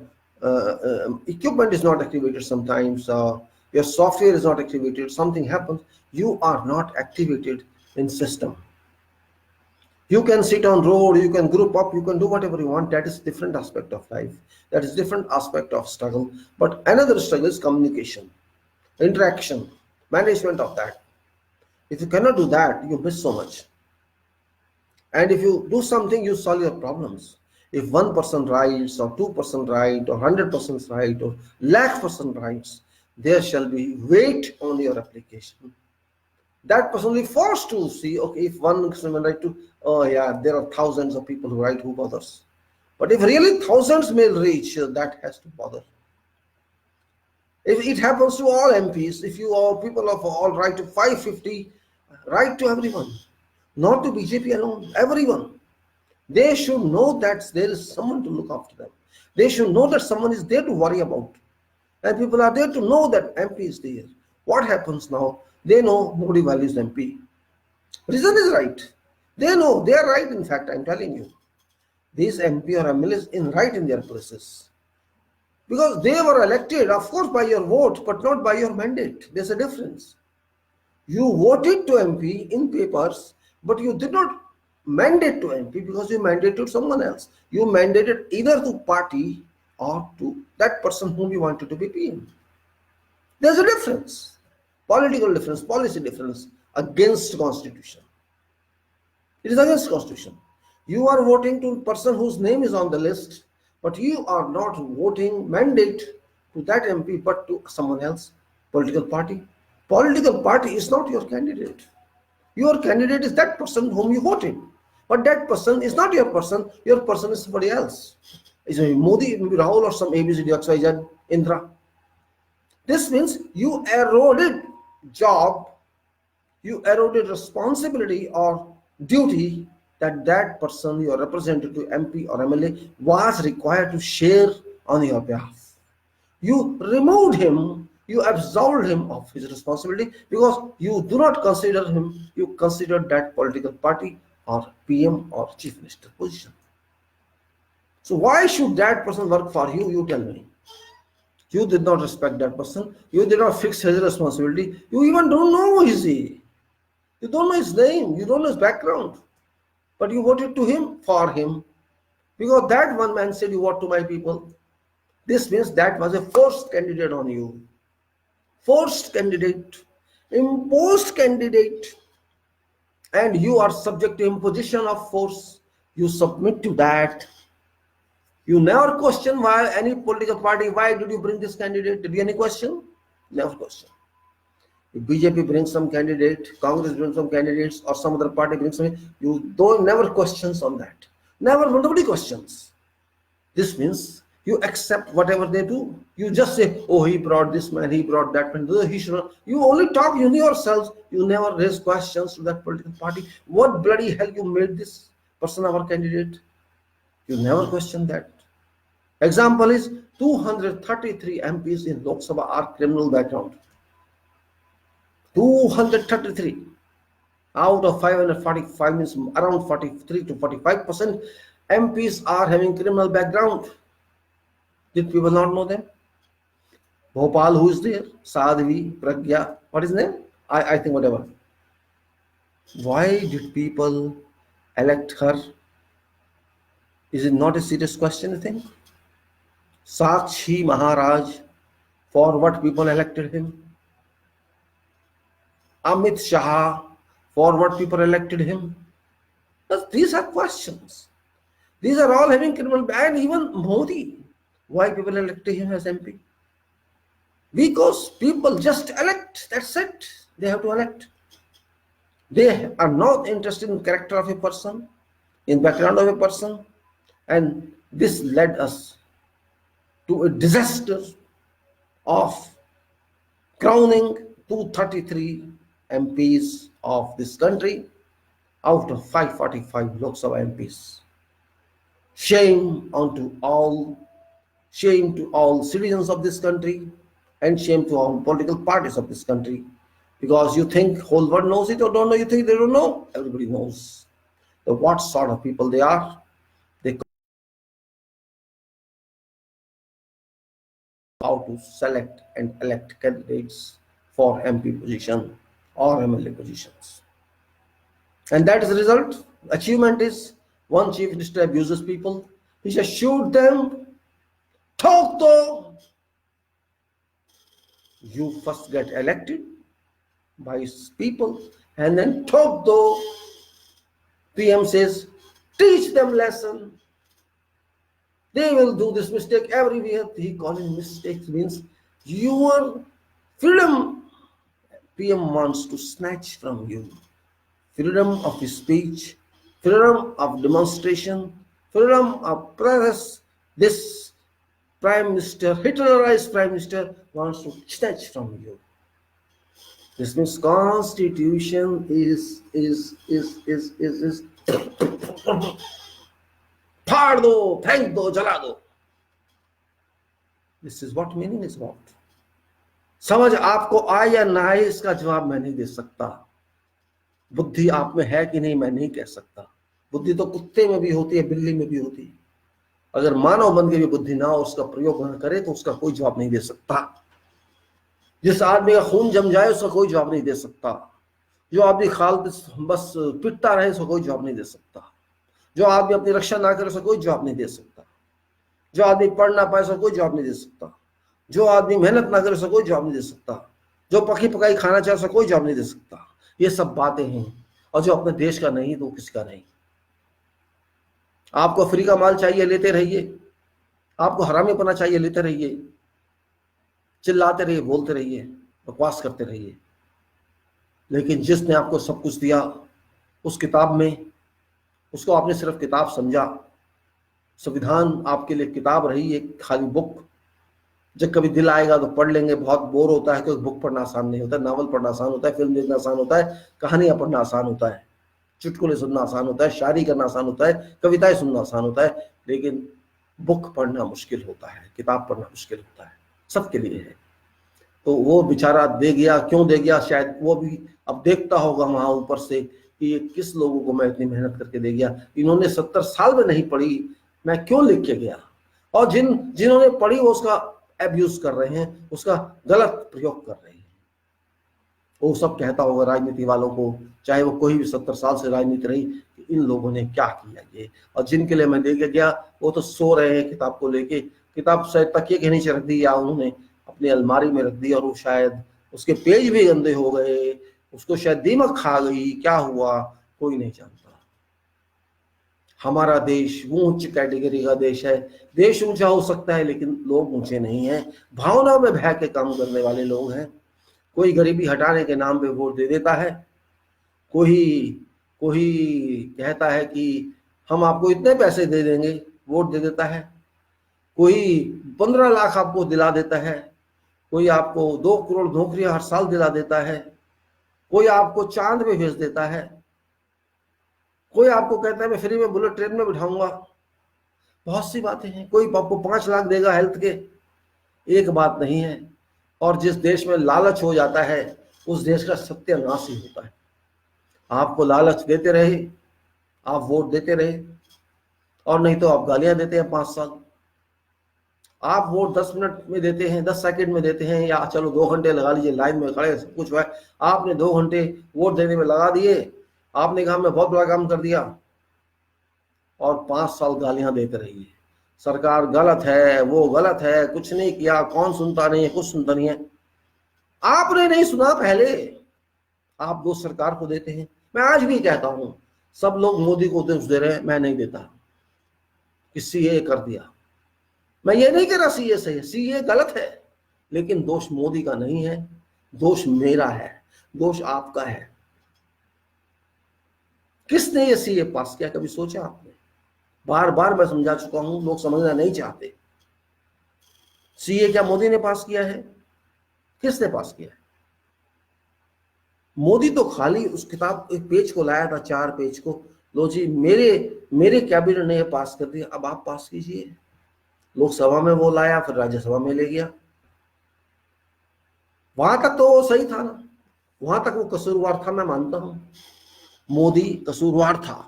equipment is not activated sometimes. Your software is not activated. Something happens. You are not activated in system. You can sit on road, you can group up, you can do whatever you want. That is different aspect of life. That is different aspect of struggle. But another struggle is communication, interaction, management of that. If you cannot do that, you miss so much. And if you do something, you solve your problems. If one person writes, or 2% write, or 100% write, or lakh person writes, there shall be weight on your application. That person will be forced to see, okay, if one person write to, oh yeah, there are thousands of people who write, who bothers? But if really thousands may reach, that has to bother. If it happens to all MPs, if you all people of all write to 550, write to everyone, not to BJP alone, everyone. They should know that there is someone to look after them. They should know that someone is there to worry about. And people are there to know that MP is there. What happens now? They know nobody values MP. Reason is right. They know, they are right, in fact, I'm telling you. These MP or MLAs is right in their places. Because they were elected, of course, by your vote, but not by your mandate. There's a difference. You voted to MP in papers, but you did not mandate to MP because you mandated someone else. You mandated either to party or to that person whom you wanted to be PM. There's a difference. Political difference, policy difference against Constitution. It is against Constitution. You are voting to a person whose name is on the list, but you are not voting mandate to that MP, but to someone else, political party. Political party is not your candidate. Your candidate is that person whom you voted. But that person is not your person is somebody else. It's maybe Modi, maybe Rahul, or some ABCD XYZ Indra. This means you eroded job, you eroded responsibility or duty that that person, your representative, MP or MLA, was required to share on your behalf. You removed him, you absolved him of his responsibility because you do not consider him, you consider that political party or PM or chief minister position. So why should that person work for you? You tell me. You did not respect that person. You did not fix his responsibility. You even don't know who is he. You don't know his name. You don't know his background. But you voted to him for him. Because that one man said, you vote to my people. This means that was a forced candidate on you. Forced candidate. Imposed candidate. And you are subject to imposition of force. You submit to that. You never question why any political party, why did you bring this candidate? Did you any question? Never question. If BJP brings some candidate, Congress brings some candidates, or some other party brings some, you don't never questions on that. Never, nobody questions. This means you accept whatever they do. You just say, oh, he brought this man, he brought that man, he should not. You only talk in yourselves. You never raise questions to that political party. What bloody hell you made this person our candidate? You never question that. Example is 233 MPs in Lok Sabha are criminal background. 233 out of 545 means around 43 to 45% MPs are having criminal background. Did people not know them? Bhopal, who is there? Sadhvi, Pragya, what is his name? I think whatever. Why did people elect her? Is it not a serious question, I think? Sakshi Maharaj, for what people elected him? Amit Shah, for what people elected him? But these are questions. These are all having criminal, and even Modi, why people elected him as MP? Because people just elect, that's it. They have to elect. They are not interested in character of a person, in background of a person, and this led us to a disaster of crowning 233 MPs of this country out of 545 Lok Sabha MPs. Shame to all citizens of this country and shame to all political parties of this country, because you think whole world knows it or don't know. You think they don't know? Everybody knows what sort of people they are. They how to select and elect candidates for MP position or MLA positions. And that is the result. Achievement is one chief minister abuses people. He says, shoot them, talk to. You first get elected by people and then talk to. PM says, teach them lesson. They will do this mistake everywhere. He calling mistakes means your freedom. PM wants to snatch from you freedom of speech, freedom of demonstration, freedom of press. This Prime Minister, Hitlerized Prime Minister, wants to snatch from you. This means Constitution is फाड़ दो, फेंक दो, जला दो. This is what meaning is about. समझ आपको आए या ना आए इसका जवाब मैं नहीं दे सकता. बुद्धि आप में है कि नहीं मैं नहीं कह सकता. बुद्धि तो कुत्ते में भी होती है, बिल्ली में भी होती है. अगर मानव बन के भी बुद्धि ना हो, उसका प्रयोग न करे तो उसका कोई जवाब नहीं दे सकता. जिस आदमी का खून जम जाए उसका कोई जवाब नहीं दे सकता. जो आदमी खाल बस पिटता रहे उसका कोई जवाब नहीं दे सकता. जो आदमी अपनी रक्षा ना करे उसका कोई जवाब नहीं दे सकता. जो आदमी पढ़ ना पाए उसका कोई जवाब नहीं दे सकता. जो आदमी मेहनत ना करे उसका कोई जवाब नहीं दे सकता. जो पकी पकाई खाना चाहे उसका कोई जवाब नहीं दे सकता. ये सब बातें हैं. और जो अपने देश का नहीं तो किसका नहीं. आपको फ्री का माल चाहिए लेते रहिए, आपको हरामीपना चाहिए लेते रहिए, चिल्लाते रहिए, बोलते रहिए, बकवास करते रहिए. लेकिन जिसने आपको सब कुछ दिया उस किताब में, उसको आपने सिर्फ किताब समझा. संविधान आपके लिए किताब रही, एक खाली बुक जब कभी दिल आएगा तो पढ़ लेंगे, बहुत बोर होता है तो बुक पढ़ना आसान नहीं होता, नावल पढ़ना आसान होता है, फिल्म देखना आसान होता है, कहानियां पढ़ना आसान होता है, चुटकुले सुनना आसान होता है, शायरी करना आसान होता है, कविताएं सुनना आसान होता है, लेकिन बुक पढ़ना मुश्किल होता है, किताब पढ़ना मुश्किल होता है, सबके लिए है। तो वो बेचारा दे गया, क्यों दे गया, शायद वो भी अब देखता होगा वहां ऊपर से कि ये किस लोगों को मैं इतनी मेहनत करके दे गया, इन्होंने 70 साल में नहीं पढ़ी, मैं क्यों लिख के गया। और जिन्होंने पढ़ी वो उसका एब्यूज कर रहे हैं, उसका गलत प्रयोग कर रहे हैं। वो सब कहता होगा राजनीति वालों को, चाहे वो कोई भी 70 साल से राजनीति रही, कि इन लोगों ने क्या किया ये, और जिनके लिए मैं लेके गया वो तो सो रहे हैं किताब को लेके, किताब शायद तकिए के नीचे रख दी या उन्होंने अपनी अलमारी में रख दी, और वो शायद उसके पेज भी गंदे हो गए, उसको शायद दीमक खा गई, क्या हुआ कोई नहीं जानता। हमारा देश उच्च कैटेगरी का देश है, देश ऊंचा हो सकता है लेकिन लोग ऊंचे नहीं हैं, भावना में बह के काम करने वाले लोग हैं। कोई गरीबी हटाने के नाम पे वोट दे देता है, कोई कहता है कि हम आपको इतने पैसे दे देंगे, वोट दे देता है, कोई 15 लाख आपको दिला देता है, कोई आपको 2 करोड़ नौकरियां हर साल दिला देता है, कोई आपको चांद पे भेज देता है, कोई आपको कहता है मैं फ्री में बुलेट ट्रेन में बिठाऊंगा, बहुत सी बातें हैं, कोई आपको 5 लाख देगा हेल्थ के, एक बात नहीं है। और जिस देश में लालच हो जाता है उस देश का सत्यानाश ही होता है। आपको लालच देते रहे, आप वोट देते रहे, और नहीं तो आप गालियां देते हैं 5 साल। आप वोट 10 मिनट में देते हैं, 10 सेकंड में देते हैं, या चलो 2 घंटे लगा लीजिए, लाइन में खड़े सब कुछ है, आपने 2 घंटे वोट देने में लगा दिए, आपने कहा मैं बहुत बड़ा काम कर दिया, और 5 साल गालियां देते रहिए, सरकार गलत है, वो गलत है, कुछ नहीं किया, कौन सुनता नहीं है, कुछ सुनता नहीं है। आपने नहीं सुना पहले, आप दोष सरकार को देते हैं। मैं आज भी कहता हूं, सब लोग मोदी को दोष दे रहे हैं, मैं नहीं देता कि सीए कर दिया, मैं ये नहीं कह रहा सीए सही है, सीए गलत है, लेकिन दोष मोदी का नहीं है, दोष मेरा है, दोष आपका है। किसने ये सीए पास किया, कभी सोचा आपने? बार बार मैं समझा चुका हूं, लोग समझना नहीं चाहते। सीए क्या मोदी ने पास किया है? किसने पास किया है? मोदी तो खाली उस किताब एक पेज को लाया था, 4 पेज को, लो जी मेरे कैबिनेट ने पास कर दिया, अब आप पास कीजिए। लोकसभा में वो लाया, फिर राज्यसभा में ले गया, वहां तक तो वो सही था ना, वहां तक वो कसूरवार था, मैं मानता हूं मोदी कसूरवार था,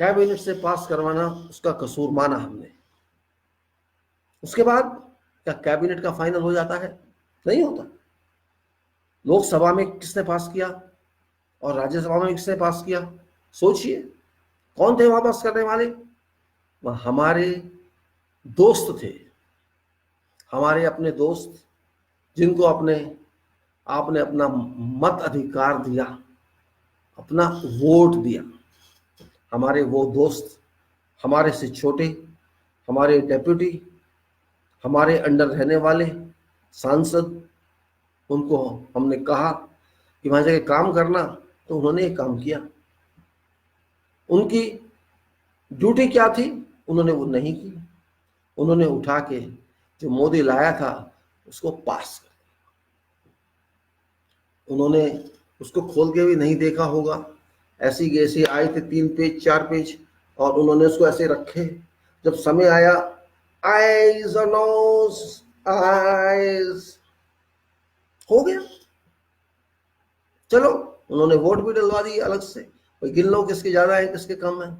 कैबिनेट से पास करवाना उसका कसूर माना हमने। उसके बाद क्या कैबिनेट का फाइनल हो जाता है? नहीं होता। लोकसभा में किसने पास किया और राज्यसभा में किसने पास किया? सोचिए, कौन थे वहां पास करने वाले? वह हमारे दोस्त थे, हमारे अपने दोस्त, जिनको आपने अपना मत अधिकार दिया, अपना वोट दिया। हमारे वो दोस्त, हमारे से छोटे, हमारे डेप्यूटी, हमारे अंडर रहने वाले सांसद, उनको हमने कहा कि वहां जाके काम करना, तो उन्होंने ये काम किया। उनकी ड्यूटी क्या थी? उन्होंने वो नहीं की, उन्होंने उठा के जो मोदी लाया था उसको पास कर दिया। उन्होंने उसको खोल के भी नहीं देखा होगा, ऐसी की ऐसी आए थे 3 पेज 4 पेज, और उन्होंने उसको ऐसे रखे। जब समय आया, आईज और नोज, आईज हो गया, चलो उन्होंने वोट भी डलवा दी अलग से, कोई गिन लो किसके ज्यादा है किसके कम है।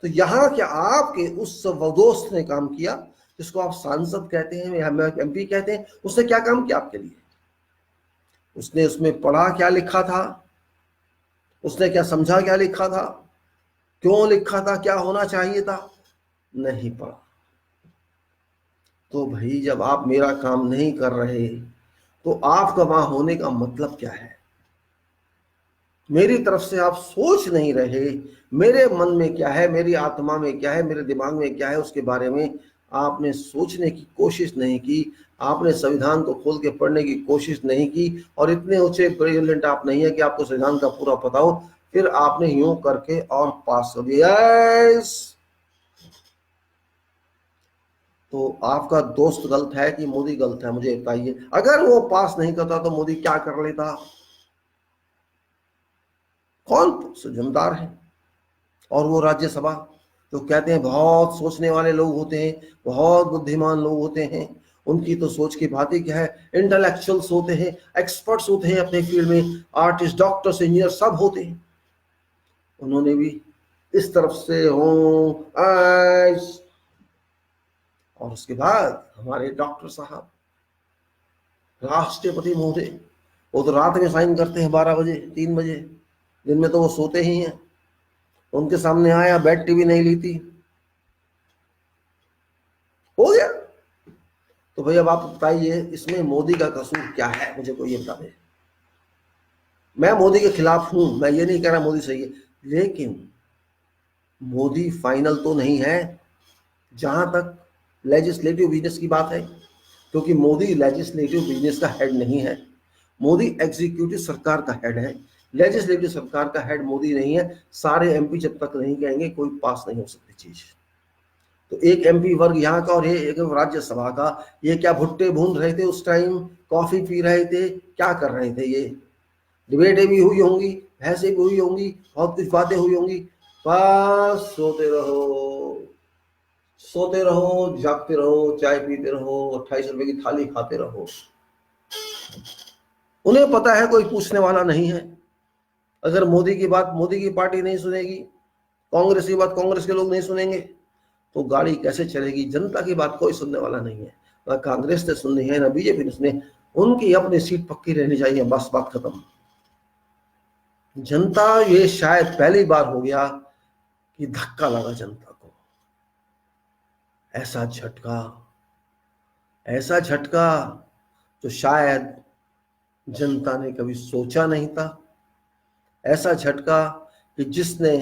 तो यहां क्या आपके उस दोस्त ने काम किया जिसको आप सांसद कहते हैं या एमपी कहते हैं? उसने क्या काम किया आपके लिए? उसने उसमें पढ़ा क्या लिखा था? उसने क्या समझा क्या लिखा था? क्यों लिखा था? क्या होना चाहिए था? नहीं पढ़ा। तो भाई जब आप मेरा काम नहीं कर रहे तो आपका वहां होने का मतलब क्या है? मेरी तरफ से आप सोच नहीं रहे, मेरे मन में क्या है, मेरी आत्मा में क्या है, मेरे दिमाग में क्या है, उसके बारे में आपने सोचने की कोशिश नहीं की, आपने संविधान को खोल के पढ़ने की कोशिश नहीं की, और इतने ऊंचे ब्रिलियंट आप नहीं है कि आपको संविधान का पूरा पता हो, फिर आपने यूं करके और पास कर दिया। तो आपका दोस्त गलत है कि मोदी गलत है, मुझे बताइए। अगर वो पास नहीं करता तो मोदी क्या कर लेता? कौन जिम्मेदार है? और वो राज्यसभा तो कहते हैं बहुत सोचने वाले लोग होते हैं, बहुत बुद्धिमान लोग होते हैं, उनकी तो सोच की बात ही क्या है। इंटेलेक्चुअल्स होते हैं, एक्सपर्ट्स होते हैं अपने फील्ड में, आर्टिस्ट, डॉक्टर्स, इंजीनियर सब होते हैं। उन्होंने भी इस तरफ से हो आइस, और उसके बाद हमारे डॉक्टर साहब, राष्ट्रपति महोदय, वो तो रात में साइन करते हैं 12 बजे 3 बजे, दिन में तो वो सोते ही हैं। उनके सामने आया, बेड टीवी नहीं ली थी, हो गया। तो भाई अब आप बताइए इसमें मोदी का कसूर क्या है, मुझे कोई ये बता दे। मैं मोदी के खिलाफ हूं, मैं ये नहीं कह रहा मोदी सही है, लेकिन मोदी फाइनल तो नहीं है जहां तक लेजिस्लेटिव बिजनेस की बात है, क्योंकि मोदी लेजिस्लेटिव बिजनेस का हेड नहीं है। मोदी एग्जीक्यूटिव सरकार का हेड है, लेजिस्लेटिव सरकार का हेड मोदी नहीं है। सारे एमपी जब तक नहीं कहेंगे कोई पास नहीं हो सकती चीज। तो एक एमपी वर्ग यहाँ का और एक राज्यसभा का, ये क्या भुट्टे भून रहे थे उस टाइम, कॉफी पी रहे थे, क्या कर रहे थे? ये डिबेटें भी हुई होंगी, बहसें भी हुई होंगी, बहुत कुछ बातें हुई होंगी, बस सोते रहो, सोते रहो, जागते रहो, चाय पीते रहो, 28 रुपए की थाली खाते रहो। उन्हें पता है कोई पूछने वाला नहीं है। अगर मोदी की बात मोदी की पार्टी नहीं सुनेगी, कांग्रेस की बात कांग्रेस के लोग नहीं सुनेंगे, तो गाड़ी कैसे चलेगी? जनता की बात कोई सुनने वाला नहीं है, ना कांग्रेस ने सुननी है, ना बीजेपी ने सुननी। उनकी अपनी सीट पक्की रहनी चाहिए, बस बात खत्म। जनता, ये शायद पहली बार हो गया कि धक्का लगा जनता को, ऐसा झटका, ऐसा झटका जो शायद जनता ने कभी सोचा नहीं था। ऐसा झटका कि जिसने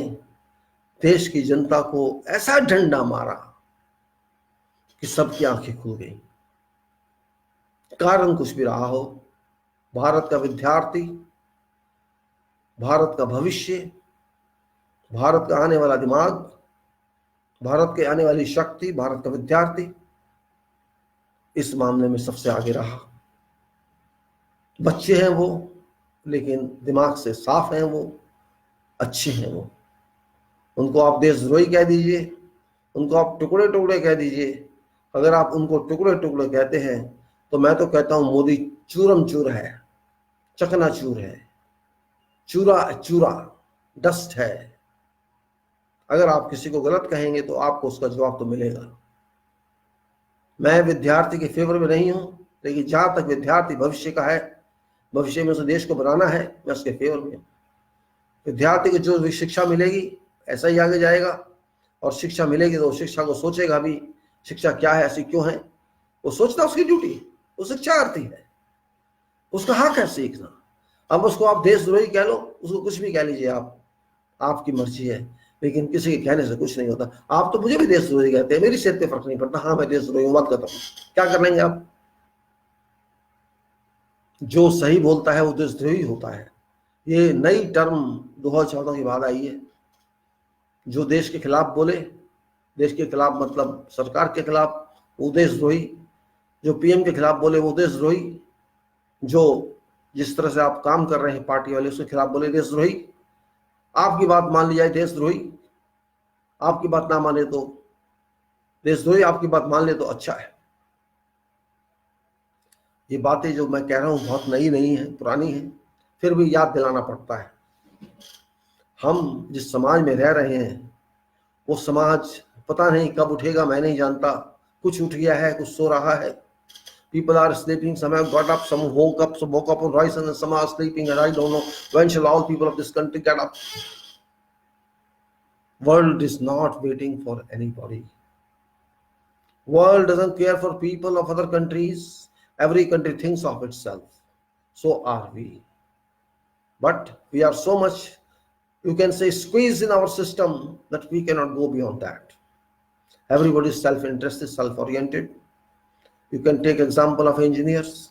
देश की जनता को ऐसा डंडा मारा कि सबकी आंखें खुल गई। कारण कुछ भी रहा हो, भारत का विद्यार्थी, भारत का भविष्य, भारत का आने वाला दिमाग, भारत के आने वाली शक्ति, भारत का विद्यार्थी इस मामले में सबसे आगे रहा। बच्चे हैं वो, लेकिन दिमाग से साफ हैं वो, अच्छे हैं वो। उनको आप देशद्रोही कह दीजिए, उनको आप टुकड़े टुकड़े कह दीजिए। अगर आप उनको टुकड़े टुकड़े कहते हैं तो मैं तो कहता हूं मोदी चूरम चूर है, चकनाचूर है, चूरा चूरा डस्ट है। अगर आप किसी को गलत कहेंगे तो आपको उसका जवाब तो मिलेगा। मैं विद्यार्थी के फेवर में नहीं हूं, लेकिन जहां तक विद्यार्थी भविष्य का है, भविष्य में उसे देश को बनाना है, मैं उसके फेवर में हूं। विद्यार्थी को जो भी शिक्षा मिलेगी ऐसा ही आगे जाएगा, और शिक्षा मिलेगी तो शिक्षा को सोचेगा भी शिक्षा क्या है, ऐसी क्यों है, वो सोचना उसकी ड्यूटी, वो शिक्षार्थी है, उसका हक है सीखना। अब उसको आप देशद्रोही कह लो, उसको कुछ भी कह लीजिए आप, आपकी मर्जी है, लेकिन किसी के कहने से कुछ नहीं होता। आप तो मुझे भी देशद्रोही कहते हैं, मेरी सेहत पे फर्क नहीं पड़ता, हाँ मैं देशद्रोही हूं, बात करता हूं, क्या कर लेंगे आप? जो सही बोलता है वो देशद्रोही होता है। ये नई टर्म 2014 की बाद आई है। जो देश के खिलाफ बोले, देश के खिलाफ मतलब सरकार के खिलाफ, वो देशद्रोही। जो पीएम के खिलाफ बोले वो देशद्रोही। जो जिस तरह से आप काम कर रहे हैं पार्टी वाले उसके खिलाफ बोले देशद्रोही। आपकी बात मान ली जाए देशद्रोही, आपकी बात ना माने तो देशद्रोही, आपकी बात मान ले तो अच्छा है। ये बातें जो मैं कह रहा हूं बहुत नई नहीं है, पुरानी है, फिर भी याद दिलाना पड़ता है। हम जिस समाज में रह रहे हैं वो समाज पता नहीं कब उठेगा, मैं नहीं जानता। कुछ उठ गया है, कुछ सो रहा है। People are sleeping, some have got up, some woke up on rise, and some are sleeping, and I don't know when shall all people of this country get up. World is not waiting for anybody. World doesn't care for people of other countries. Every country thinks of itself. So are we. But we are so much, you can say, squeezed in our system that we cannot go beyond that. Everybody is self-interested, self-oriented. You can take example of engineers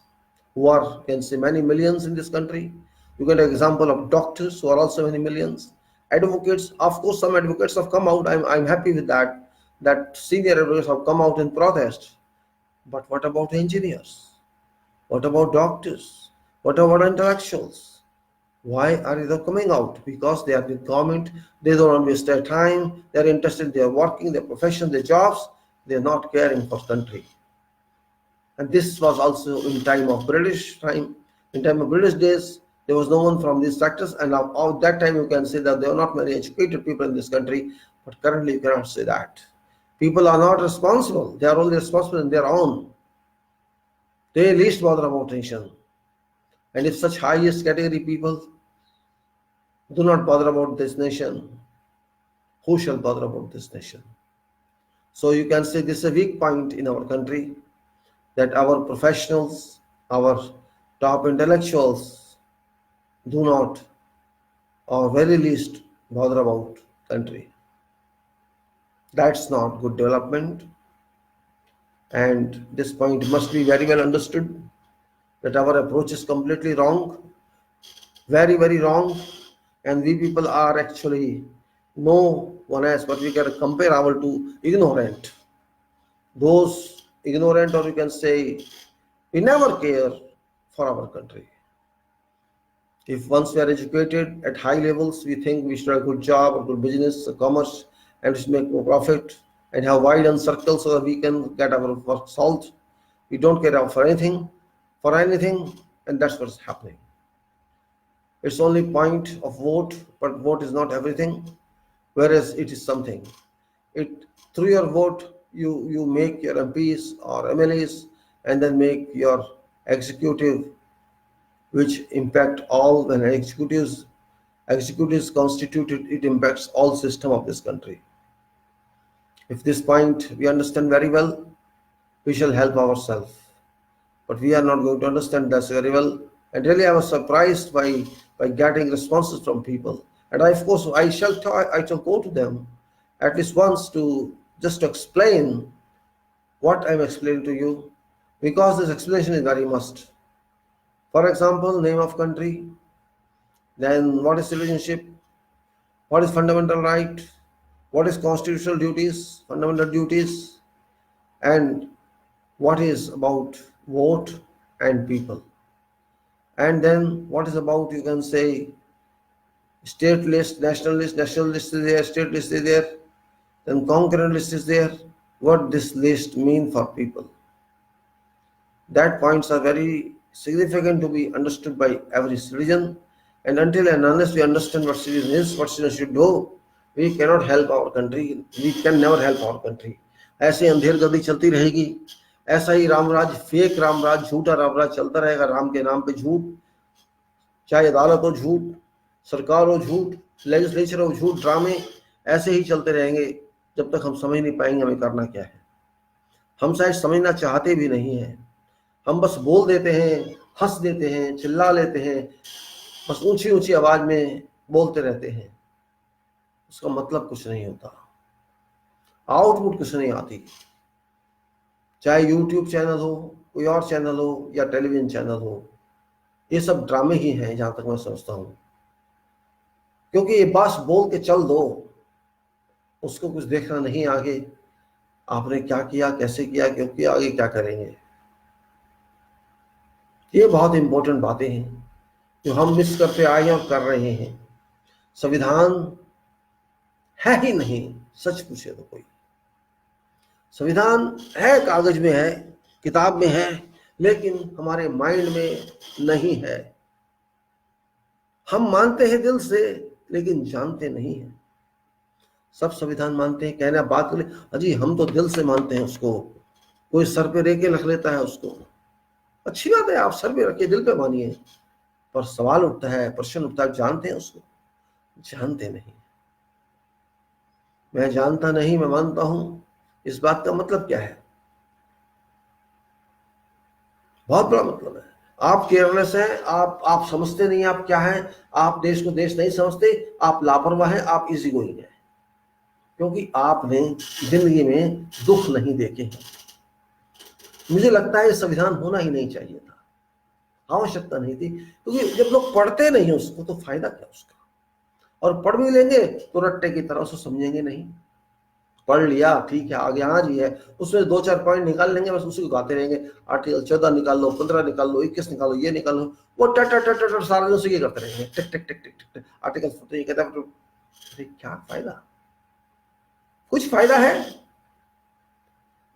who are, can say, many millions in this country. You can take example of doctors who are also many millions. Advocates, of course, some advocates have come out. I'm happy with that. that senior advocates have come out in protest. But what about engineers? What about doctors? What about intellectuals? Why are they coming out? Because they are with government, they don't want to waste their time, they're interested in their working, their profession, their jobs, they're not caring for country. And this was also in time of British time. In time of British days, there was no one from these sectors, and at that time you can say that there are not many educated people in this country, but currently you cannot say that. People are not responsible, they are only responsible in their own. They least bother about nation. And if such highest category people do not bother about this nation, who shall bother about this nation? So you can say this is a weak point in our country, that our professionals, our top intellectuals do not, or very least, bother about country. That's not good development, and this point must be very well understood, that our approach is completely wrong, very, very wrong, and we people are actually no one else, but we can compare our to ignorant. Those ignorant, or you can say, we never care for our country. If once we are educated at high levels, we think we should have a good job, a good business, a commerce, and we should make more profit and have wide circles so that we can get our work solved. We don't care for anything, and that's what's happening. It's only point of vote, but vote is not everything, whereas it is something. Through your vote, you make your MPs or MLAs, and then make your executive, which impact all. When executives constituted, it impacts all system of this country. If this point we understand very well, we shall help ourselves. But we are not going to understand this very well. And really, I was surprised by getting responses from people. And of course, I shall go to them at least once to just explain what I'm explaining to you, because this explanation is very must. For example, name of country, then what is citizenship, what is fundamental right, what is constitutional duties, fundamental duties, and what is about vote and people. And then what is about, you can say, state list, national list is there, state list is there, then concurrent list is there. What this list mean for people? That points are very significant to be understood by every citizen. And until and unless we understand what citizen is, what citizen should do, we cannot help our country. We can never help our country. ऐसे अंधेर गति चलती रहेगी, ऐसा ही Ramraj, fake Ramraj, झूठा रामराज चलता रहेगा, राम के नाम पे झूठ, चाहे अदालत हो झूठ, सरकार हो झूठ, लेजिस्लेचर हो झूठ, ड्रामे ऐसे ही चलते रहेंगे जब तक हम समझ नहीं पाएंगे हमें करना क्या है। हम शायद समझना चाहते भी नहीं हैं, हम बस बोल देते हैं, हंस देते हैं, चिल्ला लेते हैं, बस ऊंची ऊंची आवाज में बोलते रहते हैं, उसका मतलब कुछ नहीं होता, आउटपुट कुछ नहीं आती। चाहे यूट्यूब चैनल हो, कोई और चैनल हो, या टेलीविजन चैनल हो, ये सब ड्रामे ही हैं जहां तक मैं समझता हूं। क्योंकि ये बस बोल के चल दो, उसको कुछ देखना नहीं आगे आपने क्या किया, कैसे किया, क्यों किया, आगे क्या करेंगे। ये बहुत इंपॉर्टेंट बातें हैं जो हम मिस करते आए हैं और कर रहे हैं। संविधान है ही नहीं, सच पूछे तो कोई संविधान है, कागज में है, किताब में है, लेकिन हमारे माइंड में नहीं है। हम मानते हैं दिल से, लेकिन जानते नहीं हैं। सब संविधान मानते हैं, कहना बात करें, अजी हम तो दिल से मानते हैं उसको, कोई सर पे रख के रख लेता है उसको, अच्छी बात है, आप सर पे रखिए, दिल पे मानिए, पर सवाल उठता है, प्रश्न उठता है, जानते हैं उसको? जानते नहीं। मैं जानता नहीं, मैं मानता हूं, इस बात का मतलब क्या है? बहुत बड़ा मतलब है। आप केयरलेस हैं, आप समझते नहीं आप क्या हैं, आप देश को देश नहीं समझते, आप लापरवाह हैं, आप इजी गोइंग हैं, क्योंकि आपने जिंदगी में दुख नहीं देखे हैं। मुझे लगता है संविधान होना ही नहीं चाहिए था, आवश्यकता नहीं थी, क्योंकि जब लोग पढ़ते नहीं उसको तो फायदा क्या उसका, और पढ़ भी लेंगे तो रट्टे की तरह से समझेंगे नहीं। पढ़ लिया, ठीक है, आगे हाँ जी है, उसमें 2-4 पॉइंट निकाल लेंगे, बस उसी को गाते रहेंगे। आर्टिकल 14 निकाल लो, 15 निकाल लो, 21 निकालो, ये निकाल लो, वो टट टट टट टट सारा दिन उसी के करते रहेंगे, टिक टिक टिक टिक टिक। आर्टिकल ये कहता है, क्या फायदा? कुछ फायदा है?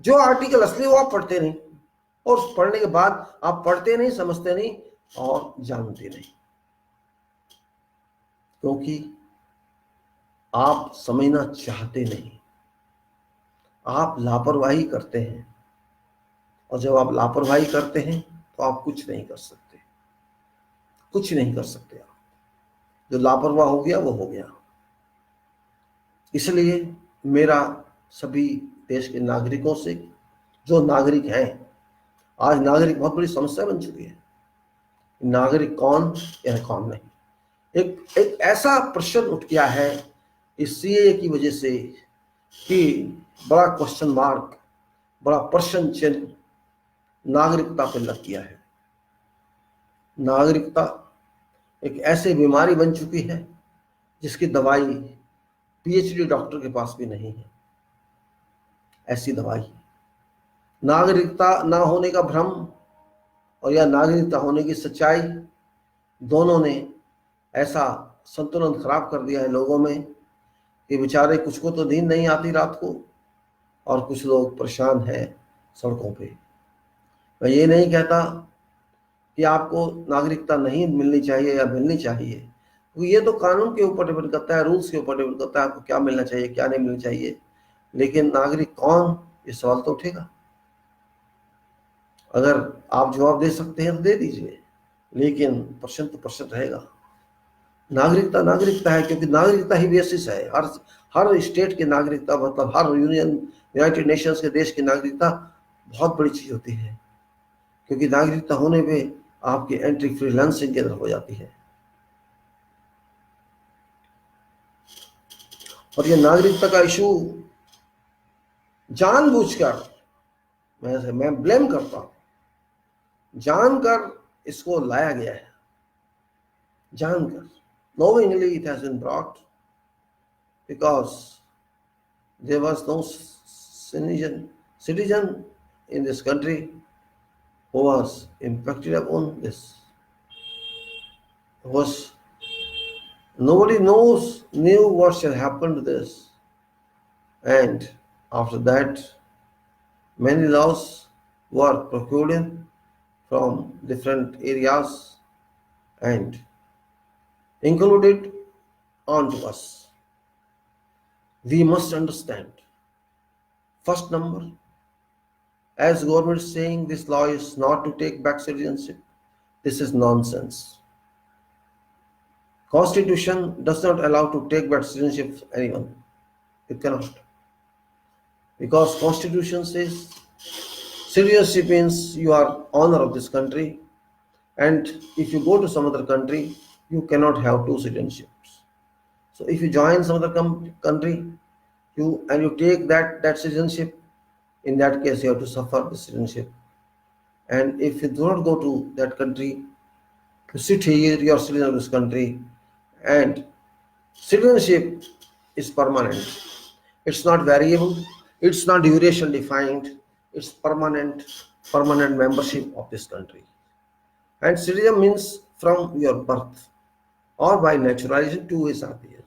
जो आर्टिकल असली वो आप पढ़ते नहीं, और पढ़ने के बाद आप पढ़ते नहीं, समझते नहीं और जानते नहीं, क्योंकि आप समझना चाहते नहीं, आप लापरवाही करते हैं। और जब आप लापरवाही करते हैं तो आप कुछ नहीं कर सकते, कुछ नहीं कर सकते। आप जो लापरवाह हो गया वो हो गया। इसलिए मेरा सभी देश के नागरिकों से, जो नागरिक हैं, आज नागरिक बहुत बड़ी समस्या बन चुकी है, नागरिक कौन या कौन नहीं। एक ऐसा प्रश्न उठ गया है इस सीए की वजह से कि बड़ा क्वेश्चन मार्क, बड़ा प्रश्न चिन्ह नागरिकता पर लग गया है। नागरिकता एक ऐसी बीमारी बन चुकी है जिसकी दवाई पीएचडी डॉक्टर के पास भी नहीं है। ऐसी दवाई, नागरिकता ना होने का भ्रम और या नागरिकता होने की सच्चाई, दोनों ने ऐसा संतुलन खराब कर दिया है लोगों में कि बेचारे कुछ को तो नींद नहीं आती रात को, और कुछ लोग परेशान हैं सड़कों पे। मैं ये नहीं कहता कि आपको नागरिकता नहीं मिलनी चाहिए या मिलनी चाहिए, क्योंकि ये तो कानून के ऊपर डिपेंड करता है, रूल्स के ऊपर डिपेंड करता है आपको क्या मिलना चाहिए क्या नहीं मिलना चाहिए। लेकिन नागरिक कौन, ये सवाल तो उठेगा। अगर आप जवाब दे सकते हैं तो दे दीजिए, लेकिन प्रश्न तो प्रश्न रहेगा। नागरिकता नागरिकता है, क्योंकि नागरिकता ही बेसिस है। हर स्टेट की नागरिकता, मतलब हर यूनाइटेड नेशंस के देश की नागरिकता बहुत बड़ी चीज होती है, क्योंकि नागरिकता होने पे आपकी एंट्री फ्रीलांसिंग के अंदर हो जाती है। और ये नागरिकता का इशू जानबूझकर, मैं ब्लेम करता हूं, जानकर इसको लाया गया है, जानकर। Knowingly it has been brought because there was no citizen in this country who was impacted upon this. Nobody knew what shall happen to this. And after that, many laws were procured from different areas and included onto us. We must understand. First number, as government is saying this law is not to take back citizenship, this is nonsense. Constitution does not allow to take back citizenship of anyone. It cannot. Because Constitution says citizenship means you are owner of this country, and if you go to some other country, you cannot have two citizenships. So if you join some other country, you take that citizenship, in that case you have to suffer the citizenship. And if you do not go to that country, you sit here, you are citizen of this country, and citizenship is permanent. It's not variable, it's not duration defined, it's permanent membership of this country. And citizen means from your birth or by naturalization, 2 years are there.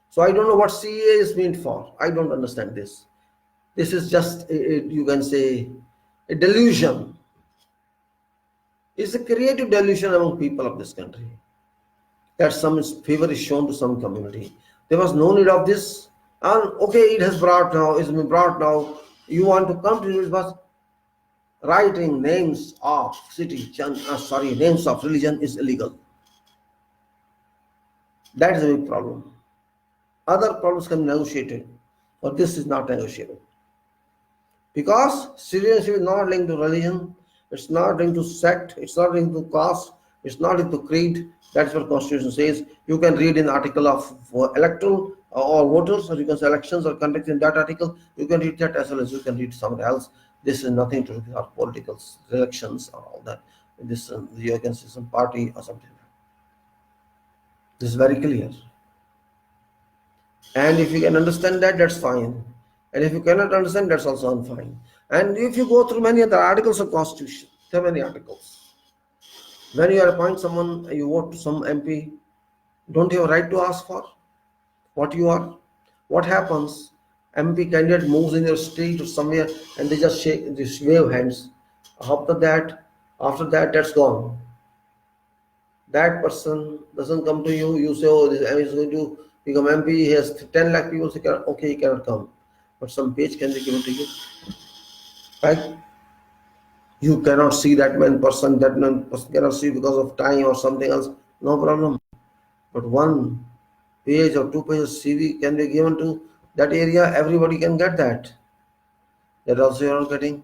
So I don't know what CA is meant for. I don't understand this. This is just you can say a delusion. It's a creative delusion among people of this country that some favor is shown to some community. There was no need of this, and okay, it has brought now, it's been brought now. You want to come to it, but writing names of names of religion is illegal. That is a big problem. Other problems can be negotiated, but this is not negotiable. Because citizenship is not linked to religion, it's not linked to sect, it's not linked to caste, it's not linked to creed. That's what Constitution says. You can read in the article of electoral or voters, or you can say elections or conduct in that article. You can read that as well as you can read somewhere else. This is nothing to do with our political elections or all that. This you can see some party or something. This is very clear. And if you can understand that, that's fine. And if you cannot understand, that's also fine. And if you go through many other articles of Constitution, there are many articles. When you appoint someone, you vote to some MP, don't you have a right to ask for what you are? What happens? MP candidate moves in your street or somewhere and they just shake, just wave hands. After that, that's gone. That person doesn't come to you. You say, oh, this MP is going to become MP. He has 10 lakh people. Say, okay, he cannot come. But some page can be given to you. Right? You cannot see that one person, that one person cannot see because of time or something else. No problem. But one page or 2 pages CV can be given to that area. Everybody can get that. That also you are not getting.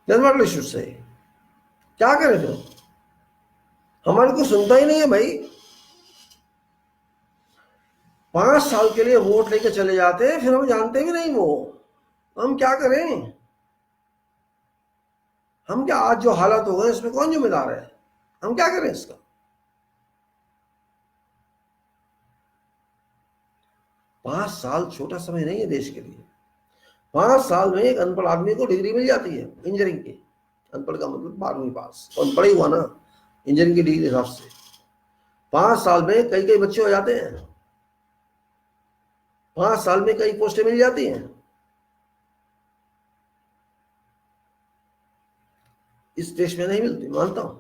Then what we should say? क्या करें फिर? हमारी को सुनता ही नहीं है भाई. 5 साल के लिए वोट लेके चले जाते हैं, फिर हम जानते भी नहीं वो. हम क्या करें? हम क्या आज जो हालात हो गए इसमें कौन जिम्मेदार है? हम क्या करें इसका? 5 साल छोटा समय नहीं है देश के लिए. 5 साल में एक अनपढ़ आदमी को डिग्री मिल जाती है इंजीनियरिंग की. अनपढ़ का मतलब 12वीं पास. अनपढ़ ही हुआ ना इंजीनियरिंग की डिग्री हिसाब से. 5 साल में कई कई बच्चे हो जाते हैं. 5 साल में कई पोस्टें मिल जाती हैं. इस देश में नहीं मिलती, मानता हूं,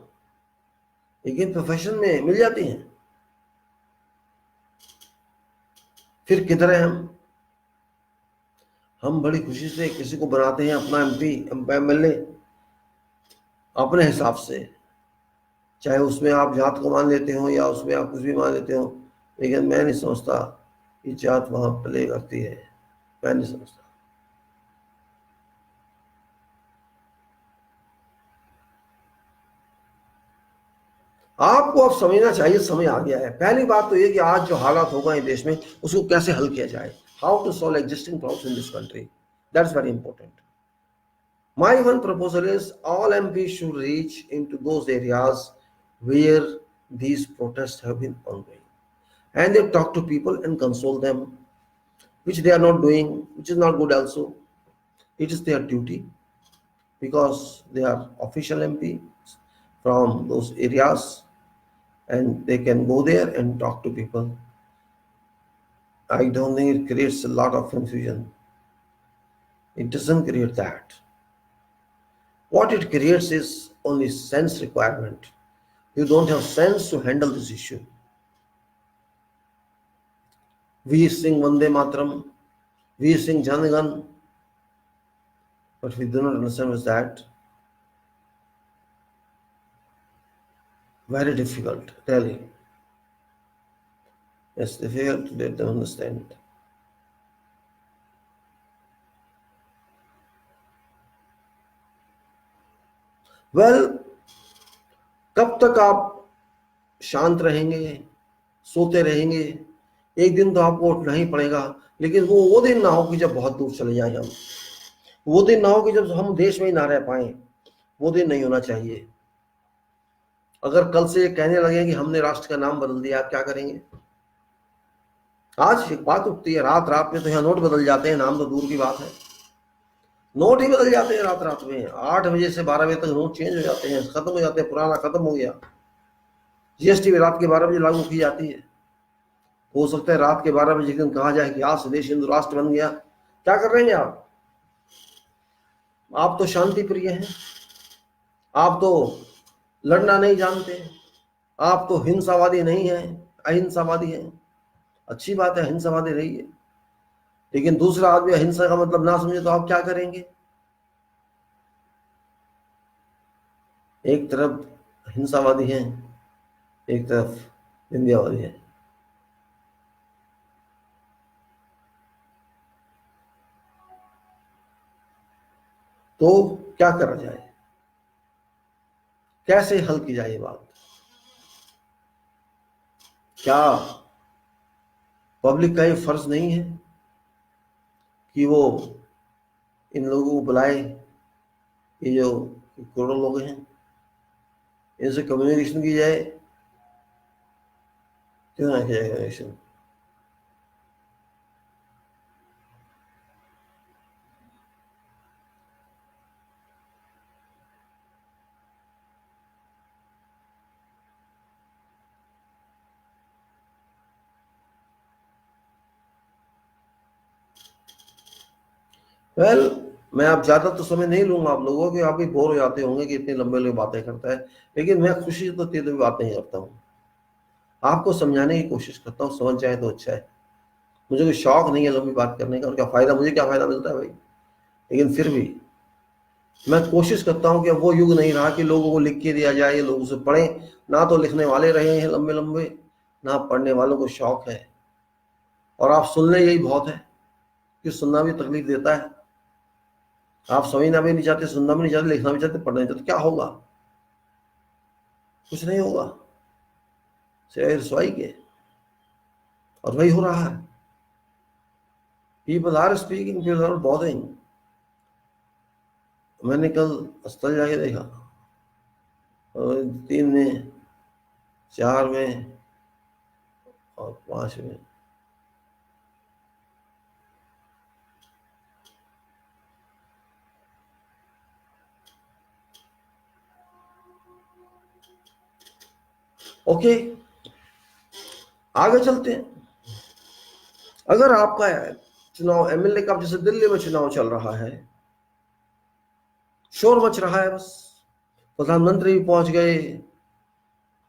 लेकिन प्रोफेशन में मिल जाती हैं. फिर किधर है हम? हम बड़ी खुशी से किसी को बनाते हैं अपना MP MLA अपने हिसाब से, चाहे उसमें आप जात को मान लेते हो या उसमें आप कुछ भी मान लेते हो. लेकिन मैं नहीं समझता कि जात वहां प्ले करती है. मैं नहीं समझता. आपको अब समझना चाहिए, समय आ गया है. पहली बात तो ये कि आज जो हालात हो गए देश में उसको कैसे हल किया जाए. How to solve existing problems in this country. That's very important. My one proposal is all MPs should reach into those areas where these protests have been ongoing and they talk to people and console them, which they are not doing, which is not good also. It is their duty because they are official MPs from those areas and they can go there and talk to people. I don't think it creates a lot of confusion. It doesn't create that. What it creates is only sense requirement. You don't have sense to handle this issue. We sing Vande Mataram, we sing Janagan, but we do not understand what's that. Very difficult, really. It's difficult to let them understand. Well, कब तक आप शांत रहेंगे, सोते रहेंगे? एक दिन तो आपको उठना ही पड़ेगा, लेकिन वो दिन ना हो कि जब बहुत दूर चले जाए हम. वो दिन ना हो कि जब हम देश में ही ना रह पाए. वो दिन नहीं होना चाहिए. अगर कल से ये कहने लगे कि हमने राष्ट्र का नाम बदल दिया, आप क्या करेंगे? आज एक बात उठती है, रात रात में तो यहाँ नोट बदल जाते हैं, नाम तो दूर की बात है. नोट ही बदल जाते हैं रात रात में. 8 बजे से 12 बजे तक नोट चेंज हो जाते हैं, खत्म हो जाते हैं. पुराना खत्म हो गया. GST भी रात के 12 बजे लागू की जाती है. हो सकता है रात के 12 बजे दिन कहा जाए कि आज से देश हिंदू राष्ट्र बन गया. क्या कर रहे हैं आप? आप तो शांति प्रिय हैं. आप तो लड़ना नहीं जानते. आप तो हिंसावादी नहीं है, अहिंसावादी है. अच्छी बात है, अहिंसावादी रहिए, लेकिन दूसरा आदमी अहिंसा का मतलब ना समझे तो आप क्या करेंगे? एक तरफ हिंसावादी हैं, एक तरफ निंदावादी है. तो क्या करा जाए? कैसे हल की जाए ये बात? क्या पब्लिक का ये फर्ज नहीं है कि वो इन लोगों को बुलाए? ये जो करोड़ों लोग हैं, इनसे कम्युनिकेशन की जाए क्यों ना किया जाएगा इलेक्शन? वेल, मैं अब ज्यादा तो समय नहीं लूंगा आप लोगों के, आप भी बोर हो जाते होंगे कि इतनी लंबे लंबे बातें करता है, लेकिन मैं खुशी तो तेरे भी बात नहीं करता हूँ, आपको समझाने की कोशिश करता हूँ, समझ जाए तो अच्छा है। मुझे कोई शौक नहीं है लंबी बात करने का, और क्या फायदा, मुझे क्या फायदा मिलता है भाई, लेकिन फिर भी मैं कोशिश करता हूँ कि अब वो युग नहीं रहा कि लोगों को लिख के दिया जाए, ये लोग उसे पढ़ें, ना तो लिखने वाले रहे हैं लंबे लंबे, ना पढ़ने वालों को शौक है, और आप सुन लें यही बहुत है, कि सुनना भी तकलीफ देता है, आप समझना भी नहीं चाहते, सुनना भी नहीं चाहते, लिखना भी चाहते, पढ़ना नहीं चाहते, क्या होगा? कुछ नहीं होगा सिवाय रसवाई के, और वही हो रहा है। People are speaking, people are bothering. मैंने कल अस्पताल जाके देखा, और 3 में, 4 में और 5 में, ओके आगे चलते हैं। अगर आपका चुनाव एमएलए का, जैसे दिल्ली में चुनाव चल रहा है, शोर मच रहा है, बस प्रधानमंत्री भी पहुंच गए,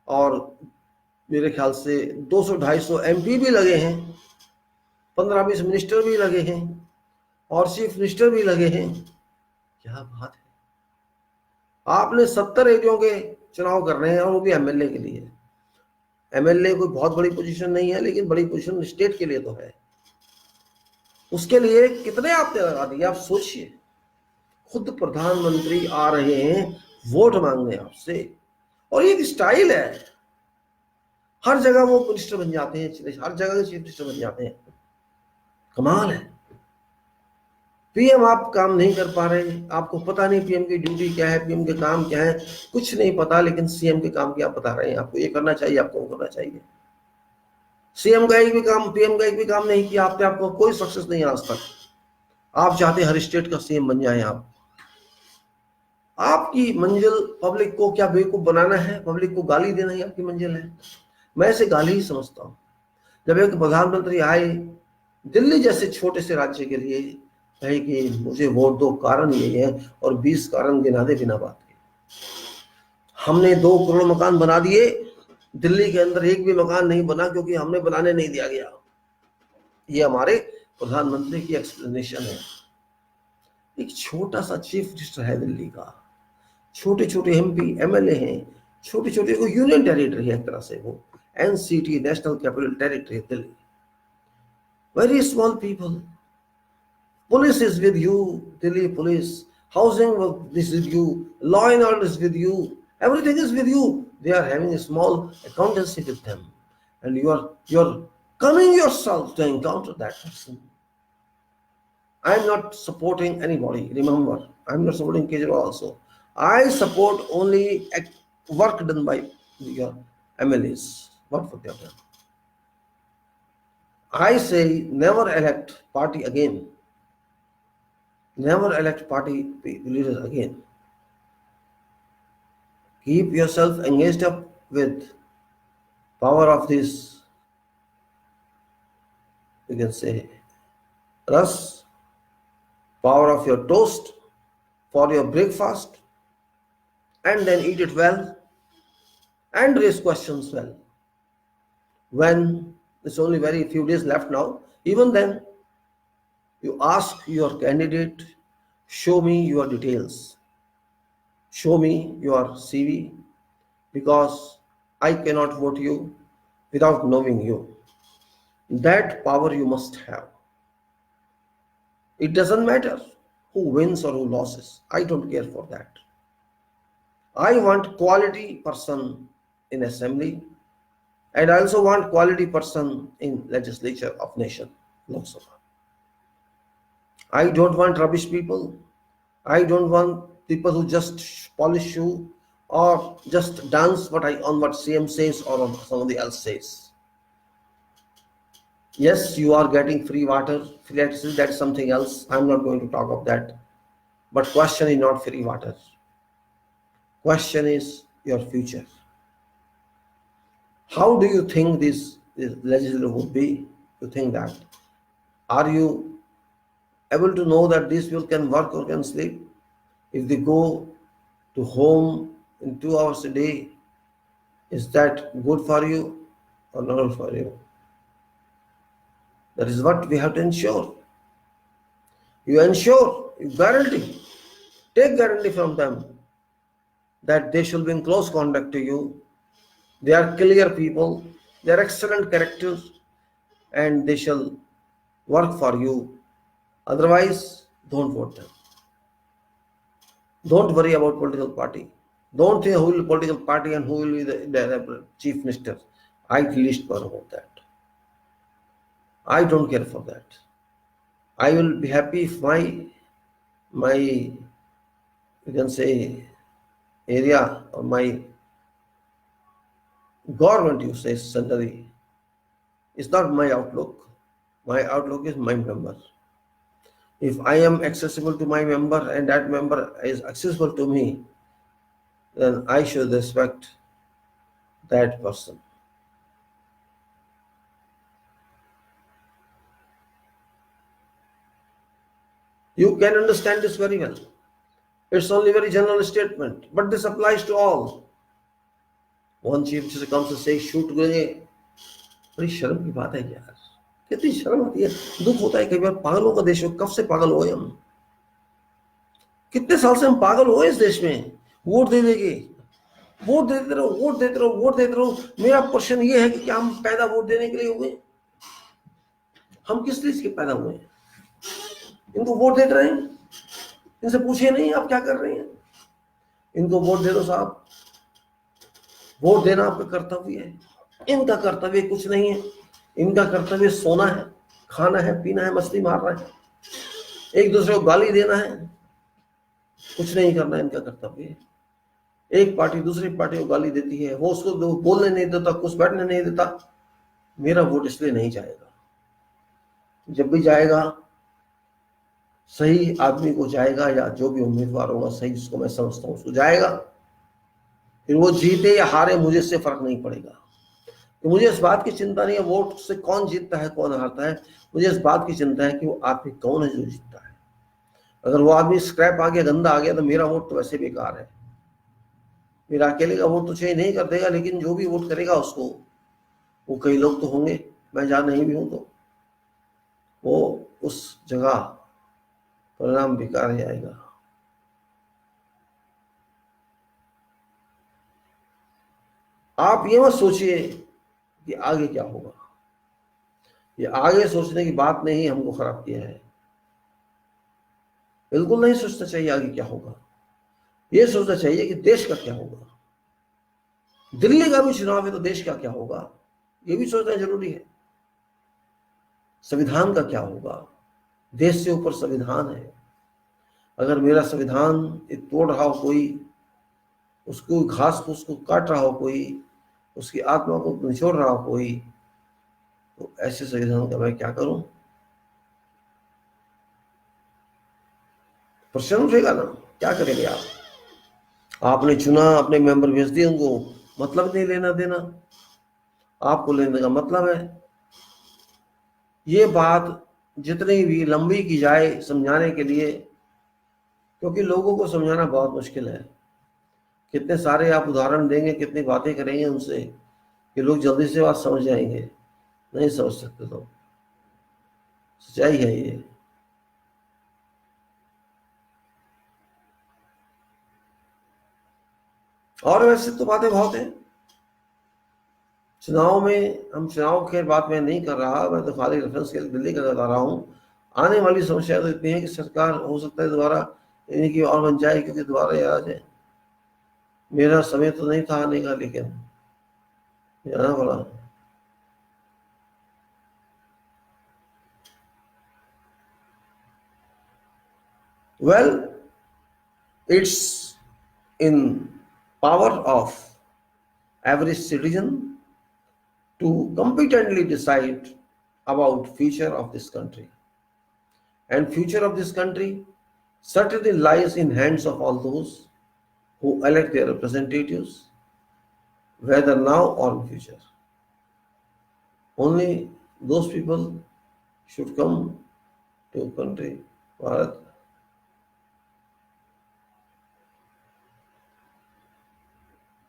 और मेरे ख्याल से 200-250 एमपी भी लगे हैं, 15-20 मिनिस्टर भी लगे हैं, और चीफ मिनिस्टर भी लगे हैं। क्या बात है, आपने 70 एरियो के चुनाव कर रहे हैं, और वो भी एमएलए के लिए। एमएलए कोई बहुत बड़ी पोजीशन नहीं है, लेकिन बड़ी पोजीशन स्टेट के लिए तो है। उसके लिए कितने आपने लगा दिए, आप सोचिए। खुद प्रधानमंत्री आ रहे हैं वोट मांगने आपसे, और ये एक स्टाइल है, हर जगह वो मिनिस्टर बन जाते हैं, हर जगह के चीफ मिनिस्टर बन जाते हैं, कमाल है। पीएम आप काम नहीं कर पा रहे, आपको पता नहीं पीएम की ड्यूटी क्या है, पीएम के काम क्या है, कुछ नहीं पता, लेकिन सीएम के काम क्या बता रहे हैं आपको, ये करना चाहिए, आपको वो करना चाहिए। सीएम का एक भी काम, पीएम का एक भी काम नहीं किया आपने, आपको कोई सक्सेस नहीं है आज तक। आप चाहते हर स्टेट का सीएम बन जाए आप। आपकी मंजिल पब्लिक को क्या बेवकूफ बनाना है, पब्लिक को गाली देना ही आपकी मंजिल है? मैं इसे गाली ही समझता हूँ। जब एक प्रधानमंत्री आए दिल्ली जैसे छोटे से राज्य के लिए, कहे कि मुझे वोट दो, कारण ये है, और 20 कारण गिना दे बिना बात के। हमने 2 करोड़ मकान बना दिए, दिल्ली के अंदर एक भी मकान नहीं बना क्योंकि हमने बनाने नहीं दिया गया। ये हमारे प्रधानमंत्री की एक्सप्लेनेशन है। एक छोटा सा चीफ मिनिस्टर है दिल्ली का, छोटे छोटे एमपी एमएलए हैं, छोटे छोटे यूनियन टेरिटरी है एक तरह से, वो NCT, national capital territory Delhi, very small people. Police is with you, Delhi police. Housing is with you. Law and order is with you. Everything is with you. They are having a small accountancy with them, and you're coming yourself to encounter that person. I am not supporting anybody. Remember, I am not supporting Kejriwal also. I support only work done by your MLAs. What for they have done? I say never elect party again. Never elect party leaders again. Keep yourself engaged up with power of this, you can say, rusk, power of your toast for your breakfast, and then eat it well and raise questions well. When there's only very few days left now, even then, you ask your candidate, show me your details, show me your CV, because I cannot vote you without knowing you. That power you must have. It doesn't matter who wins or who loses. I don't care for that. I want quality person in assembly, and I also want quality person in legislature of nation, Lok Sabha. I don't want rubbish people. I don't want people who just polish shoe or just dance on what CM says or on somebody else says. Yes, you are getting free water, free electricity, that's something else. I'm not going to talk of that. But question is not free water. Question is your future. How do you think this legislature would be? You think that? Are you able to know that these people can work or can sleep? If they go to home in 2 hours a day, is that good for you or not good for you? That is what we have to ensure. You ensure, you guarantee, take guarantee from them that they shall be in close contact to you. They are clear people, they are excellent characters, and they shall work for you. Otherwise, don't vote them. Don't worry about political party. Don't think who will be political party and who will be the chief minister. I least care about that. I don't care for that. I will be happy if my you can say area or my government, you say salary, is not my outlook. My outlook is my member. If I am accessible to my member and that member is accessible to me, then I should respect that person. You can understand this very well. It's only very general statement, but this applies to all. One chief minister comes and says, shoot करेंगे. बड़ी शर्म की बात है यार. कितनी शर्म आती है. दुख होता है कई बार. पागलों का देश हो. कब से पागल हुए हम? कितने साल से हम पागल हुए इस देश में. वोट दे देंगे, वोट देते रहो, वोट देते रहो, वोट देते रहो. मेरा प्रश्न ये है कि क्या हम पैदा वोट देने के लिए हुए? हम किस चीज के पैदा हुए? इनको वोट देते रहे, इनसे पूछिए नहीं आप क्या कर रहे हैं. इनको वोट दे दो साहब. वोट देना आपका कर्तव्य है. इनका कर्तव्य कुछ नहीं है. इनका कर्तव्य सोना है, खाना है, पीना है, मछली मारना है, एक दूसरे को गाली देना है. कुछ नहीं करना इनका कर्तव्य है. एक पार्टी दूसरी पार्टी को गाली देती है, वो उसको बोलने नहीं देता, कुछ बैठने नहीं देता. मेरा वोट इसलिए नहीं जाएगा. जब भी जाएगा सही आदमी को जाएगा, या जो भी उम्मीदवार होगा सही, जिसको मैं समझता हूँ उसको जाएगा. फिर वो जीते या हारे मुझे इससे फर्क नहीं पड़ेगा. तो मुझे इस बात की चिंता नहीं है वोट से कौन जीतता है कौन हारता है. मुझे इस बात की चिंता है कि वो आदमी कौन है जो जीतता है. अगर वो आदमी स्क्रैप आ गया, गंदा आ गया, तो मेरा वोट तो वैसे बेकार है. मेरा अकेले का वोट तो चेंज नहीं कर देगा, लेकिन जो भी वोट करेगा उसको, वो कई लोग तो होंगे, मैं जहाँ नहीं भी हूं, तो वो उस जगह परिणाम बेकार ही आएगा. आप ये मत सोचिए कि आगे क्या होगा. ये आगे सोचने की बात नहीं हमको खराब किया है. बिल्कुल नहीं सोचना चाहिए आगे क्या होगा. ये सोचना चाहिए कि देश का क्या होगा. दिल्ली का भी चुनाव है तो देश का क्या होगा, ये भी सोचना जरूरी है. संविधान का क्या होगा. देश से ऊपर संविधान है. अगर मेरा संविधान तोड़ रहा हो कोई, उसको घास फूस को काट रहा हो कोई, उसकी आत्मा को निचोड़ रहा हो कोई, तो ऐसे संविधान का मैं क्या करूं. प्रश्न उठेगा ना. क्या करेंगे आप. आपने चुना, अपने मेंबर भेज दिए, उनको मतलब नहीं लेना देना, आपको लेने का मतलब है. ये बात जितनी भी लंबी की जाए समझाने के लिए, क्योंकि लोगों को समझाना बहुत मुश्किल है. कितने सारे आप उदाहरण देंगे, कितनी बातें करेंगे उनसे कि लोग जल्दी से बात समझ जाएंगे. नहीं समझ सकते. तो सच्चाई है ये. और वैसे तो बातें बहुत हैं. चुनाव में, हम चुनाव के बात में नहीं कर रहा, मैं तो खाली रेफरेंस के लिए दिल्ली का बता रहा हूँ. आने वाली समस्या तो इतनी है कि सरकार हो सकता है दोबारा इन्हीं की और बन जाए, क्योंकि दोबारा ये आ जाए. मेरा समय तो नहीं था आने का, लेकिन जाना पड़ा. Well, it's in power of every citizen to competently decide about future of this country. And future of this country certainly lies in hands of all those who elect their representatives, whether now or in future. Only those people should come to country, Bharat,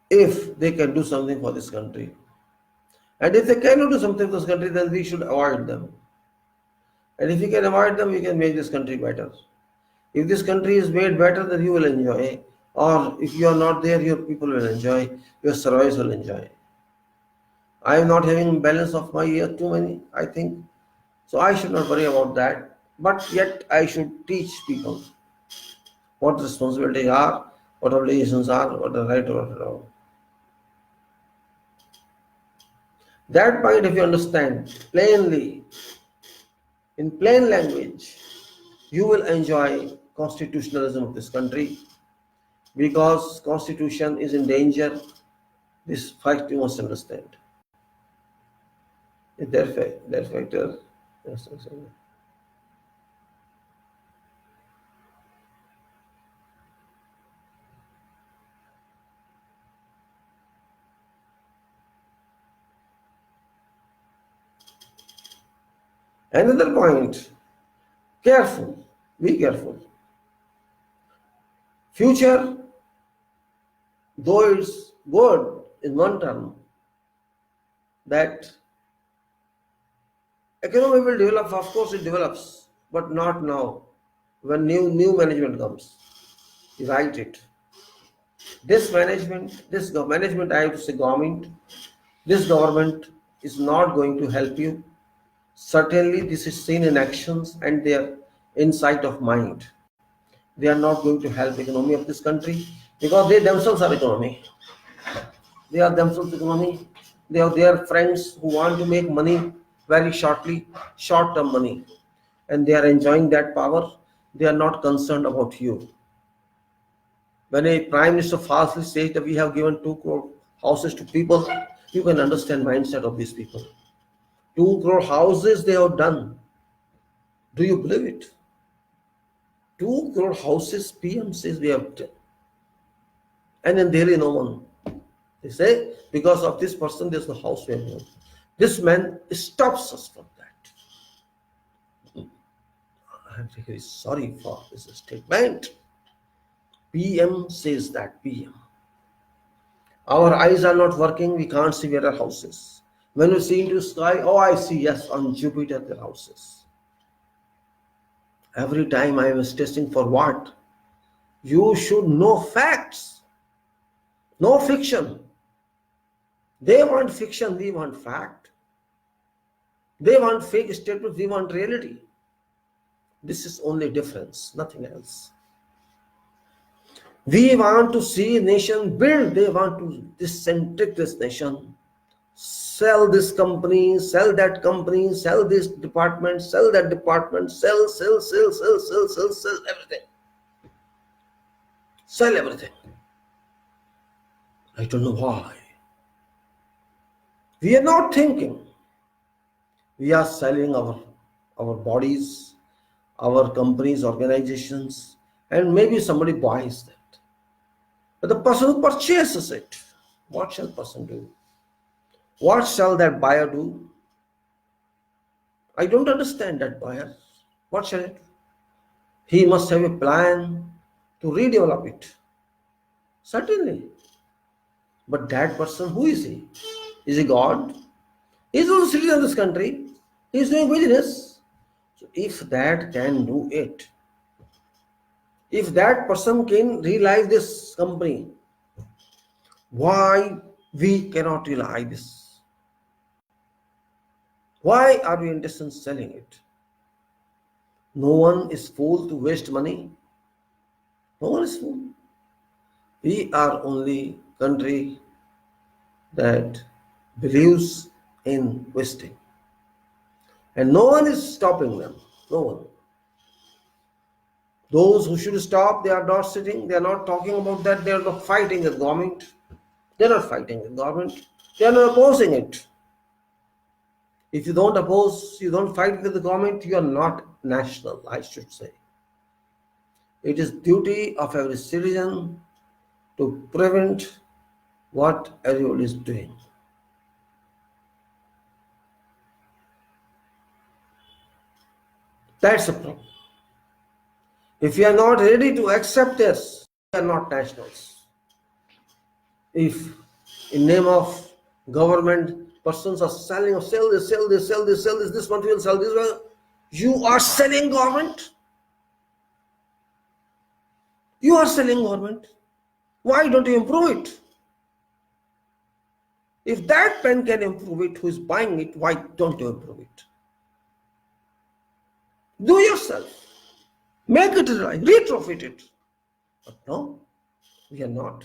if they can do something for this country. And if they cannot do something for this country, then we should avoid them. And if we can avoid them, we can make this country better. If this country is made better, then you will enjoy. Or if you are not there, your people will enjoy, your survivors will enjoy. I am not having balance of my year too many, I think. So I should not worry about that. But yet I should teach people what the responsibilities are, what obligations are, what the right or what wrong. That point, if you understand plainly, in plain language, you will enjoy constitutionalism of this country, because constitution is in danger. This fact you must understand. That factor. Yes. Another point, careful, be careful. Future, though it's good in one term, that economy will develop, of course it develops, but not now. When new management comes, you write it. This management, I have to say government, this government is not going to help you. Certainly this is seen in actions and their insight of mind. They are not going to help economy of this country, because they themselves are economy. They are themselves economy. They are their friends who want to make money very shortly, short-term money. And they are enjoying that power. They are not concerned about you. When a prime minister falsely says that we have given 2 crore houses to people, you can understand mindset of these people. 2 crore houses they have done. Do you believe it? 2 crore houses PM says we have done. And in Delhi, no one. They say, because of this person, there's no house we have done. This man stops us from that. I'm really sorry for this statement. PM says that, PM. Our eyes are not working, we can't see where our houses. When we see into the sky, oh, I see, yes, on Jupiter there are houses. Every time I was testing for what? You should know facts, no fiction. They want fiction, we want fact. They want fake statements, we want reality. This is only difference, nothing else. We want to see nation build. They want to disintegrate this nation. Sell this company, sell that company, sell this department, sell that department, sell everything. Sell everything. I don't know why. We are not thinking. We are selling our bodies, our companies, organizations, and maybe somebody buys that. But the person who purchases it, what shall the person do? What shall that buyer do? I don't understand that buyer. What shall it do? He must have a plan to redevelop it. Certainly. But that person, who is he? Is he God? He is also a citizen of this country. He is doing business. So if that can do it, if that person can realize this company, why we cannot realize this? Why are we interested in selling it? No one is fool to waste money. No one is fool. We are only country that believes in wasting. And no one is stopping them. No one. Those who should stop, they are not sitting, they are not talking about that, they are not fighting the government. They are not fighting the government. They are not opposing it. If you don't oppose, you don't fight with the government, you are not national, I should say. It is duty of every citizen to prevent what everyone is doing. That's the problem. If you are not ready to accept this, you are not nationals. If in name of government, persons are selling or sell this, this material, sell this one, you are selling government. You are selling government. Why don't you improve it? If that pen can improve it, who is buying it, why don't you improve it? Do yourself. Make it right, retrofit it. But no, we are not.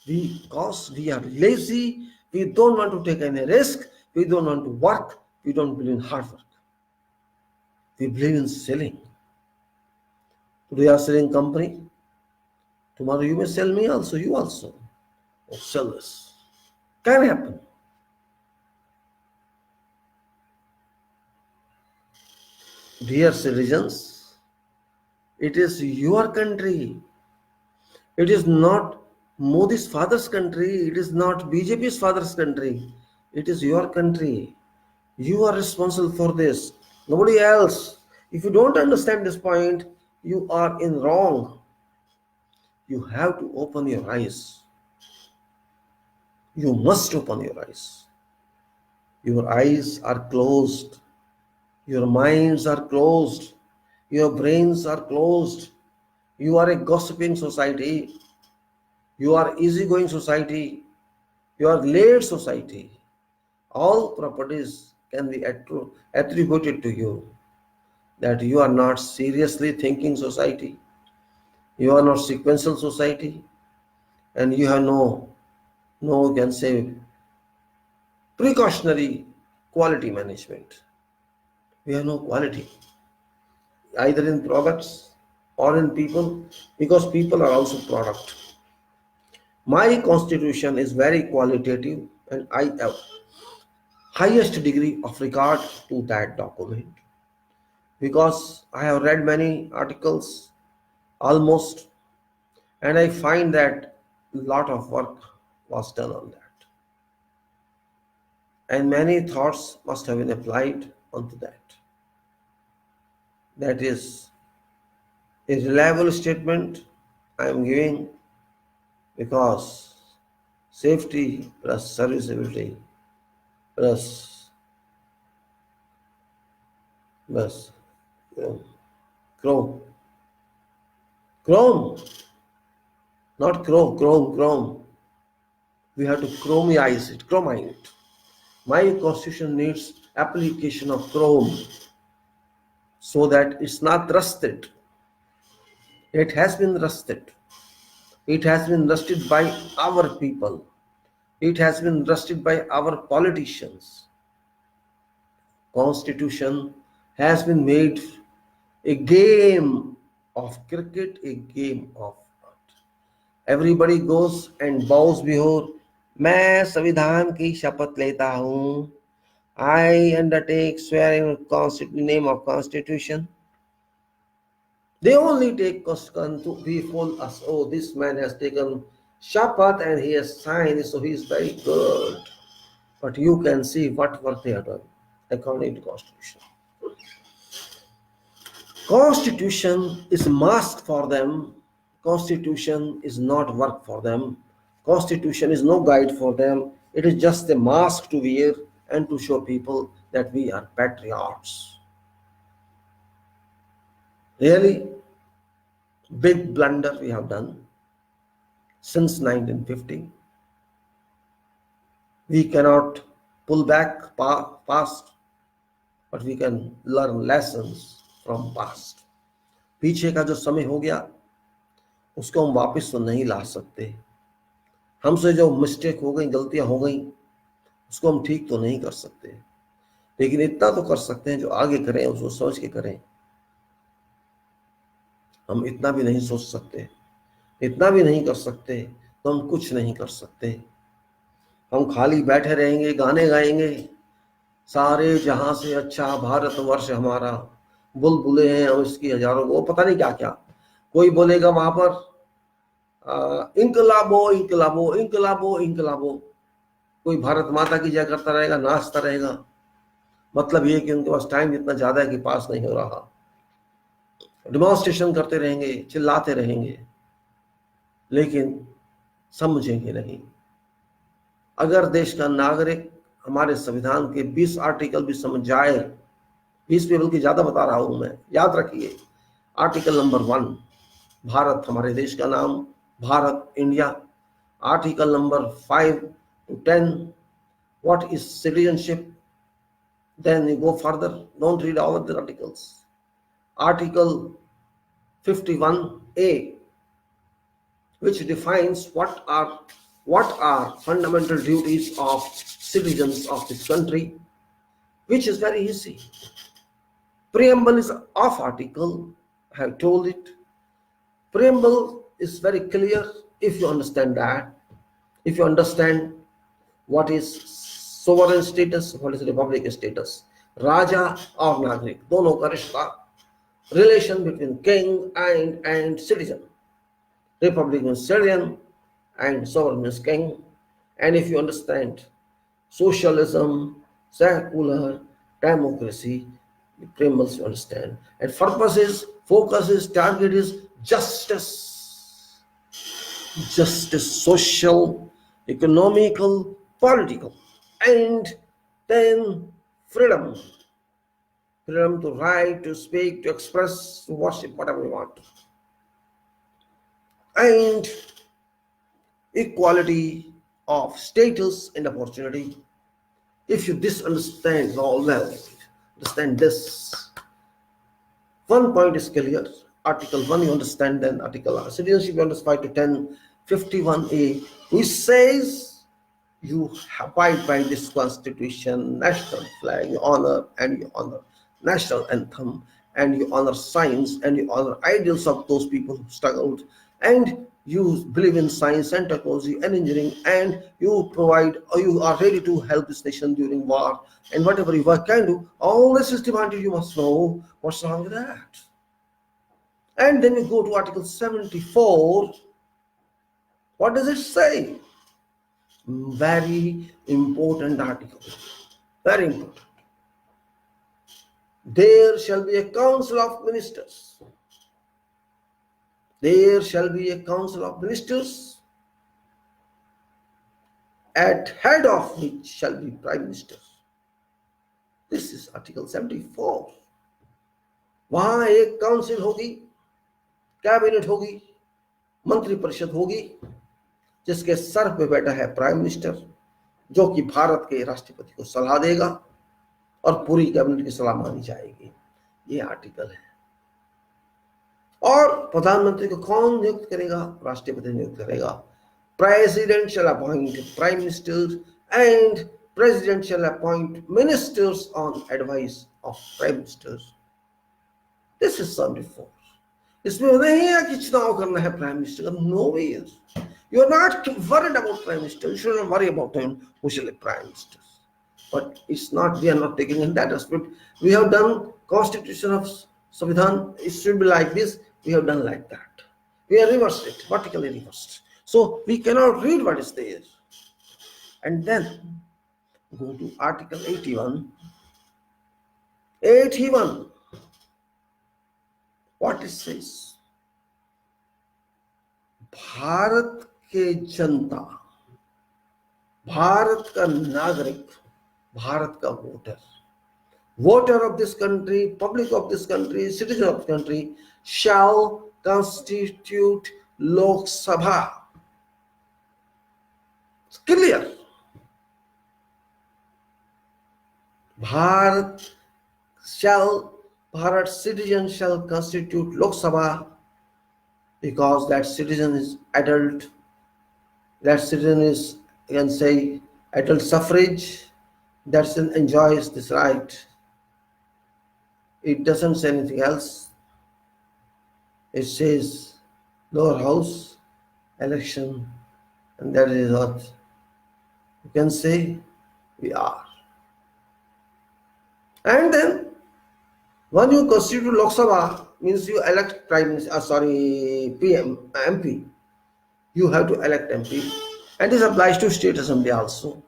Because we are lazy, we don't want to take any risk, we don't want to work, we don't believe in hard work. We believe in selling. Today you are selling company, tomorrow you may sell me also, you also. Or sell this. Can happen. Dear citizens, it is your country. It is not Modi's father's country. It is not BJP's father's country. It is your country. You are responsible for this. Nobody else. If you don't understand this point, you are in wrong. You have to open your eyes. You must open your eyes. Your eyes are closed. Your minds are closed. Your brains are closed. You are a gossiping society. You are easygoing society. You are late society. All properties can be attributed to you. That you are not seriously thinking society. You are not sequential society. And you have no can say, precautionary quality management. We have no quality, either in products or in people, because people are also product. My constitution is very qualitative and I have highest degree of regard to that document, because I have read many articles almost, and I find that a lot of work was done on that. And many thoughts must have been applied onto that. That is a reliable statement I am giving, because safety plus serviceability plus Chrome, not Chrome. We have to chromize it. My constitution needs application of Chrome so that it's not rusted. It has been rusted. It has been rusted by our people. It has been rusted by our politicians. Constitution has been made a game of cricket, a game of art. Everybody goes and bows before, मैं संविधान की शपथ लेता हूँ. I undertake swearing in name of Constitution. They only take to be fool us. Oh, this man has taken shapath and he has signed, so he is very good. But you can see what work they have done according to Constitution. Constitution is mask for them. Constitution is not work for them. Constitution is no guide for them. It is just a mask to wear and to show people that we are patriots. Really, big blunder we have done since 1950. We cannot pull back past, but we can learn lessons from past. पीछे का जो समय हो गया उसको हम वापस तो नहीं ला सकते. हमसे जो मिस्टेक हो गई, गलतियां हो गई, उसको हम ठीक तो नहीं कर सकते, लेकिन इतना तो कर सकते हैं जो आगे करें उसको सोच के करें. हम इतना भी नहीं सोच सकते, इतना भी नहीं कर सकते तो हम कुछ नहीं कर सकते. हम खाली बैठे रहेंगे, गाने गाएंगे, सारे जहां से अच्छा भारतवर्ष हमारा, बुलबुलें हैं हम इसकी हजारों, वो पता नहीं क्या क्या। कोई बोलेगा वहां पर इनकलाबो इनकलाबो इनकलाबो इनकलाबो, कोई भारत माता की जय करता रहेगा, नाचता रहेगा। मतलब ये कि उनके पास टाइम इतना ज्यादा है कि पास नहीं हो रहा। डिमॉन्स्ट्रेशन करते रहेंगे, चिल्लाते रहेंगे, लेकिन समझेंगे नहीं। अगर देश का नागरिक हमारे संविधान के 20 आर्टिकल भी समझ जाए, 20 भी बल्कि ज्यादा बता रहा हूं मैं, याद रखिए। आर्टिकल नंबर 1, भारत हमारे देश का नाम, Bharat India. Article number 5 to 10, what is citizenship? Then you go further, don't read all of the articles. Article 51A, which defines what are fundamental duties of citizens of this country, which is very easy. Preamble is off article, I have told it. Preamble is very clear if you understand that. If you understand what is sovereign status, what is republic status, raja or nagrik, दोनों का रिश्ता, relation between king and citizen. Republic means citizen and sovereign means king. And if you understand socialism, secular, democracy, the preambles you understand. And purpose is, focus is, target is justice. Justice, social, economical, political, and then freedom. Freedom to write, to speak, to express, to worship, whatever you want. And equality of status and opportunity. If you understand all well, understand this. One point is clear. Article 1 you understand, then Article citizenship you understand 5 to 10, 51A, which says you abide by this constitution, national flag, you honor national anthem, and you honor science, and you honor ideals of those people who struggled, and you believe in science and technology and engineering, and you provide, or you are ready to help this nation during war, and whatever you can do, all this is demanded. You must know what's wrong with that. And then you go to Article 74. What does it say? Very important article. Very important. There shall be a council of ministers. There shall be a council of ministers, at head of which shall be prime minister. This is Article 74. वहां एक council होगी, cabinet होगी, मंत्री परिषद होगी, जिसके sir पे बैठा है प्राइम मिनिस्टर, जो कि भारत के राष्ट्रपति को सलाह देगा और पूरी कैबिनेट की सलाह मानी जाएगी। ये आर्टिकल है। और प्रधानमंत्री को कौन नियुक्त करेगा? राष्ट्रपति नियुक्त करेगा। President shall appoint prime ministers and president shall appoint ministers on advice of prime ministers. This is 74. इसमें नहीं है कि चुनाव करना है प्राइम मिनिस्टर का. No way. You are not worried about prime minister. You should not worry about him who shall be prime minister. But it's not. We are not taking in that aspect. We have done constitution of Samvidhan. It should be like this. We have done like that. We have reversed it, vertically reversed. So we cannot read what is there. And then go to Article 81. 81. What it says? Bharat के जनता, भारत का नागरिक, भारत का voter of this country, public of this country, citizen of this country shall constitute Lok Sabha. It's clear. Bharat citizen shall constitute Lok Sabha, because that citizen is adult. That citizen is, you can say, adult suffrage. That citizen enjoys this right. It doesn't say anything else. It says lower house election, and that is what you can say we are. And then when you constitute Lok Sabha, means you elect Prime Minister, PM, MP. You have to elect MP, and this applies to State Assembly also.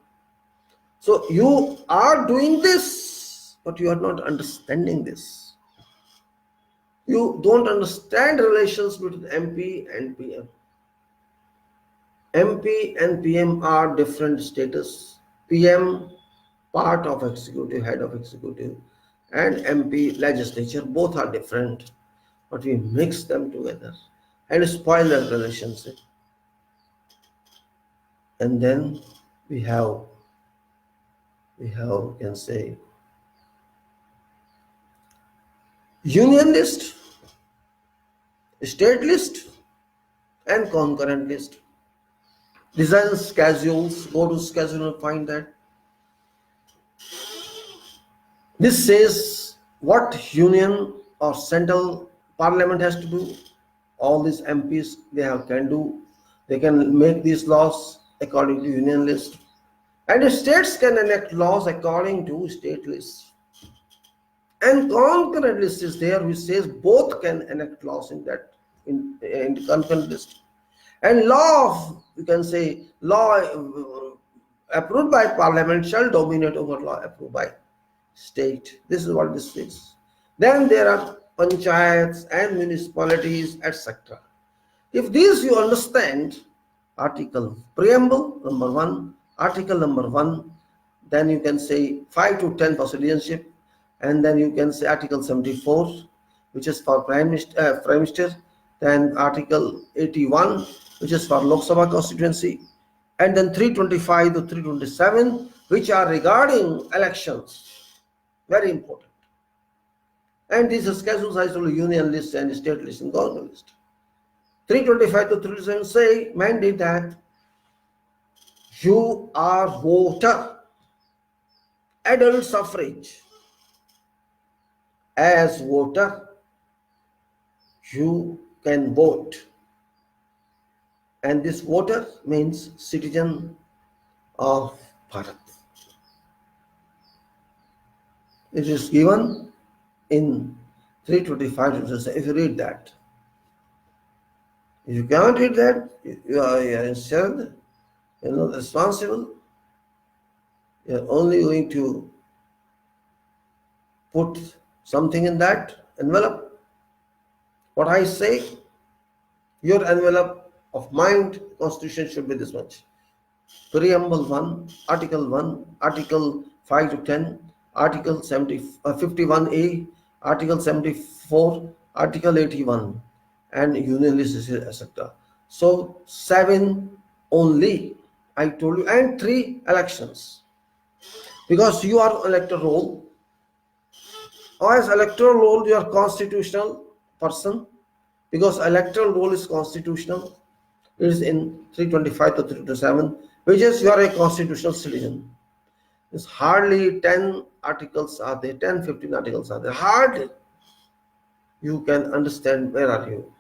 So you are doing this, but you are not understanding this. You don't understand relations between MP and PM. MP and PM are different status. PM part of executive, head of executive, and MP legislature, both are different, but we mix them together and spoil that relationship. And then we have you can say union list, state list, and concurrent list. Design schedules, go to schedule and find that. This says what union or central parliament has to do. All these MPs can do. They can make these laws according to union list. And the states can enact laws according to state lists. And concurrent list is there, which says both can enact laws in that in the concurrent list. And law, you can say, law approved by parliament shall dominate over law approved by state. This is what this is. Then there are panchayats and municipalities, etc. If these you understand, article preamble number 1, article number 1, then you can say 5 to 10 for citizenship, and then you can say article 74, which is for prime minister, then article 81, which is for Lok Sabha constituency, and then 325 to 327, which are regarding elections. Very important. And these schedules are actually union list and state list and government list. 325 to 327 say mandate that you are voter, adult suffrage. As voter, you can vote. And this voter means citizen of Bharat. It is given in 325. If you read that, if you cannot read that, you are instead, you're not responsible. You're only going to put something in that envelope. What I say, your envelope of mind, constitution should be this much. Preamble 1, article 1, article 5 to 10, article 51A, article 74, article 81, and union list, etc. So 7 only, I told you, and 3 elections. Because you are electoral roll, or as electoral roll you are constitutional person, because electoral roll is constitutional. It is in 325 to 327, which is you are a constitutional citizen. It's hardly 10 articles are there, 10, 15 articles are there. Hardly you can understand where are you.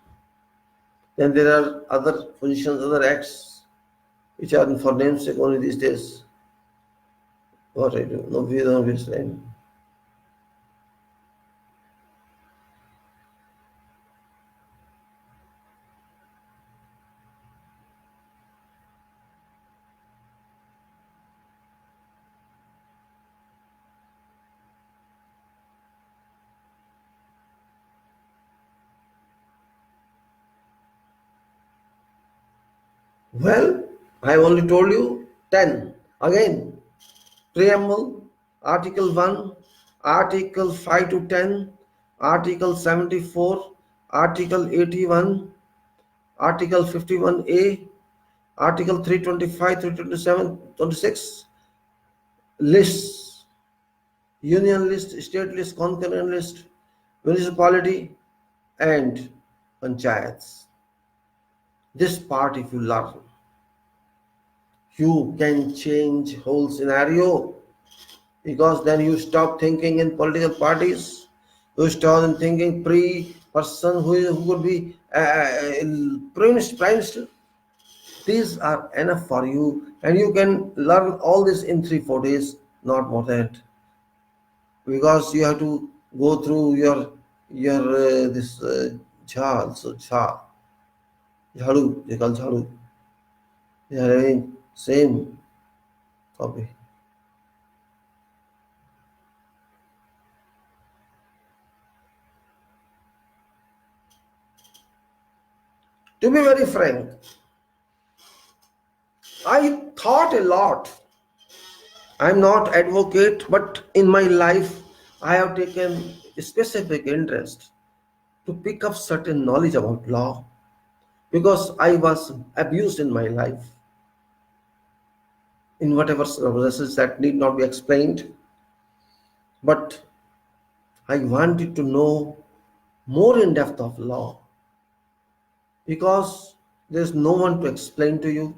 Then there are other positions, other acts, which are for namesake only these days. What I do? No, we don't understand. Well, I only told you 10. Again, preamble, article 1, article 5 to 10, article 74, article 81, article 51A, article 325, 327, 26, lists, union list, state list, concurrent list, municipality, and panchayats. This part if you learn, you can change whole scenario, because then you stop thinking in political parties, you start thinking person who could be prime minister. These are enough for you, and you can learn all this in 3-4 days, not more than that. because you have to go through your this jha, so jha, jhadu, they call jhadu. They are having same copy. To be very frank, I thought a lot. I'm not advocate, but in my life, I have taken a specific interest to pick up certain knowledge about law because I was abused in my life in whatever circumstances that need not be explained. But I wanted to know more in depth of law because there's no one to explain to you.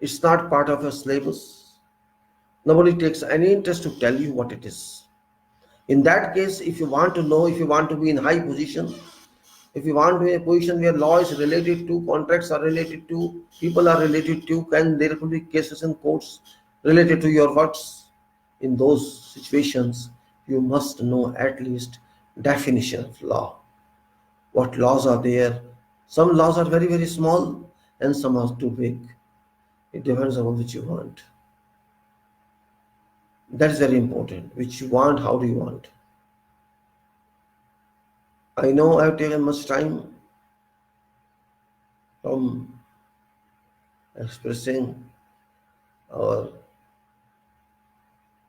It's not part of your syllabus. Nobody takes any interest to tell you what it is. In that case, if you want to know, if you want to be in high position, if you want to be in a position where law is related to, contracts are related to, people are related to, and there could be cases in courts related to your works, in those situations, you must know at least definition of law. What laws are there? Some laws are very, very small and some are too big. It depends on which you want. That is very important. Which you want, how do you want? I know I have taken much time from expressing our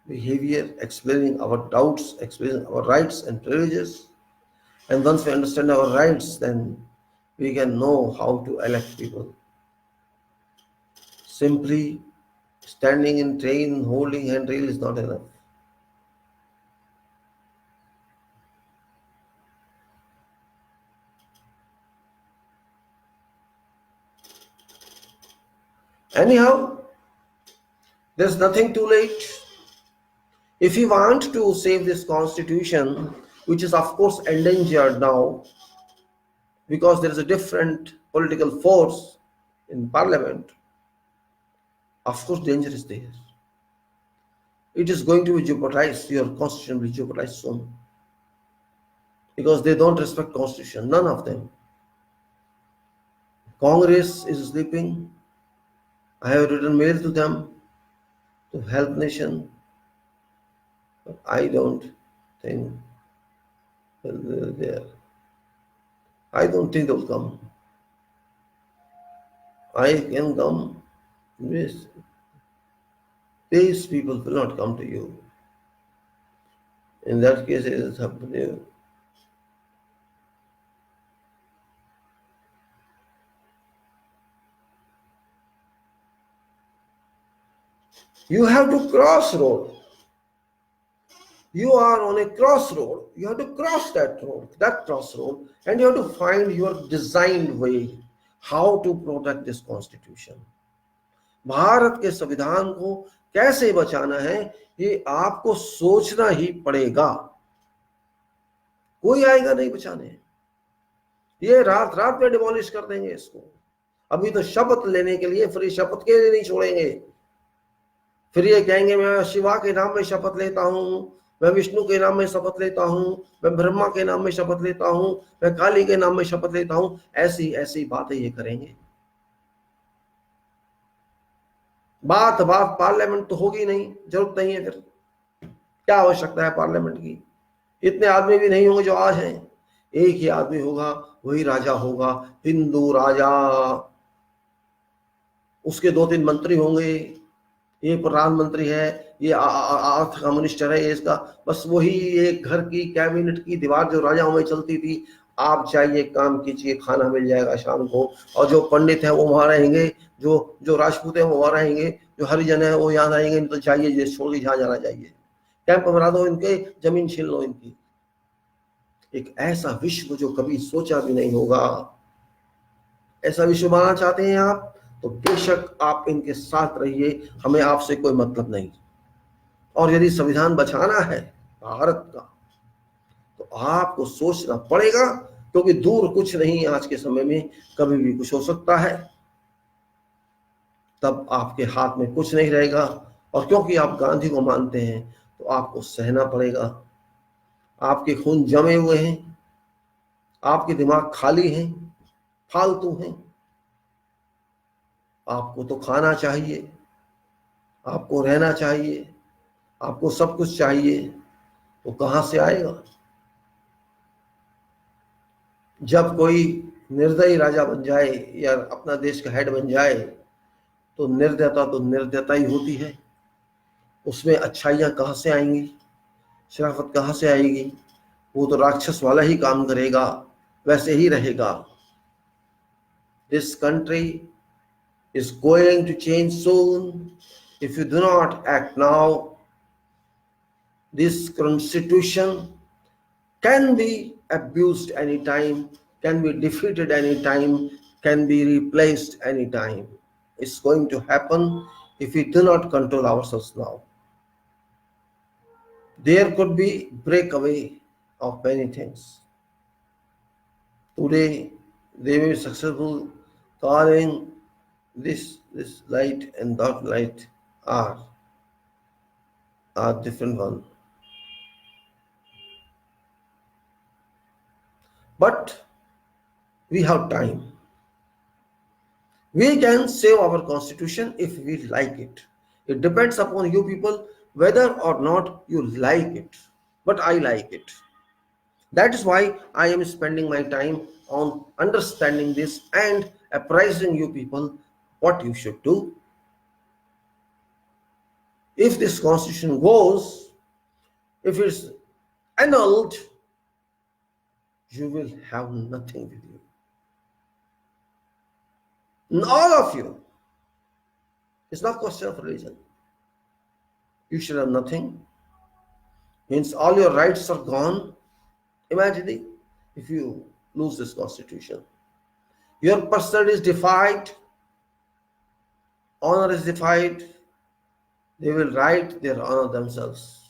behavior, explaining our doubts, explaining our rights and privileges. And once we understand our rights, then we can know how to elect people. Simply standing in train, holding handrail is not enough. Anyhow, there's nothing too late. If we want to save this constitution, which is of course endangered now because there is a different political force in parliament, of course danger is there. It is going to be jeopardized, your constitution will be jeopardized soon. Because they don't respect constitution, none of them. Congress is sleeping. I have written mail to them to help nation. But I don't think they're there. I don't think they'll come. I can come. Yes. These people will not come to you. In that case, it is happening. You have to cross road. You are on a crossroad. You have to cross that road, that crossroad, and you have to find your designed way how to protect this constitution. Bharat के संविधान को कैसे बचाना है, ये आपको सोचना ही पड़ेगा. कोई आएगा नहीं बचाने. ये रात रात में डिमोलिश कर देंगे इसको. अभी तो शपथ लेने के लिए, फिर ये शपथ के लिए नहीं छोड़ेंगे. फिर ये कहेंगे मैं शिवा के नाम में शपथ लेता हूं, मैं विष्णु के नाम में शपथ लेता हूं, मैं ब्रह्मा के नाम में शपथ लेता हूं, मैं काली के नाम में शपथ लेता हूं. ऐसी ऐसी बातें ये करेंगे. बात बात पार्लियामेंट तो होगी नहीं, जरूरत नहीं है. फिर क्या आवश्यकता है पार्लियामेंट की? इतने आदमी भी नहीं होंगे जो आज हैं. एक ही आदमी होगा, वही राजा होगा, हिंदू राजा. उसके 2-3 मंत्री होंगे. ये प्रधानमंत्री है, ये अर्थ का मिनिस्टर है, ये इसका बस वही एक घर की कैबिनेट की दीवार जो राजाओं में चलती थी. आप जाइए, काम कीजिए, खाना मिल जाएगा शाम को. और जो पंडित है वो वहां रहेंगे, जो राजपूत है वो वहां रहेंगे, जो हरिजन है वो यहाँ रहेंगे. तो चाहिए जो छोड़ के जहाँ जाना चाहिए, कैंप बना दो इनके, जमीन छीन लो इनकी. एक ऐसा विश्व जो कभी सोचा भी नहीं होगा, ऐसा विश्व बनाना चाहते हैं आप, तो बेशक आप इनके साथ रहिए, हमें आपसे कोई मतलब नहीं. और यदि संविधान बचाना है भारत का, तो आपको सोचना पड़ेगा, क्योंकि दूर कुछ नहीं, आज के समय में कभी भी कुछ हो सकता है. तब आपके हाथ में कुछ नहीं रहेगा. और क्योंकि आप गांधी को मानते हैं, तो आपको सहना पड़ेगा। आपके खून जमे हुए हैं, आपके दिमाग खाली हैं, फालतू हैं। आपको तो खाना चाहिए, आपको रहना चाहिए, आपको सब कुछ चाहिए, तो कहाँ से आएगा? जब कोई निर्दयी राजा बन जाए या अपना देश का हेड बन जाए तो निर्दयता ही होती है। उसमें अच्छाइयाँ कहाँ से आएंगी, शराफत कहाँ से आएगी? वो तो राक्षस वाला ही काम करेगा, वैसे ही रहेगा। This country is going to change soon. If you do not act now, this constitution can be abused anytime, can be defeated anytime, can be replaced anytime. It's going to happen if we do not control ourselves now. There could be breakaway of many things. Today, they may be successful calling this light and that light are different one. But we have time. We can save our constitution if we like it. It depends upon you people whether or not you like it. But I like it. That is why I am spending my time on understanding this and apprising you people what you should do. If this constitution goes, if it's annulled, you will have nothing with you. All of you. It's not a question of religion. You should have nothing. Means all your rights are gone. Imagine if you lose this constitution. Your personality is defied. Honor is defied. They will write their honor themselves.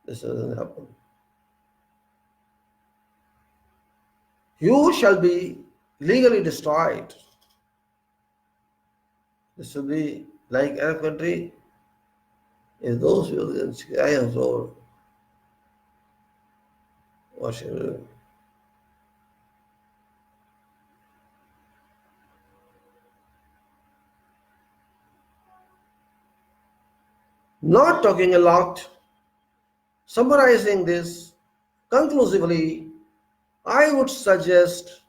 This doesn't happen. You shall be legally destroyed. This will be like our country. If those people can sky and road, what shall we do? Not talking a lot, summarizing this conclusively, I would suggest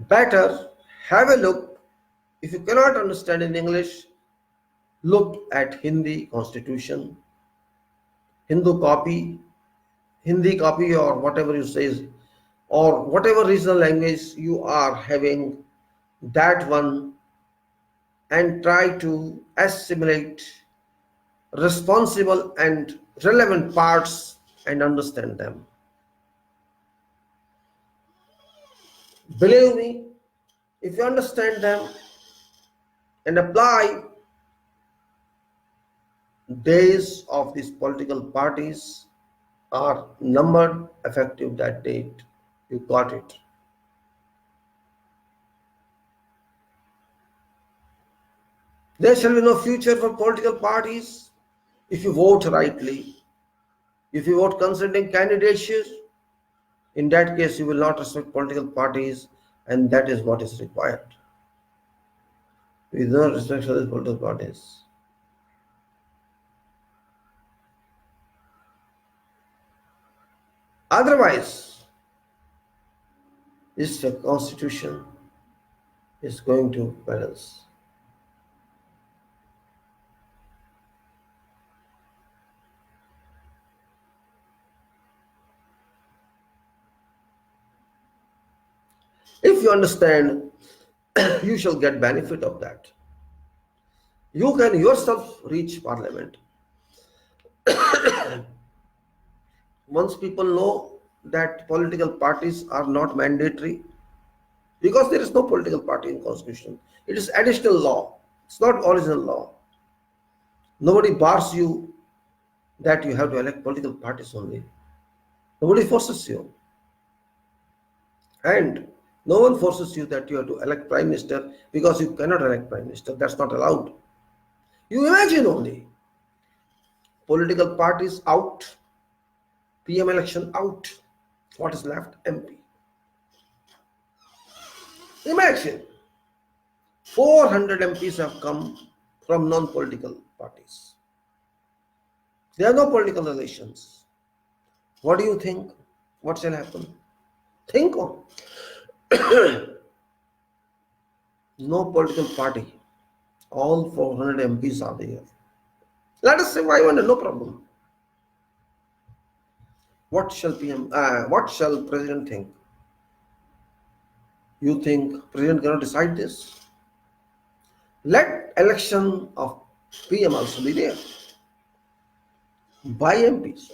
better have a look. If you cannot understand in English, look at Hindi constitution, Hindu copy, Hindi copy or whatever you say, or whatever regional language you are having, that one, and try to assimilate responsible and relevant parts and understand them. Believe me, if you understand them and apply, days of these political parties are numbered, effective that date. You got it. There shall be no future for political parties if you vote rightly. If you vote concerning candidature, in that case you will not respect political parties, and that is what is required. We do not respect other political parties. Otherwise, this constitution is going to balance. If you understand, you shall get benefit of that. You can yourself reach parliament. Once people know that political parties are not mandatory, because there is no political party in constitution. It is additional law. It's not original law. Nobody bars you that you have to elect political parties only. Nobody forces you. And no one forces you that you have to elect prime minister, because you cannot elect prime minister. That's not allowed. You imagine only. Political parties out, PM election out. What is left? MP. Imagine 400 MPs have come from non-political parties. There are no political relations. What do you think? What shall happen? Think on. No political party. All 400 MPs are there. Let us say 500, no problem. What shall President think? You think President cannot decide this? Let election of PM also be there by MPs.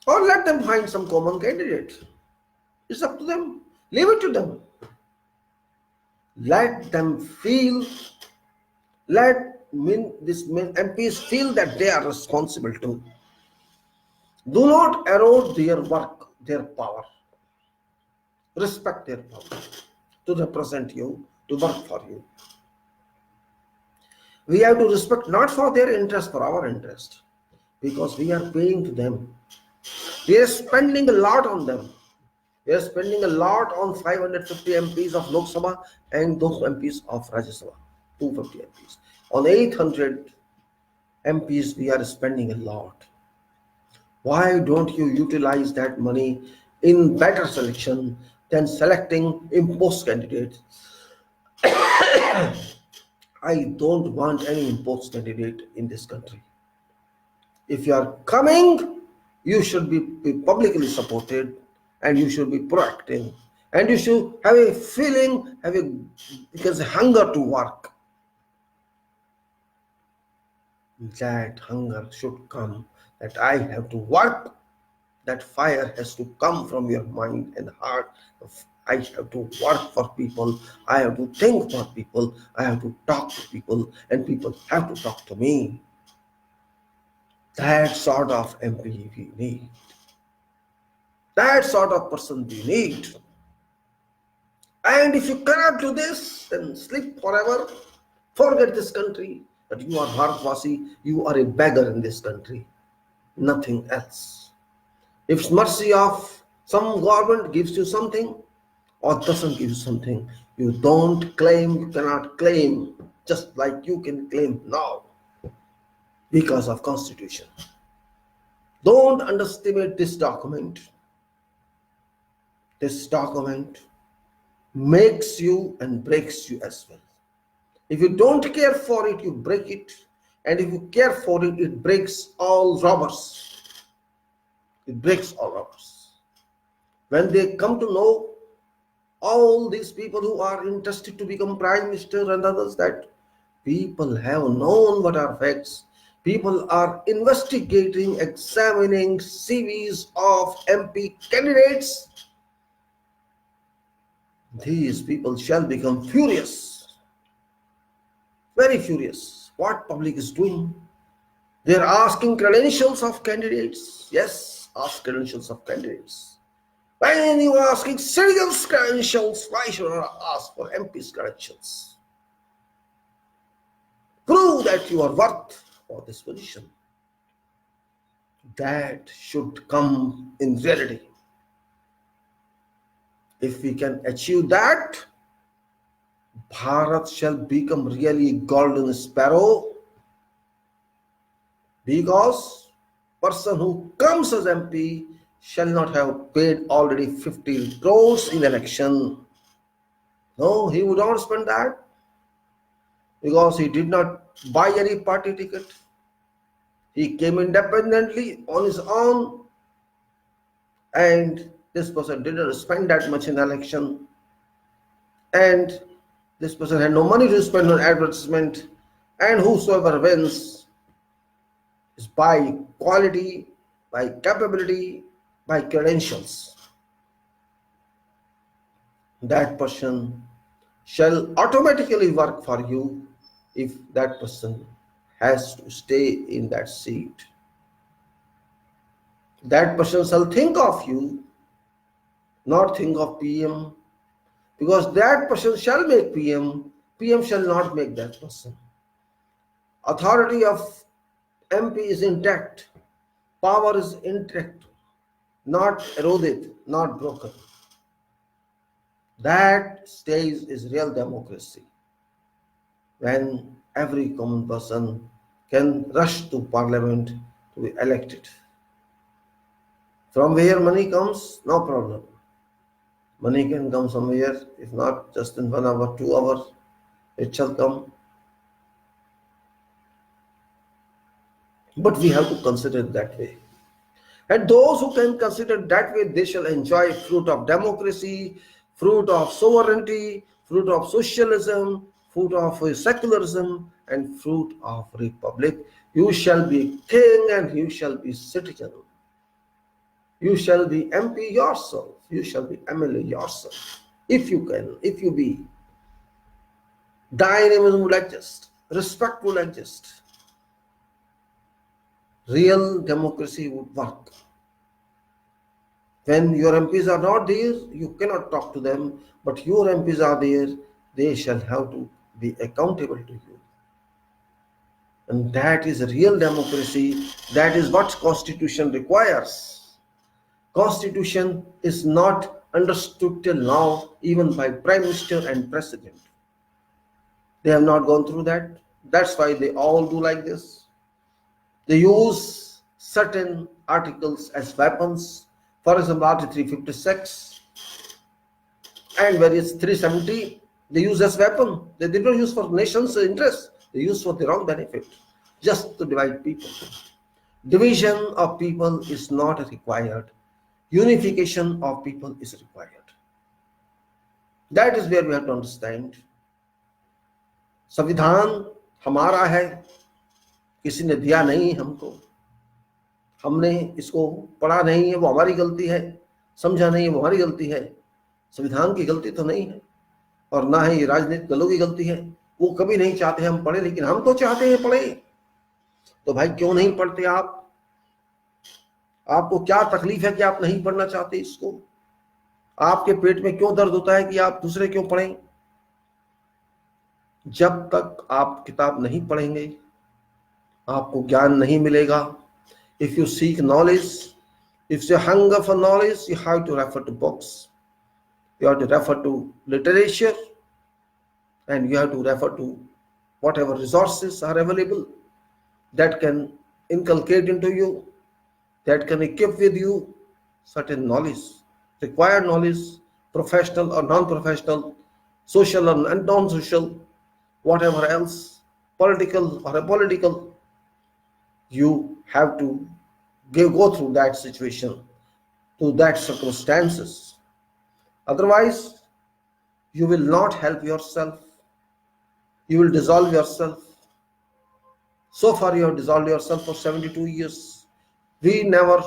Or let them find some common candidate. It's up to them. Leave it to them. Let them feel, these MPs feel that they are responsible too. Do not erode their work, their power. Respect their power to represent you, to work for you. We have to respect not for their interest, for our interest, because we are paying to them. We are spending a lot on them. We are spending a lot on 550 MPs of Lok Sabha and those MPs of Rajya Sabha, 250 MPs. On 800 MPs, we are spending a lot. Why don't you utilize that money in better selection than selecting imposed candidates? I don't want any imposed candidate in this country. If you are coming, you should be publicly supported, and you should be proactive, and you should have a feeling, because hunger to work. That hunger should come, that I have to work. That fire has to come from your mind and heart. I have to work for people. I have to think for people. I have to talk to people, and people have to talk to me. That sort of MP we need. That sort of person we need. And if you cannot do this, then sleep forever. Forget this country. That you are Bharatvasi, you are a beggar in this country. Nothing else. If it's mercy of some government gives you something or doesn't give you something, you don't claim, you cannot claim, just like you can claim now because of Constitution. Don't underestimate this document. This document makes you and breaks you as well. If you don't care for it, you break it. And if you care for it, it breaks all robbers. It breaks all robbers. When they come to know, all these people who are interested to become Prime Minister and others, that people have known what are facts. People are investigating, examining CVs of MP candidates. These people shall become furious. Very furious. What public is doing? They are asking credentials of candidates. Yes, ask credentials of candidates. When you are asking citizens' credentials, why should I ask for MP's credentials? Prove that you are worth for this position. That should come in reality. If we can achieve that, Bharat shall become really golden sparrow, because person who comes as MP shall not have paid already 50 crores in election. No, he would not spend that, because he did not buy any party ticket. He came independently on his own, and this person did not spend that much in election, and this person had no money to spend on advertisement, and whosoever wins is by quality, by capability, by credentials. That person shall automatically work for you if that person has to stay in that seat. That person shall think of you, not think of PM, because that person shall make PM. PM shall not make that person. Authority of MP is intact. Power is intact, not eroded, not broken. That stage is real democracy, when every common person can rush to parliament to be elected. From where money comes, no problem. Money can come somewhere, if not just in 1 hour, 2 hours, it shall come. But we have to consider it that way. And those who can consider it that way, they shall enjoy fruit of democracy, fruit of sovereignty, fruit of socialism, fruit of secularism, and fruit of republic. You shall be king and you shall be citizen. You shall be MP yourself. You shall be MLA yourself. If you can, if you be. Dynamism will exist. Respect will exist. Real democracy would work. When your MPs are not there, you cannot talk to them, but your MPs are there, they shall have to be accountable to you. And that is a real democracy. That is what Constitution requires. Constitution is not understood till now, even by Prime Minister and President. They have not gone through that. That's why they all do like this. They use certain articles as weapons. For example, Article 356 and various 370, they use as weapon. They did not use for nation's interest. They use for their own benefit, just to divide people. Division of people is not required. Unification of people is required. That is where we have to understand. संविधान हमारा है, किसी ने दिया नहीं हमको, हमने इसको पढ़ा नहीं है, वो हमारी गलती है, समझा नहीं है, वो हमारी गलती है। संविधान की गलती तो नहीं है, और ना ही राजनीतिक दलों की गलती है। वो कभी नहीं चाहते हम पढ़े, लेकिन हम तो चाहते हैं पढ़े। तो भाई क्यों नहीं पढ़ते आप? आपको क्या तकलीफ है कि आप नहीं पढ़ना चाहते इसको? आपके पेट में क्यों दर्द होता है कि आप दूसरे क्यों पढ़ें? जब तक आप किताब नहीं पढ़ेंगे, आपको ज्ञान नहीं मिलेगा। If you seek knowledge, if you hunger for knowledge, you have to refer to books, you have to refer to literature, and you have to refer to whatever resources are available that can inculcate into you, that can equip with you certain knowledge, required knowledge, professional or non-professional, social or non-social, whatever else, political or apolitical. You have to go through that situation, to that circumstances. Otherwise, you will not help yourself. You will dissolve yourself. So far, you have dissolved yourself for 72 years. We never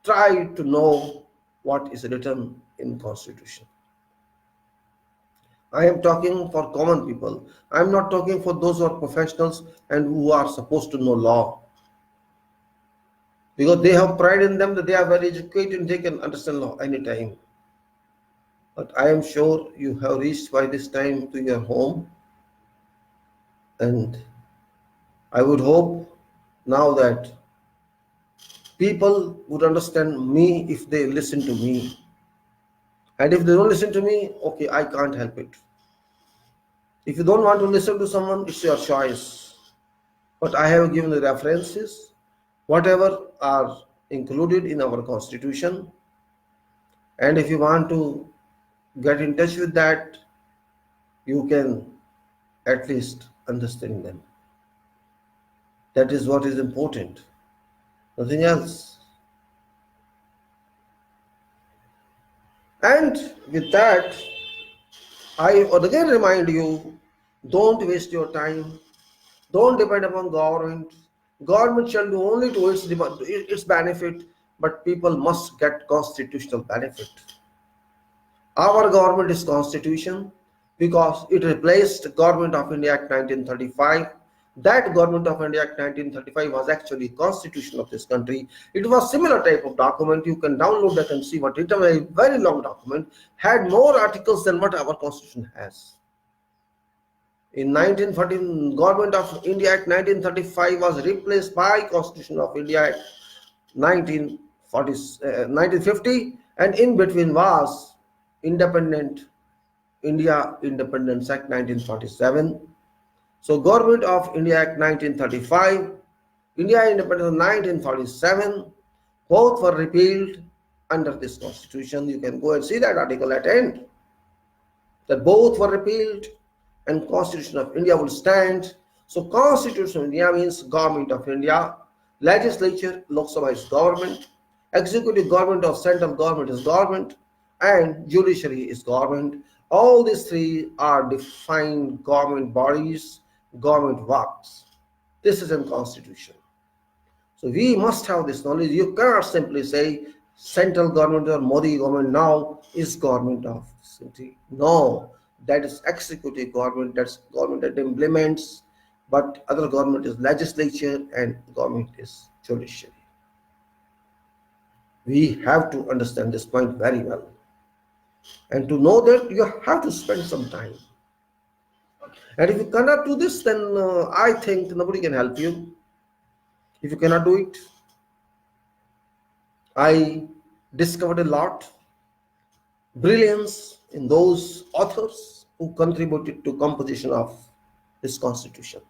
tried to know what is written in Constitution. I am talking for common people. I am not talking for those who are professionals and who are supposed to know law. Because they have pride in them that they are very educated and they can understand law anytime. But I am sure you have reached by this time to your home, and I would hope now that people would understand me if they listen to me. And if they don't listen to me, okay, I can't help it. If you don't want to listen to someone, it's your choice. But I have given the references, whatever are included in our Constitution. And if you want to get in touch with that, you can at least understand them. That is what is important, nothing else. And with that, I would again remind you, don't waste your time. Don't depend upon government. Government shall do only to its benefit, but people must get constitutional benefit. Our government is Constitution because it replaced Government of India Act 1935. That Government of India Act 1935 was actually Constitution of this country. It was similar type of document. You can download that and see what it is. A very long document, had more articles than what our Constitution has. In 1914, Government of India Act 1935 was replaced by Constitution of India Act 1950, and in between was Independent India Independence Act 1947. So Government of India Act 1935, India Independence 1947, both were repealed under this constitution. You can go and see that article at end, that both were repealed and Constitution of India will stand. So Constitution of India means Government of India, legislature, Lok Sabha is government, executive government of central government is government, and judiciary is government. All these three are defined government bodies, government works. This is in Constitution. So we must have this knowledge. You cannot simply say central government or Modi government now is government of the city. No, that is executive government, that's government that implements, but other government is legislature and government is judiciary. We have to understand this point very well. And to know that, you have to spend some time. And if you cannot do this, then I think nobody can help you. If you cannot do it, I discovered a lot brilliance in those authors who contributed to composition of this constitution.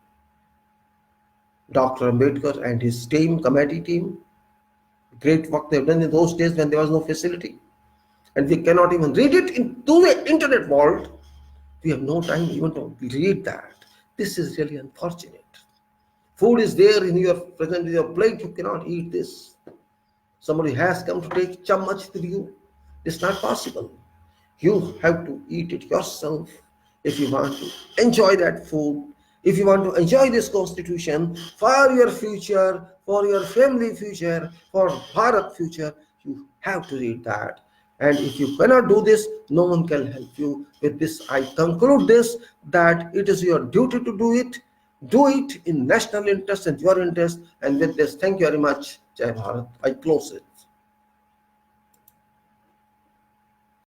Dr. Ambedkar and his team, committee team, great work they've done in those days when there was no facility. And we cannot even read it into the internet world. We have no time even to read that. This is really unfortunate. Food is there in your present in your plate, you cannot eat this. Somebody has come to take chammach with you. It's not possible. You have to eat it yourself if you want to enjoy that food. If you want to enjoy this constitution for your future, for your family future, for Bharat future, you have to read that. And if you cannot do this, no one can help you. With this, I conclude this, that it is your duty to do it. Do it in national interest and your interest. And with this, thank you very much. Jai Bharat. I close it.